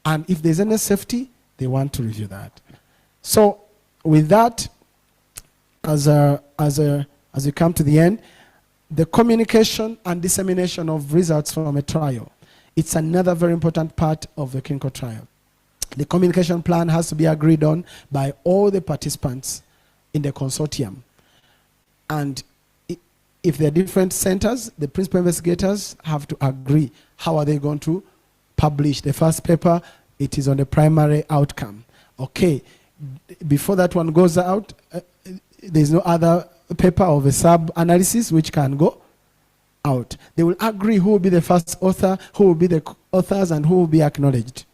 And if there's any safety, they want to review that. So with that, as we come to the end, the communication and dissemination of results from a trial, it's another very important part of the clinical trial. The communication plan has to be agreed on by all the participants in the consortium. And if there are different centers, the principal investigators have to agree how are they going to publish the first paper. It is on the primary outcome. Okay, before that one goes out, there's no other paper of a sub-analysis which can go out. They will agree who will be the first author, who will be the authors, and who will be acknowledged.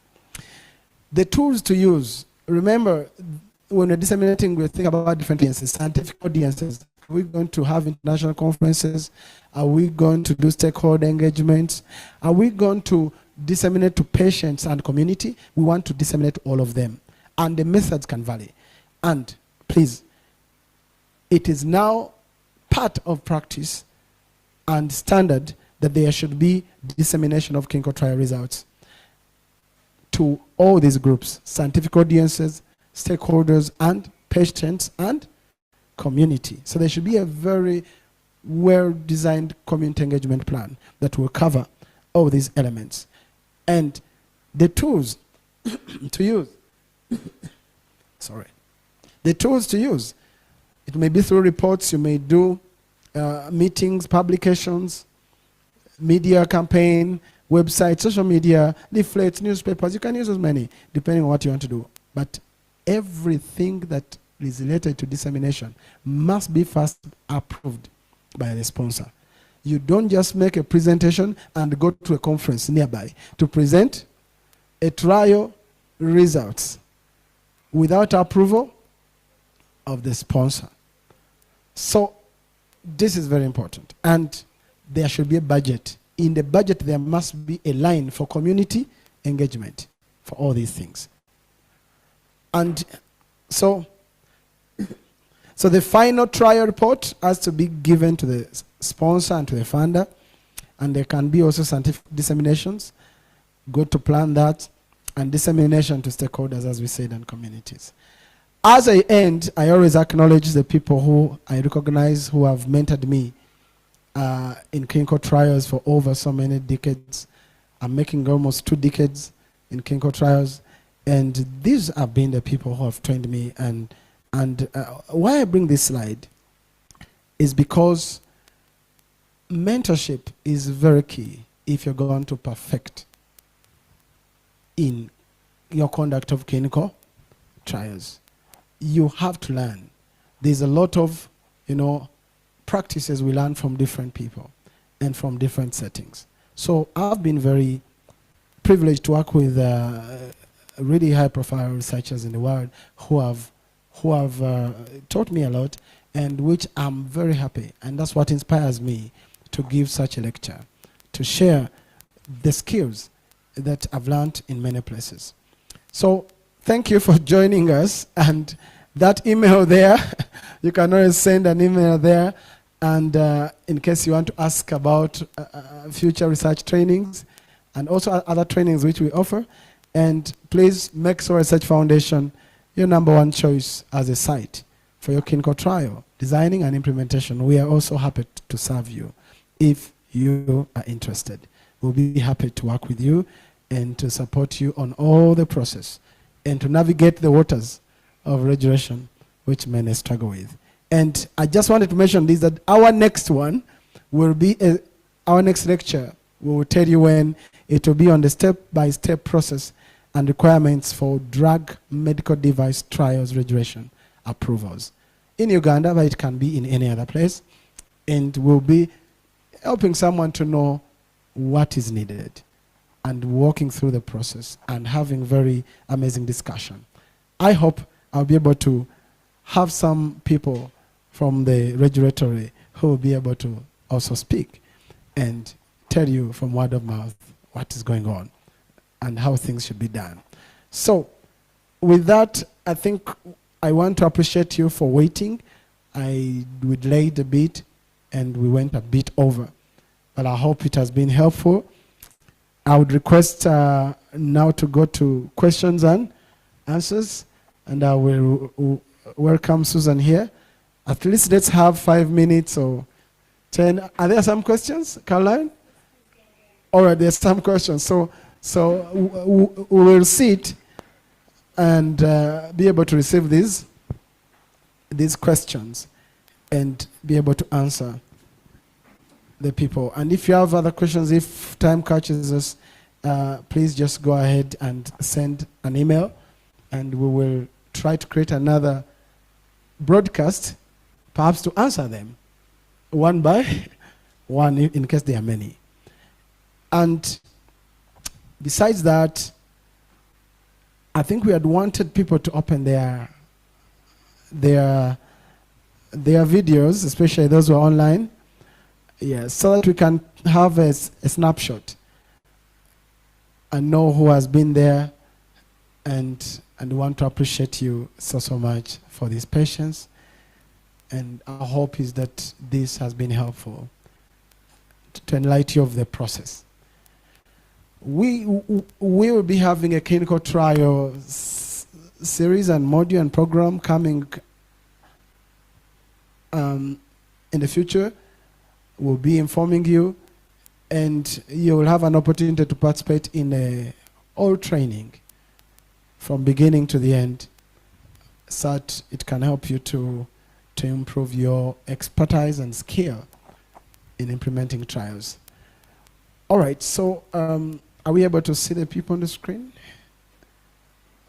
The tools to use. Remember, when we're disseminating, we think about different audiences, scientific audiences. Are we going to have international conferences? Are we going to do stakeholder engagements? Are we going to disseminate to patients and community? We want to disseminate all of them. And the methods can vary. And please, it is now part of practice and standard that there should be dissemination of clinical trial results to all these groups, scientific audiences, stakeholders, and patients and community. So there should be a very well-designed community engagement plan that will cover all these elements. And the tools to use, the tools to use, it may be through reports, you may do meetings, publications, media campaign, websites, social media, leaflets, newspapers. You can use as many, depending on what you want to do. But everything that is related to dissemination must be first approved by the sponsor. You don't just make a presentation and go to a conference nearby to present a trial results without approval of the sponsor. So this is very important. And there should be a budget. In the budget, there must be a line for community engagement for all these things. And so the final trial report has to be given to the sponsor and to the funder, and there can be also scientific disseminations. Good to plan that, and dissemination to stakeholders, as we said, and communities. As I end, I always acknowledge the people who I recognize who have mentored me in clinical trials for over so many decades. I'm making almost 2 decades in clinical trials, and these have been the people who have trained me. And why I bring this slide is because mentorship is very key if you're going to perfect in your conduct of clinical trials. you have to learn. There's a lot of, practices we learn from different people and from different settings. So I've been very privileged to work with really high-profile researchers in the world who have taught me a lot, and which I'm very happy. And that's what inspires me to give such a lecture, to share the skills that I've learned in many places. So thank you for joining us. And that email there, you can always send an email there. And in case you want to ask about future research trainings and also other trainings which we offer. And please make Soul Research Foundation your number one choice as a site for your clinical trial, designing and implementation. We are also happy to serve you if you are interested. We'll be happy to work with you and to support you on all the process and to navigate the waters of regulation which many struggle with. And I just wanted to mention this, that our next one will be, our next lecture, we will tell you when it will be on the step-by-step process and requirements for drug medical device trials regulation approvals. In Uganda, but it can be in any other place. And we'll be helping someone to know what is needed and walking through the process and having very amazing discussion. I hope I'll be able to have some people from the regulatory who will be able to also speak and tell you from word of mouth what is going on and how things should be done. So with that, I think I want to appreciate you for waiting. We delayed a bit and we went a bit over, but I hope it has been helpful. I would request now to go to questions and answers, and I will welcome Susan here. At least let's have 5 minutes or 10. Are there some questions, Caroline? All right, there's some questions. So we will sit and be able to receive these questions and be able to answer the people. And if you have other questions, if time catches us, please just go ahead and send an email, and we will try to create another broadcast, perhaps to answer them one by one in case there are many. And besides that, I think we had wanted people to open their videos, especially those who are online, so that we can have a snapshot and know who has been there, and want to appreciate you so much for this patience. And our hope is that this has been helpful to enlighten you of the process. We will be having a clinical trial series and module and program coming in the future. We'll be informing you, and you will have an opportunity to participate in all training from beginning to the end, so that it can help you to improve your expertise and skill in implementing trials. All right, so are we able to see the people on the screen?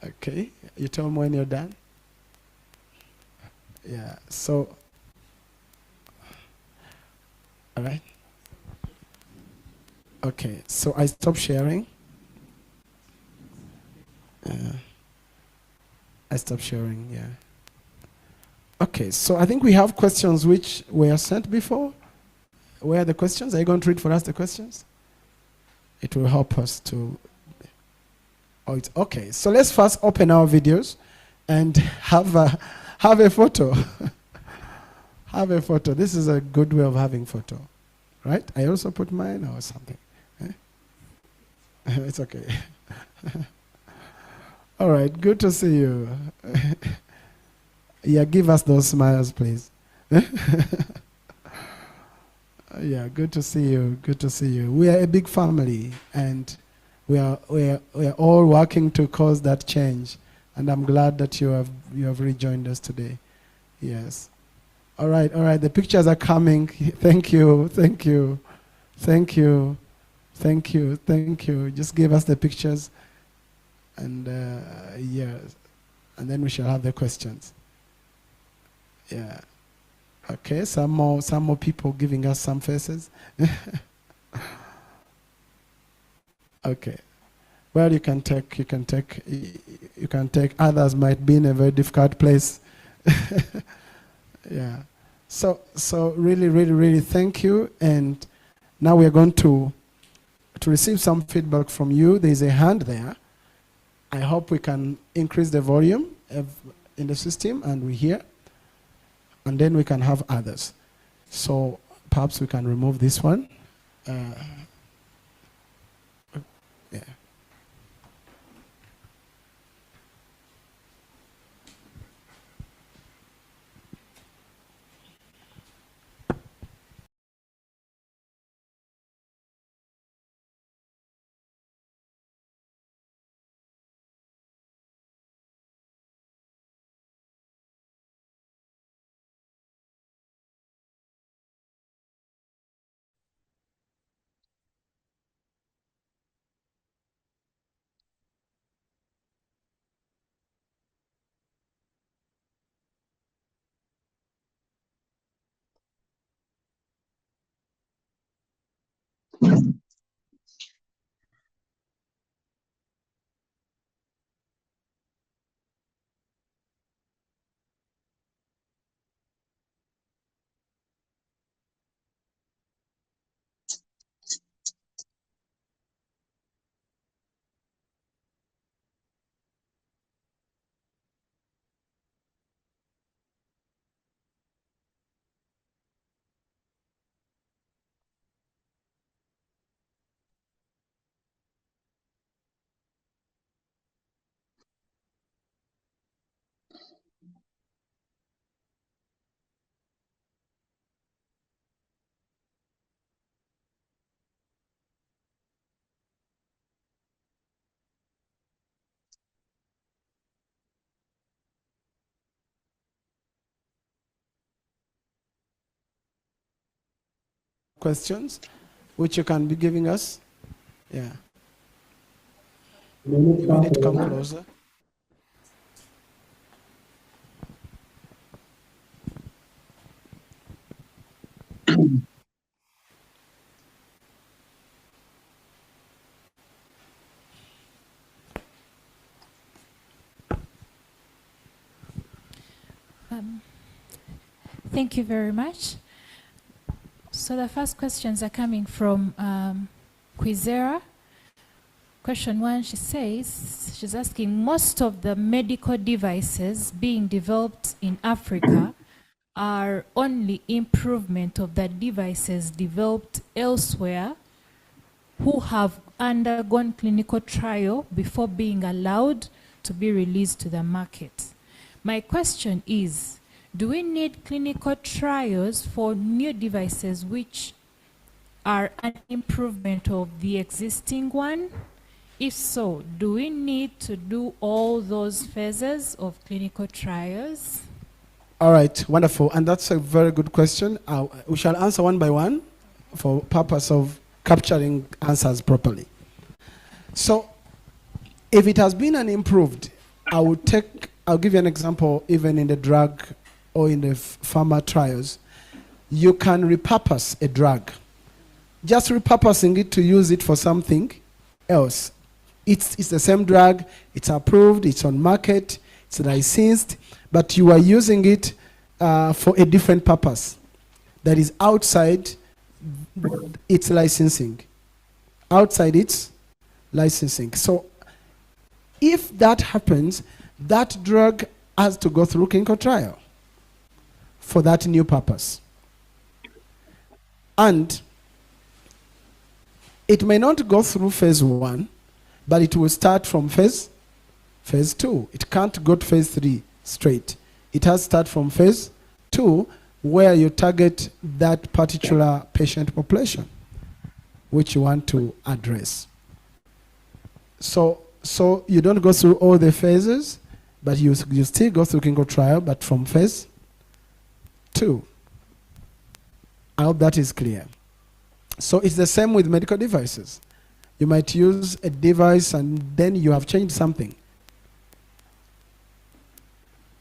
Okay, you tell me when you're done. Yeah, so, all right. Okay, so I stop sharing. I stop sharing, yeah. Okay, so I think we have questions which were sent before. Where are the questions? Are you going to read for us the questions? It will help us to... Oh, it's okay. So let's first open our videos and have a photo. Have a photo. This is a good way of having photo, right? I also put mine or something. It's okay. All right, good to see you. Yeah, give us those smiles, please. Yeah, good to see you. Good to see you. We are a big family, and we are all working to cause that change. And I'm glad that you have rejoined us today. Yes. All right. The pictures are coming. Thank you. Just give us the pictures, and yes, and then we shall have the questions. Yeah. Okay, some more people giving us some faces. Okay. Well, you can take. Others might be in a very difficult place. Yeah. So really thank you. And now we are going to receive some feedback from you. There is a hand there. I hope we can increase the volume in the system and we hear. And then we can have others. So perhaps we can remove this one. Yeah. Questions which you can be giving us? Yeah. You may need to come closer. Thank you very much. So the first questions are coming from Quizera. Question 1, she says, she's asking, most of the medical devices being developed in Africa are only improvement of the devices developed elsewhere who have undergone clinical trial before being allowed to be released to the market. My question is, do we need clinical trials for new devices which are an improvement of the existing one? If so, do we need to do all those phases of clinical trials? All right, wonderful. And that's a very good question. We shall answer one by one for purpose of capturing answers properly. So if it has been an improved, I'll give you an example. Even in the drug or in the pharma trials, you can repurpose a drug. Just repurposing it to use it for something else. It's the same drug, it's approved, it's on market, it's licensed, but you are using it for a different purpose that is outside its licensing. Outside its licensing. So if that happens, that drug has to go through clinical trial for that new purpose. And it may not go through phase 1, but it will start from phase 2. It can't go to phase 3 straight. It has to start from phase 2, where you target that particular patient population which you want to address. So you don't go through all the phases, but you still go through clinical trial, but from phase 2. I hope that is clear. So it's the same with medical devices. You might use a device and then you have changed something.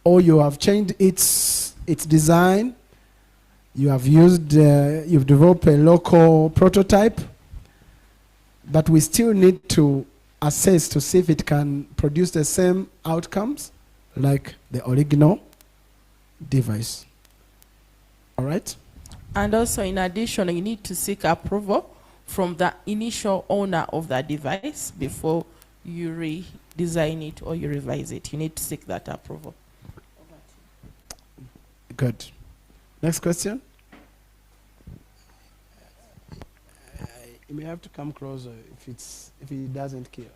Or you have changed its its design. You have used, you've developed a local prototype, but we still need to assess to see if it can produce the same outcomes like the original device. All right? And also, in addition, you need to seek approval from the initial owner of the device before you redesign it or you revise it. You need to seek that approval. Good. Next question. You may have to come closer if it doesn't kill.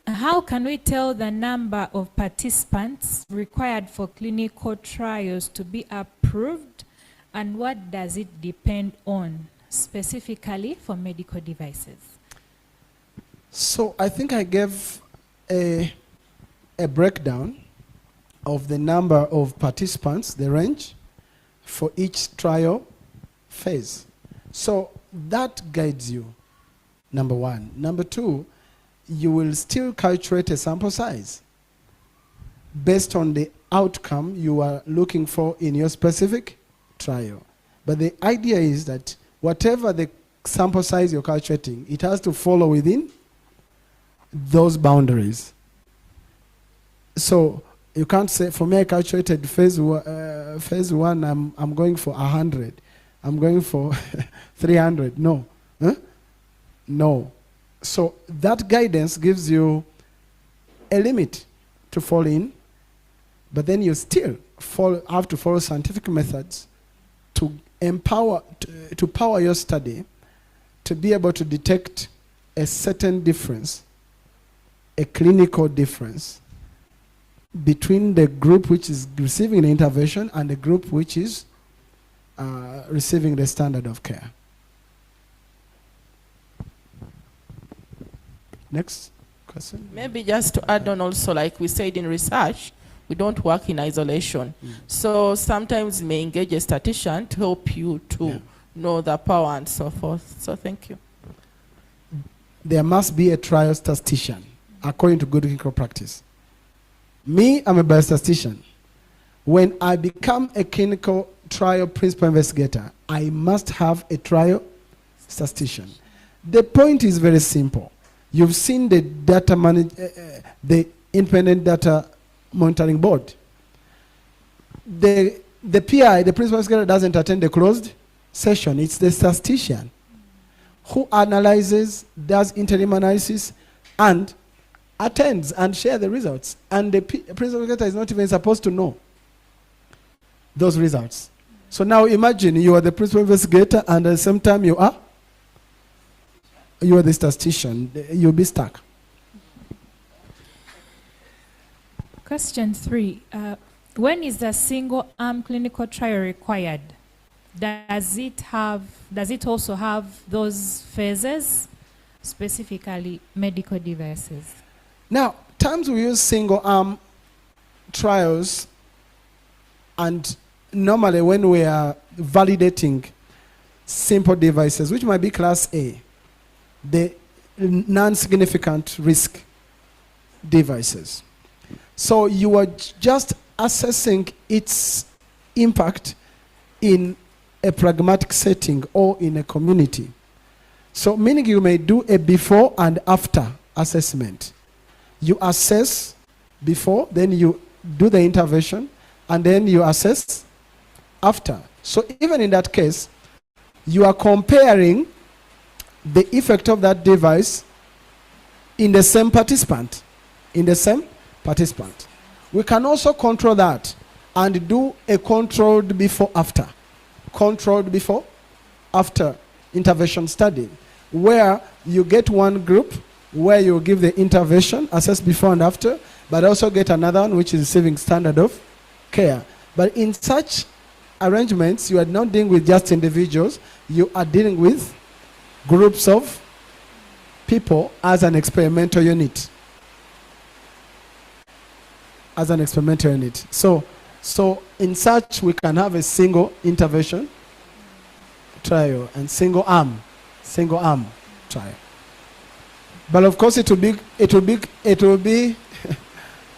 How can we tell the number of participants required for clinical trials to be approved, and what does it depend on, specifically for medical devices? So I think I gave a breakdown of the number of participants, the range, for each trial phase. So that guides you, number one. Number two, you will still calculate a sample size based on the outcome you are looking for in your specific trial. But the idea is that whatever the sample size you're calculating, it has to follow within those boundaries. So you can't say, for me, I calculated phase one, I'm going for 100. I'm going for 300. No. Huh? No. So that guidance gives you a limit to fall in, but then you still have to follow scientific methods to to power your study to be able to detect a certain difference, a clinical difference between the group which is receiving the intervention and the group which is receiving the standard of care. Next question. Maybe just to add on also, like we said in research, we don't work in isolation. So sometimes we may engage a statistician to help you to know the power and so forth. So thank you. There must be a trial statistician according to good clinical practice. Me, I'm a biostatistician. When I become a clinical trial principal investigator, I must have a trial statistician. The point is very simple. You've seen the data the independent data monitoring board. The PI, the principal investigator, doesn't attend the closed session. It's the statistician who analyzes, does interim analysis, and attends and shares the results. And the principal investigator is not even supposed to know those results. So now imagine you are the principal investigator and at the same time you are the statistician. You'll be stuck. Question 3. When is a single-arm clinical trial required? Does it also have those phases, specifically medical devices? Now, times we use single-arm trials, and normally when we are validating simple devices, which might be class A, the non-significant risk devices. So you are just assessing its impact in a pragmatic setting or in a community. So meaning you may do a before and after assessment. You assess before, then you do the intervention, and then you assess after. So even in that case, you are comparing the effect of that device in the same participant. We can also control that and do a controlled before-after. Controlled before-after intervention study, where you get one group where you give the intervention, assess before and after, but also get another one which is receiving standard of care. But in such arrangements, you are not dealing with just individuals, you are dealing with groups of people as an experimental unit. So in such, we can have a single intervention trial and single arm trial. But of course, it will be,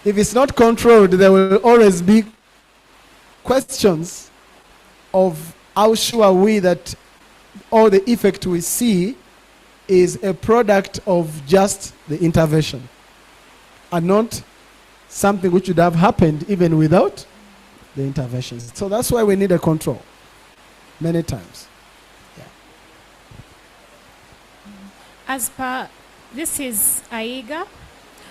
if it's not controlled, there will always be questions of how sure are we that all the effect we see is a product of just the intervention and not something which would have happened even without the interventions. So that's why we need a control many times. As per, this is AIGA,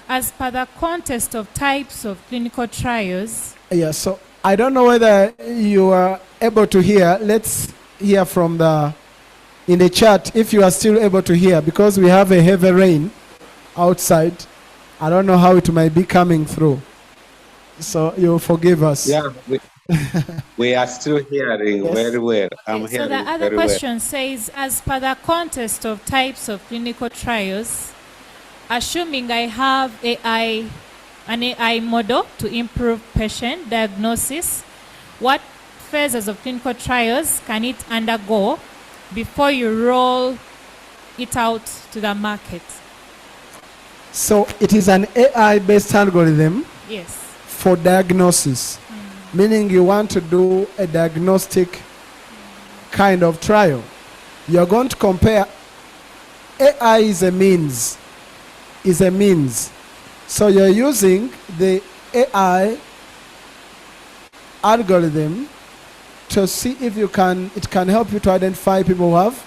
as per the context of types of clinical trials. Yeah, so I don't know whether you are able to hear. Let's hear from in the chat if you are still able to hear, because we have a heavy rain outside. I don't know how it might be coming through. So you'll forgive us. Yeah, we are still hearing very well. I'm So hearing the other very well. question says, as per the context of types of clinical trials, assuming I have an AI model to improve patient diagnosis, what phases of clinical trials can it undergo before you roll it out to the market? So it is an AI-based algorithm Yes. for diagnosis, meaning you want to do a diagnostic kind of trial. You're going to compare. AI is a means. So you're using the AI algorithm to see if it can help you to identify people who have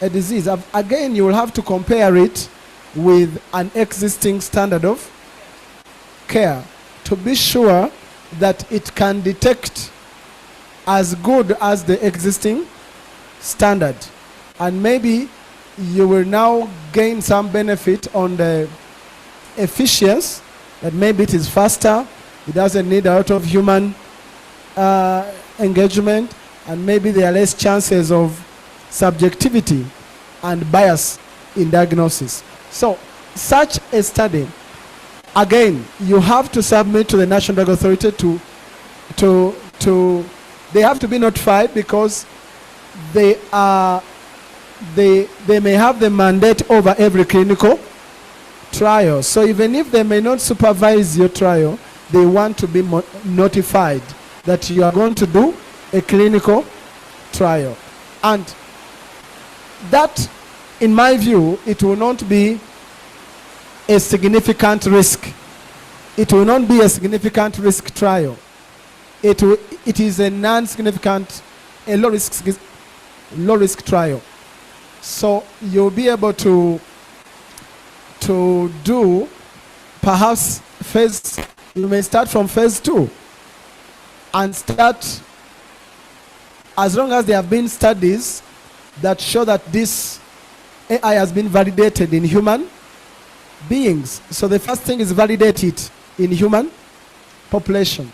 a disease. Again, you will have to compare it with an existing standard of care to be sure that it can detect as good as the existing standard. And maybe you will now gain some benefit on the efficiency, that maybe it is faster, it doesn't need a lot of human engagement, and maybe there are less chances of subjectivity and bias in diagnosis. So such a study, again, you have to submit to the National Drug Authority they have to be notified, because they may have the mandate over every clinical trial. So even if they may not supervise your trial, they want to be notified that you are going to do a clinical trial. And that, in my view, it will not be a significant risk. It will not be a significant risk trial. It is a non-significant, a low risk trial. So you'll be able to do perhaps you may start from phase 2 and start, as long as there have been studies that show that this AI has been validated in human beings. So the first thing is validate it in human population.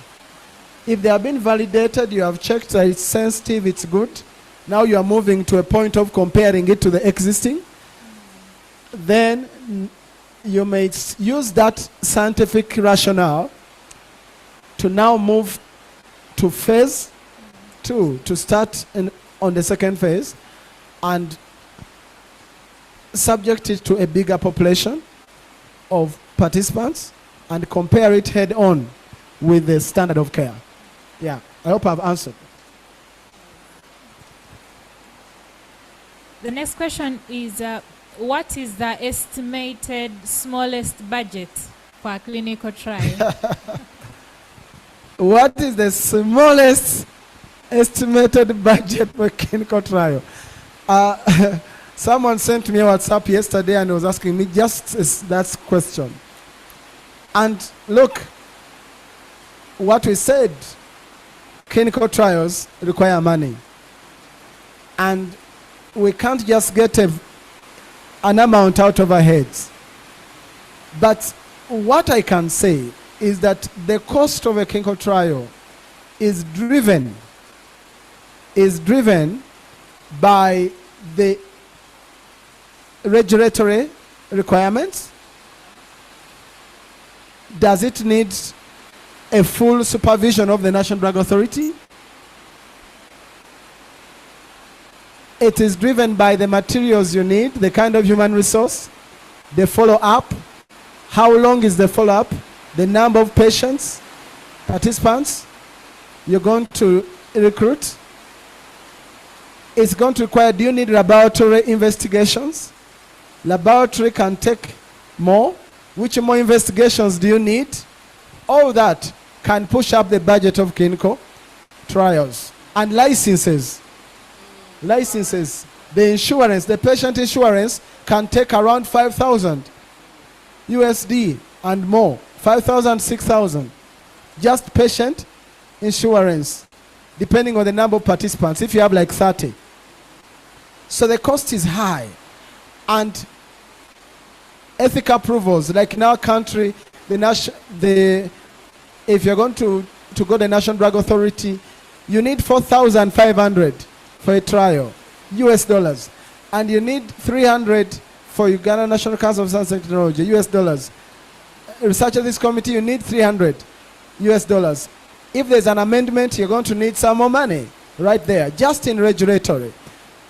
If they have been validated, you have checked that it's sensitive, it's good. Now you are moving to a point of comparing it to the existing. Then you may use that scientific rationale to now move to phase 2, to start on the second phase and subject it to a bigger population of participants and compare it head on with the standard of care. Yeah, I hope I've answered. The next question is, what is the estimated smallest budget for a clinical trial? What is the smallest estimated budget for a clinical trial? Someone sent me a WhatsApp yesterday and was asking me just that question. And look, what we said, clinical trials require money. And we can't just get an amount out of our heads. But what I can say is that the cost of a clinical trial is driven by the regulatory requirements. Does it need a full supervision of the National Drug Authority? It is driven by the materials you need, the kind of human resource the follow-up. How long is the follow-up? The number of patients, participants you're going to recruit. It's going to require, do you need laboratory investigations? Laboratory can take more. Which more investigations do you need? All that can push up the budget of clinical trials. And licenses. Licenses. The insurance, the patient insurance can take around 5,000 USD and more. 5,000, 6,000. Just patient insurance, depending on the number of participants. If you have like 30. So the cost is high. And ethical approvals, like in our country, if you're going to go to the National Drug Authority, you need 4,500 for a trial, US dollars. And you need 300 for Uganda National Council of Science and Technology, US dollars. Research of this committee, you need 300 US dollars. If there's an amendment, you're going to need some more money right there, just in regulatory.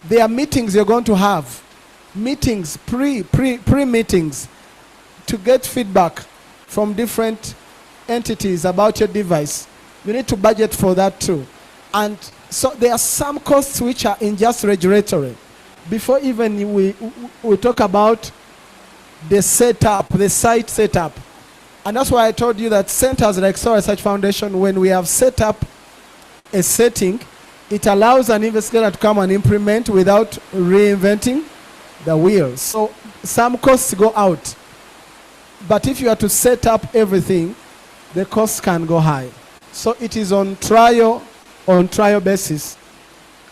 There are meetings you're going to have, meetings, pre-meetings, to get feedback from different entities about your device. You need to budget for that too. And so there are some costs which are in just regulatory. Before even we talk about the setup, the site setup. And that's why I told you that centers like Soil Research Foundation, when we have set up a setting, it allows an investigator to come and implement without reinventing the wheel. So some costs go out. But if you are to set up everything, the costs can go high. So it is on trial basis.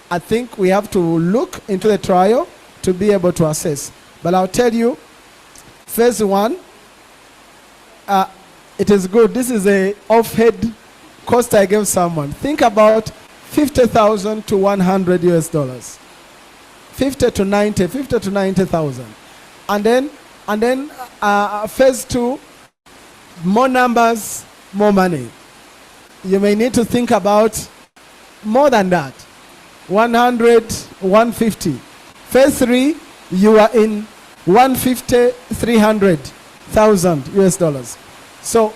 I think we have to look into the trial to be able to assess. But I'll tell you, phase 1, it is good. This is a off-head cost I gave someone. Think about 50,000 to 100 US dollars. 50 to 90,000. And then phase 2, more numbers, more money. You may need to think about more than that. 100, 150. Phase 3, you are in 150, 300,000 US dollars. So,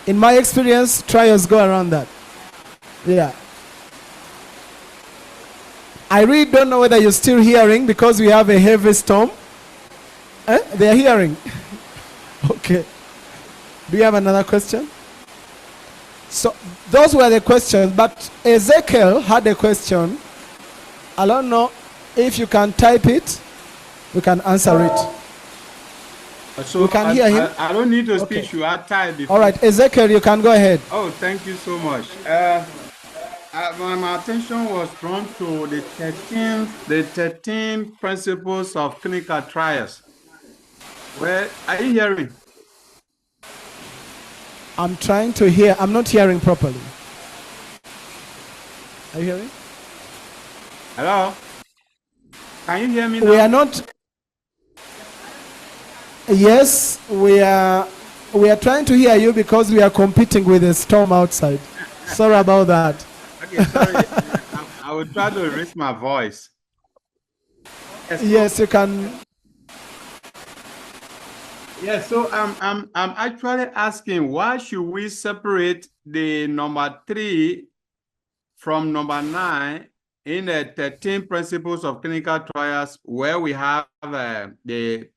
in my experience, trials go around that. Yeah. I really don't know whether you're still hearing because we have a heavy storm. They're hearing. Okay. Do you have another question? So, those were the questions, but Ezekiel had a question. I don't know if you can type it. We can answer it. So we can hear him. I don't need to speak. Okay. You are tired before. All right, Ezekiel, you can go ahead. Oh, thank you so much. My attention was drawn to the 13 principles of clinical trials. Well, are you hearing? I'm trying to hear. I'm not hearing properly. Are you hearing? Hello? Can you hear me now? We are not. Yes, we are trying to hear you because we are competing with the storm outside. Sorry about that. Okay, sorry. I will try to raise my voice. Yes, you can. Yeah, so I'm actually asking, why should we separate the number 3 from number 9 in the 13 principles of clinical trials, where we have the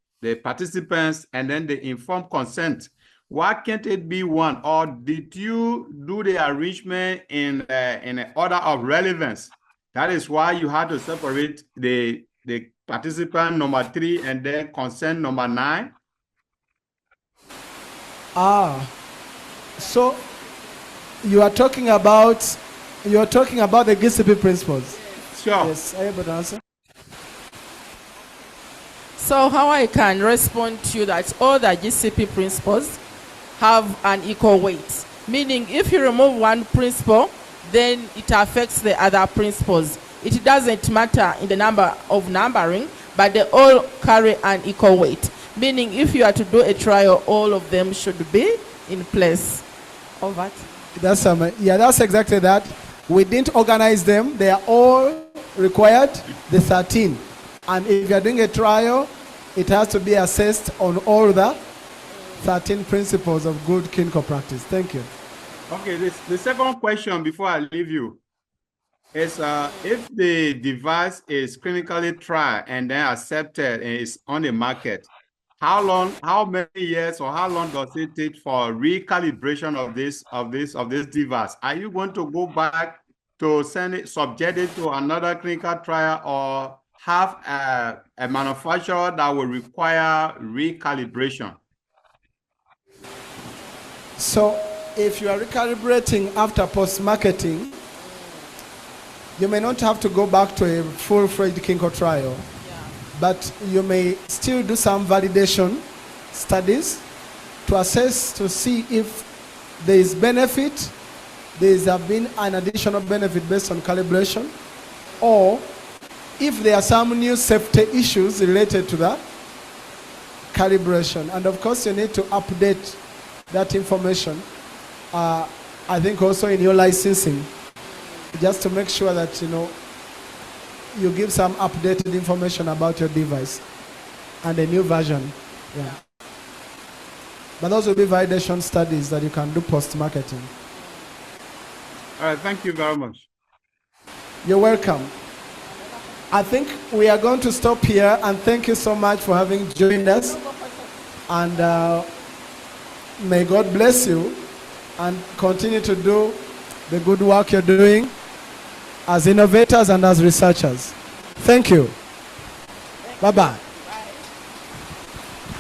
participants and then the informed consent? Why can't it be one? Or did you do the arrangement in an order of relevance? That is why you had to separate the participant number 3 and then consent number 9. So you are talking about the GCP principles. Sure. Yes, are you able to answer? So how I can respond to you that all the GCP principles have an equal weight. Meaning if you remove one principle, then it affects the other principles. It doesn't matter in the number of numbering, but they all carry an equal weight. Meaning if you are to do a trial, all of them should be in place. Over. That's exactly that. We didn't organize them. They are all required, the 13. And if you are doing a trial, it has to be assessed on all the 13 principles of good clinical practice. Thank you. Okay, the second question before I leave you is if the device is clinically tried and then accepted and is on the market, how many years or how long does it take for recalibration of this device? Are you going to go back to subject it to another clinical trial, or have a manufacturer that will require recalibration? So if you are recalibrating after post-marketing, you may not have to go back to a full-fledged clinical trial, but you may still do some validation studies to assess, to see if there is benefit, there has been an additional benefit based on calibration, or if there are some new safety issues related to that calibration. And of course, you need to update that information, I think also in your licensing, just to make sure that, you know, you give some updated information about your device and a new version. Yeah. But those will be validation studies that you can do post-marketing. All right, thank you very much. You're welcome. I think we are going to stop here, and thank you so much for having joined us. And may God bless you and continue to do the good work you're doing as innovators and as researchers. Thank you. Bye-bye.